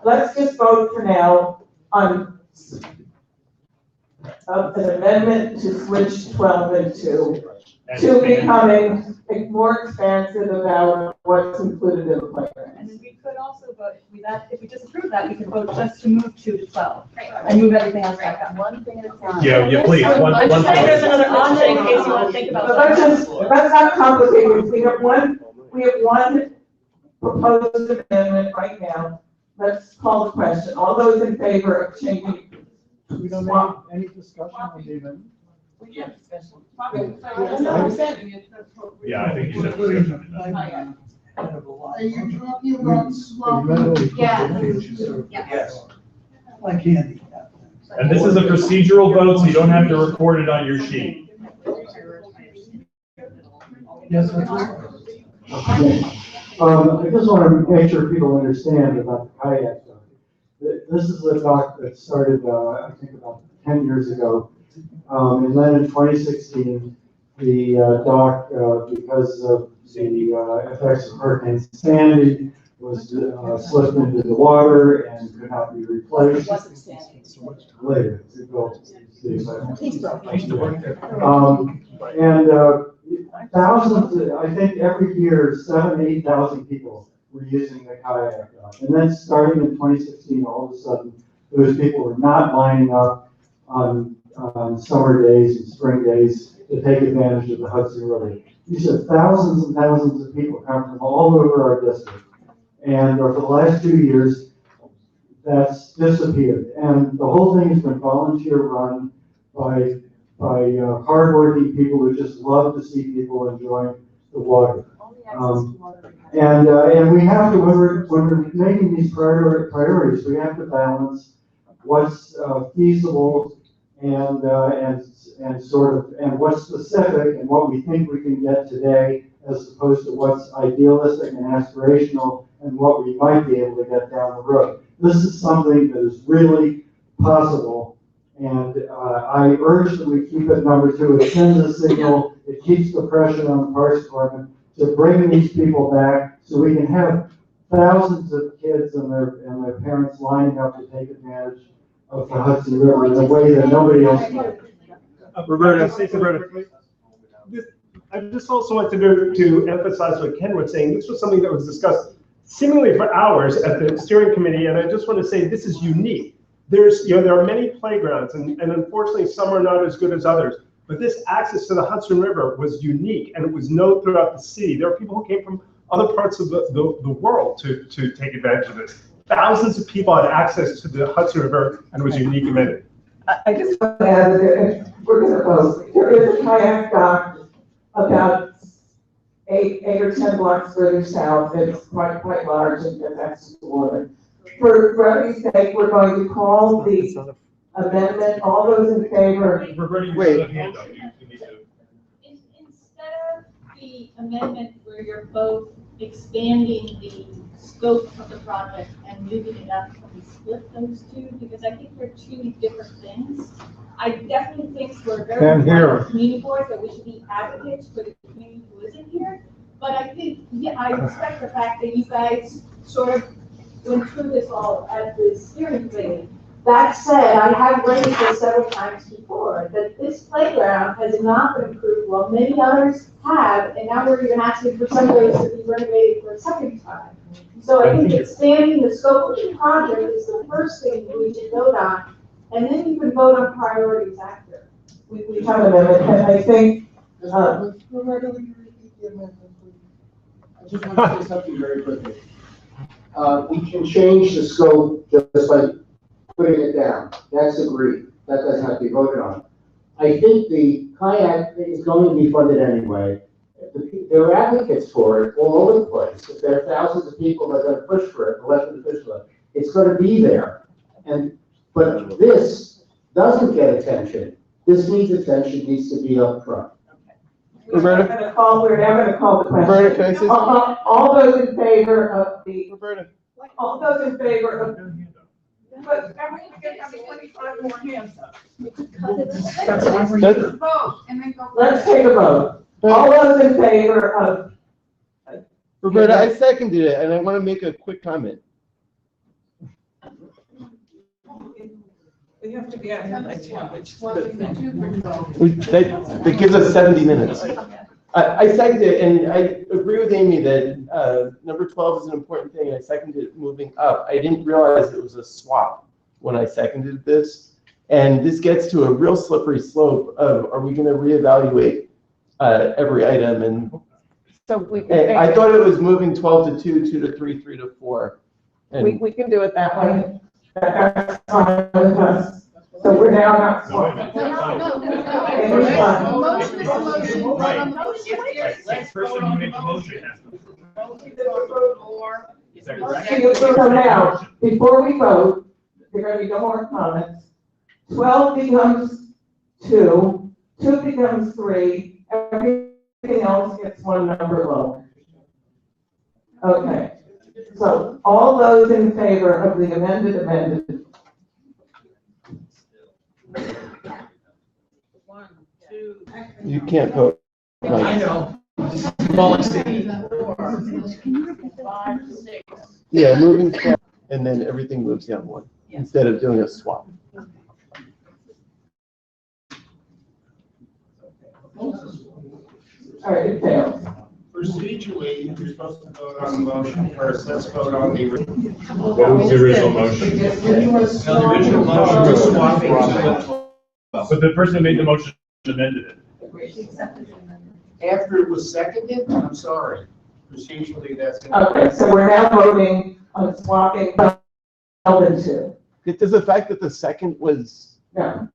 [SPEAKER 24] let's just vote for now on an amendment to switch 12 and 2 to becoming more expansive about what's included in the playground.
[SPEAKER 19] And then we could also vote, if we disapprove that, we could vote just to move 2 to 12 and move everything else back up. One thing at a time.
[SPEAKER 3] Yeah, please,
[SPEAKER 19] I'm just saying there's another option in case you want to think about
[SPEAKER 24] But
[SPEAKER 19] something.
[SPEAKER 24] let's not complicate it. We have one proposed amendment right now. Let's call the question. All those in favor of changing?
[SPEAKER 13] We don't have any discussion on the amendment.
[SPEAKER 3] Yeah, I think you said discussion.
[SPEAKER 9] Are you talking about swapping?
[SPEAKER 10] Yes.
[SPEAKER 13] Like handicap.
[SPEAKER 3] And this is a procedural vote, so you don't have to record it on your sheet.
[SPEAKER 13] Yes, that's right.
[SPEAKER 1] I just want to make sure people understand about the kayak dock. This is a dock that started, I think about 10 years ago. And then in 2016, the dock, because of the effects of Hurricane Sandy, was slipped into the water and could not be replaced. Later, it will see if thousands, I think every year, 7,000 to 8,000 people were using the kayak dock. And then starting in 2016, all of a sudden, those people were not lining up on summer days and spring days to take advantage of the Hudson River. These are thousands and thousands of people come from all over our district. And for the last 2 years, that's disappeared. And the whole thing has been volunteer run by hardworking people who just love to see people enjoying the water. And we have to, when we're making these priorities, we have to balance what's feasible and sort of, and what's specific and what we think we can get today, as opposed to what's idealistic and aspirational and what we might be able to get down the road. This is something that is really possible. And I urge that we keep it number 2. It sends a signal, it keeps the pressure on the Parks Department to bring these people back so we can have thousands of kids and their parents lining up to take advantage of the Hudson River in a way that nobody else can.
[SPEAKER 2] Roberta. I just also want to emphasize what Ken was saying. This was something that was discussed seemingly for hours at the steering committee, and I just want to say this is unique. There are many playgrounds, and unfortunately some are not as good as others. But this access to the Hudson River was unique, and it was known throughout the city. There are people who came from other parts of the world to take advantage of this. Thousands of people had access to the Hudson River, and it was a unique amenity.
[SPEAKER 24] I just want to add that we're going to vote. There is a kayak dock about 8 or 10 blocks further south. It's quite large and gets access to water. For brevity's sake, we're going to call the amendment. All those in favor?
[SPEAKER 3] Wait.
[SPEAKER 10] Instead of the amendment where you're both expanding the scope of the project and moving it up, can we split those two? Because I think they're 2 different things. I definitely think we're very important community boards that we should be advocates for the community who isn't here. But I think, I respect the fact that you guys sort of went through this all at the steering committee. That said, I have raised this several times before, that this playground has not been improved, while many others have, and now we're even asking for some of those to be renovated for a second time. So I think expanding the scope of the project is the first thing we should vote on, and then you can vote on priorities after.
[SPEAKER 4] We have an amendment, and I think,
[SPEAKER 9] Roberta, would you repeat the amendment, please? I just want to say something very quickly. We can change the scope just like putting it down. That's agreed. That doesn't have to be voted on. I think the kayak is going to be funded anyway. There are advocates for it all over the place. If there are thousands of people that are going to push for it, elected officials, it's going to be there. But this doesn't get attention. This needs attention, needs to be up front.
[SPEAKER 23] Roberta?
[SPEAKER 4] We're now going to call the question.
[SPEAKER 23] Roberta, can I say something?
[SPEAKER 4] All those in favor of the.
[SPEAKER 23] Roberta.
[SPEAKER 4] All those in favor of. But everyone's going to have 25 more hands up.
[SPEAKER 21] Vote, and then go.
[SPEAKER 4] Let's take a vote. All those in favor of.
[SPEAKER 23] Roberta, I seconded it, and I want to make a quick comment.
[SPEAKER 4] We have to be at midnight, which.
[SPEAKER 23] That gives us 70 minutes. I seconded it, and I agree with Amy that number 12 is an important thing. I seconded it moving up. I didn't realize it was a swap when I seconded this. And this gets to a real slippery slope of, are we going to reevaluate every item? And
[SPEAKER 4] So we
[SPEAKER 23] I thought it was moving 12 to 2, 2 to 3, 3 to 4. And
[SPEAKER 4] we can do it that way. That's fine with us. So we're now not.
[SPEAKER 3] Person who made the motion has to.
[SPEAKER 4] So now, before we vote, there are going to be no more comments. 12 becomes 2, 2 becomes 3, everything else gets one number lower. Okay, so all those in favor of the amended.
[SPEAKER 23] you can't vote.
[SPEAKER 6] I know.
[SPEAKER 23] Yeah, moving 12, and then everything moves down 1, instead of doing a swap.
[SPEAKER 4] All right, it fails.
[SPEAKER 16] Procedurally, you're supposed to vote on the motion first. Let's vote on the.
[SPEAKER 3] What was the original motion?
[SPEAKER 16] The original motion was swapping.
[SPEAKER 3] But the person who made the motion amended it.
[SPEAKER 16] After it was seconded, I'm sorry. Procedurally, that's.
[SPEAKER 4] Okay, so we're now voting on swapping 12 and 2.
[SPEAKER 23] Does the fact that the second was.
[SPEAKER 4] No.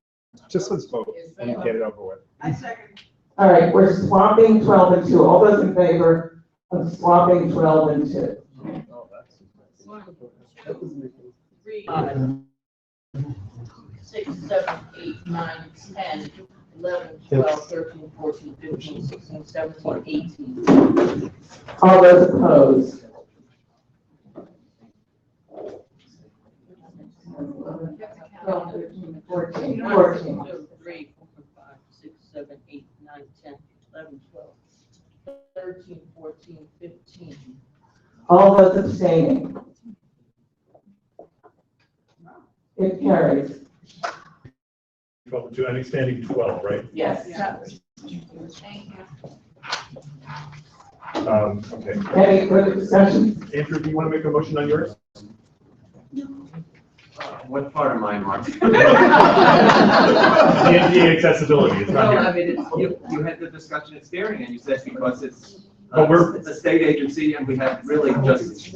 [SPEAKER 2] Just let's vote and get it over with.
[SPEAKER 5] I second.
[SPEAKER 4] All right, we're swapping 12 and 2. All those in favor of swapping 12 and 2?
[SPEAKER 18] 5, 6, 7, 8, 9, 10, 11, 12, 13, 14, 15, 16, 17, 18.
[SPEAKER 4] All those opposed? 12, 13, 14, 14.
[SPEAKER 18] 2, 3, 4, 5, 6, 7, 8, 9, 10, 11, 12, 13, 14, 15.
[SPEAKER 4] All those abstaining? It carries.
[SPEAKER 3] To an expanding 12, right?
[SPEAKER 4] Yes.
[SPEAKER 21] Thank you.
[SPEAKER 3] Okay.
[SPEAKER 4] Any further discussion?
[SPEAKER 3] Andrew, do you want to make a motion on yours?
[SPEAKER 11] What part of mine, Mark?
[SPEAKER 3] The NDA accessibility, it's not
[SPEAKER 11] No,
[SPEAKER 3] here.
[SPEAKER 11] I mean, you had the discussion at steering and you said because it's
[SPEAKER 3] But
[SPEAKER 11] a state agency and we have really just.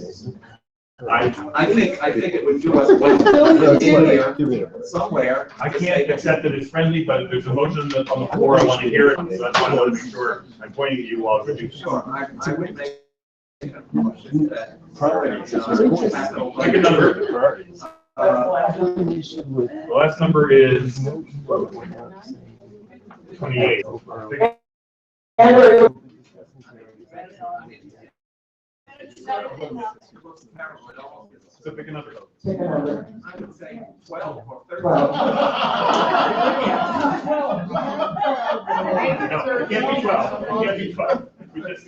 [SPEAKER 11] I think it would do us well here somewhere.
[SPEAKER 3] I can't accept that it's friendly, but there's a motion that's on the floor, I want to hear it, so I want to make sure I'm pointing at you while we're doing.
[SPEAKER 11] Sure, I would make a motion that.
[SPEAKER 3] Pick a number. The last number is 28. So pick a number.
[SPEAKER 4] Pick a number.
[SPEAKER 11] I would say 12 or 13.
[SPEAKER 3] No, it can't be 12. It can't be 12. We just.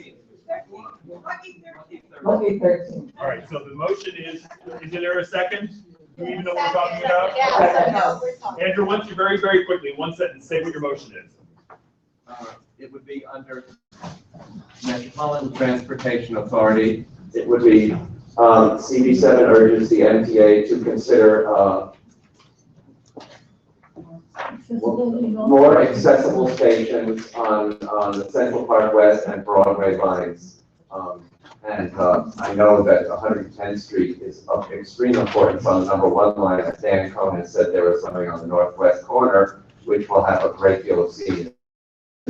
[SPEAKER 4] Lucky 13.
[SPEAKER 3] All right, so the motion is there a second? Do you even know what we're talking about?
[SPEAKER 21] Yeah.
[SPEAKER 3] Andrew, once you very, very quickly, one sentence, say what your motion is.
[SPEAKER 11] It would be under Metropolitan Transportation Authority. It would be CB7 urges the MTA to consider more accessible stations on the Central Park West and Broadway lines. I know that 110th Street is of extreme importance on the number 1 line. As Dan Cohen said, there was something on the northwest corner, which will have a great deal of seating.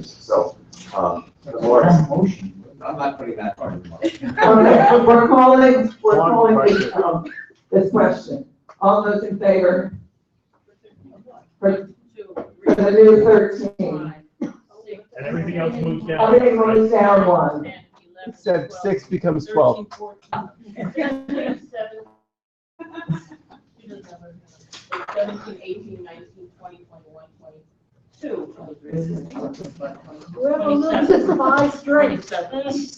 [SPEAKER 11] So, the more, I'm not putting that part in the motion.
[SPEAKER 4] Okay, we're calling this question. All those in favor? For the new 13.
[SPEAKER 3] And everything else moves down.
[SPEAKER 4] Everything moves down 1.
[SPEAKER 23] Except 6 becomes 12.
[SPEAKER 18] 17, 18, 19, 20, 21, 22.
[SPEAKER 10] Whoever loses 5 straight.
[SPEAKER 18] 27.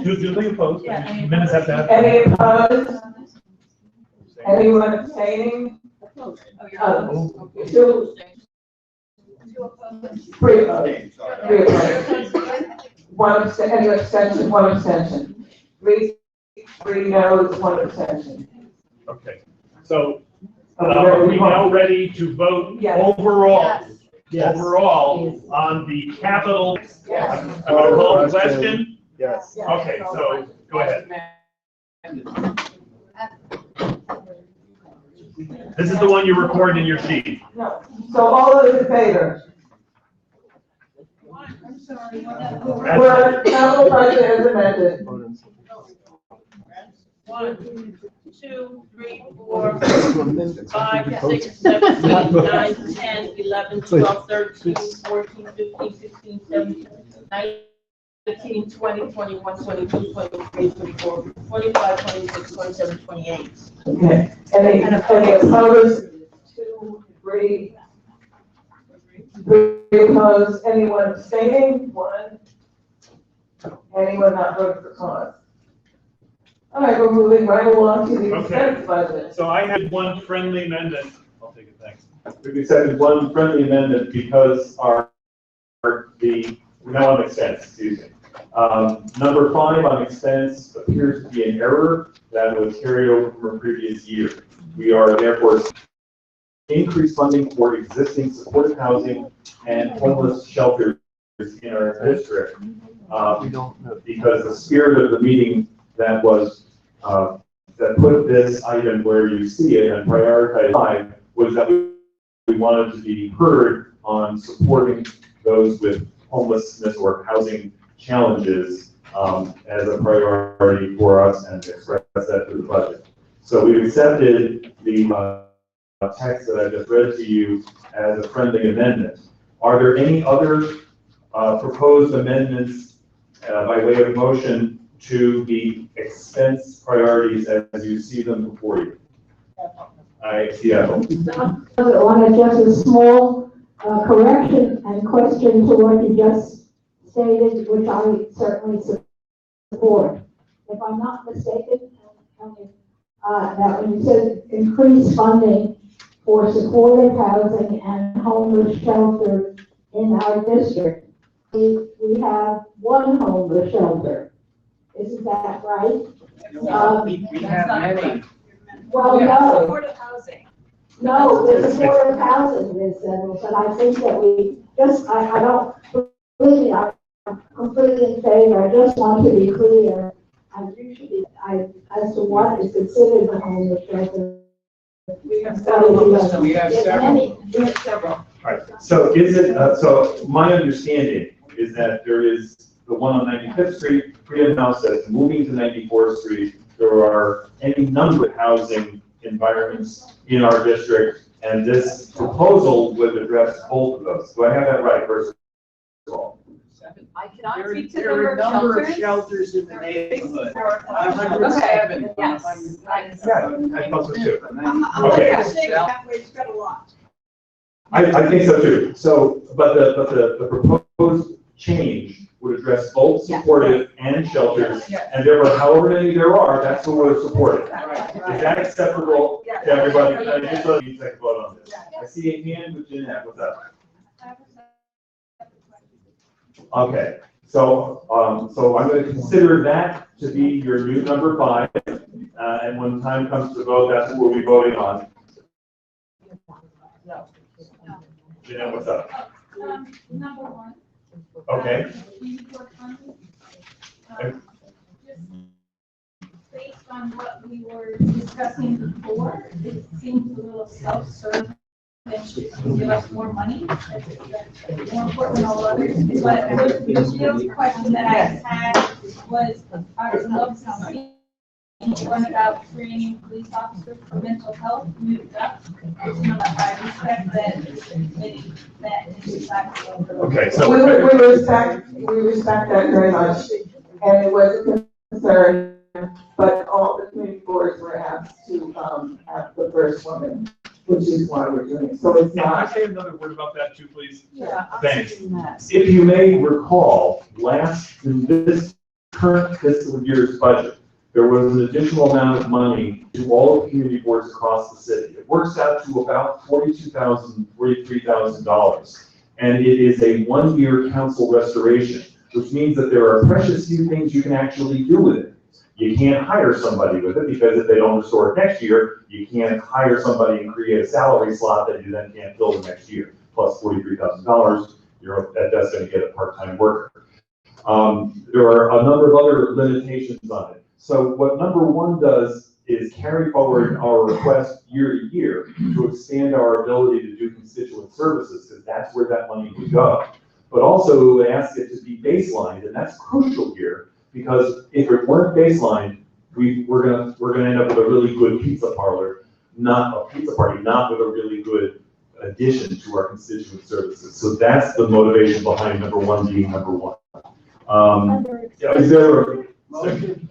[SPEAKER 3] Duly opposed. Minutes have to have.
[SPEAKER 4] Any opposed? Anyone abstaining? Two. 3 opposed. 3 opposed. 1 abstention, any abstention, 1 abstention. 3 no's, 1 abstention.
[SPEAKER 3] Okay, so are we now ready to vote overall?
[SPEAKER 2] Yes.
[SPEAKER 3] Overall on the capital?
[SPEAKER 4] Yes.
[SPEAKER 3] I'm going to call the question.
[SPEAKER 2] Yes.
[SPEAKER 3] Okay, so go ahead. This is the one you record in your sheet.
[SPEAKER 4] No. So all those in favor?
[SPEAKER 10] I'm sorry.
[SPEAKER 4] For capital budget as amended.
[SPEAKER 18] 1, 2, 3, 4, 5, 6, 7, 8, 9, 10, 11, 12, 13, 14, 15, 16, 17, 19, 20, 21, 22, 23, 24, 25, 26, 27, 28.
[SPEAKER 4] Okay. Any opposed? 2, 3. 3 opposed. Anyone abstaining? 1. Anyone not voting for cause? All right, we're moving right along to the expense budget.
[SPEAKER 3] So I had one friendly amendment. I'll take it, thanks.
[SPEAKER 12] We've accepted one friendly amendment because we're now on expense, excuse me. Number 5 on expense appears to be an error that was carried over from a previous year. We are therefore increased funding for existing supportive housing and homeless shelters in our district. Because the spirit of the meeting that was that put this item where you see it and prioritized was that we wanted to be heard on supporting those with homelessness or housing challenges as a priority for us and express that through the budget. So we've accepted the text that I just read to you as a friendly amendment. Are there any other proposed amendments by way of motion to the expense priorities as you see them before you? I see that.
[SPEAKER 10] I want to just a small correction and question to what you just stated, which I certainly support. If I'm not mistaken, that when you said increase funding for supportive housing and homeless shelter in our district, we have 1 homeless shelter. Isn't that right?
[SPEAKER 16] We have many.
[SPEAKER 10] Well, no.
[SPEAKER 19] Supportive housing.
[SPEAKER 10] No, the supportive housing is, but I think that we just, I don't, really, I'm completely in favor. I just want to be clear. As to what is considered the homeless shelter.
[SPEAKER 16] We have several. We have several.
[SPEAKER 10] We have several.
[SPEAKER 12] All right, so is it, so my understanding is that there is the one on 95th Street, Freedom House that's moving to 94th Street. There are any number of housing environments in our district, and this proposal would address both of those. Do I have that right, first of all?
[SPEAKER 8] I cannot
[SPEAKER 16] There
[SPEAKER 8] speak to the
[SPEAKER 16] are a number of
[SPEAKER 8] shelters.
[SPEAKER 16] shelters in the neighborhood.
[SPEAKER 8] Okay,
[SPEAKER 16] 107.
[SPEAKER 8] yes.
[SPEAKER 12] Yeah, I thought so too.
[SPEAKER 16] Okay.
[SPEAKER 5] Halfway spread a lot.
[SPEAKER 12] I think so too. So, but the proposed change would address both supportive and shelters,
[SPEAKER 24] Yeah.
[SPEAKER 12] and therefore, however many there are, that's what we're supporting. Is that acceptable to everybody? I just thought you'd take a vote on this. I see a hand with Jeanette, what's up? Okay, so, so I'm gonna consider that to be your new number 5, and when time comes to vote, that's what we'll be voting on. Jeanette, what's up?
[SPEAKER 21] Number 1.
[SPEAKER 12] Okay.
[SPEAKER 21] Based on what we were discussing before, it seems a little self-serving to give us more money. That's more important than all others. But the real question that I had was, I would love to see one about training police officers for mental health moved up. I respect that is exactly.
[SPEAKER 12] Okay, so.
[SPEAKER 4] We respect that very much, and it was a concern, but all the community boards were asked to, have the first woman, which is why we're doing it, so it's
[SPEAKER 12] Can I
[SPEAKER 4] not.
[SPEAKER 12] say another word about that too, please?
[SPEAKER 4] Yeah.
[SPEAKER 12] Thanks. If you may recall, in this current fiscal year's budget, there was an additional amount of money to all the community boards across the city. It works out to about $42,000, $43,000. And it is a 1-year council restoration, which means that there are precious few things you can actually do with it. You can't hire somebody with it, because if they don't restore it next year, you can't hire somebody and create a salary slot that you then can't fill the next year. Plus $43,000, you're at best going to get a part-time worker. There are a number of other limitations on it. So what number 1 does is carry forward our request year to year to expand our ability to do constituent services, because that's where that money would go. But also ask it to be baselined, and that's crucial here, because if it weren't baselined, we're gonna end up with a really good pizza parlor, not a pizza party, not with a really good addition to our constituent services. So that's the motivation behind number 1 being number 1. Is there a
[SPEAKER 16] Motion.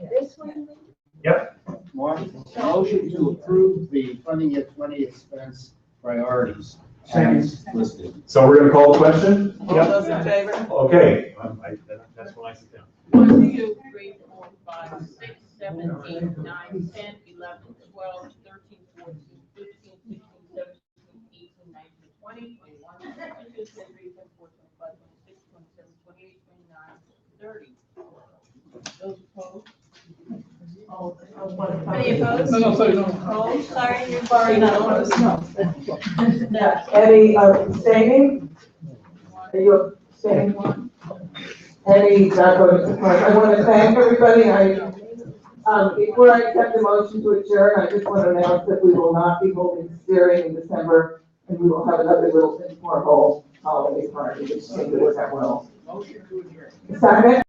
[SPEAKER 12] Yep.
[SPEAKER 16] Motion to approve the funding at 20 expense priorities as listed.
[SPEAKER 12] So we're gonna call the question?
[SPEAKER 4] All those in favor?
[SPEAKER 12] Okay, that's when I sit down.
[SPEAKER 18] 1, 2, 3, 4, 5, 6, 7, 8, 9, 10, 11, 12, 13, 14, 15, 16, 17, 18, 19, 20, 21, 22, 23, 24, 25, 26, 27, 28, 29, 30. Those opposed? Any opposed?
[SPEAKER 6] No, sorry, no.
[SPEAKER 18] Oh, sorry, you're
[SPEAKER 4] Sorry, not
[SPEAKER 18] opposed.
[SPEAKER 4] No. Any abstaining? Are you abstaining? Any not voting? I want to thank everybody. Before I accept the motion to adjourn, I just want to announce that we will not be holding steering in December, and we will have another little informal holiday party, which I think will work out well.
[SPEAKER 16] Motion to adjourn.
[SPEAKER 4] Second?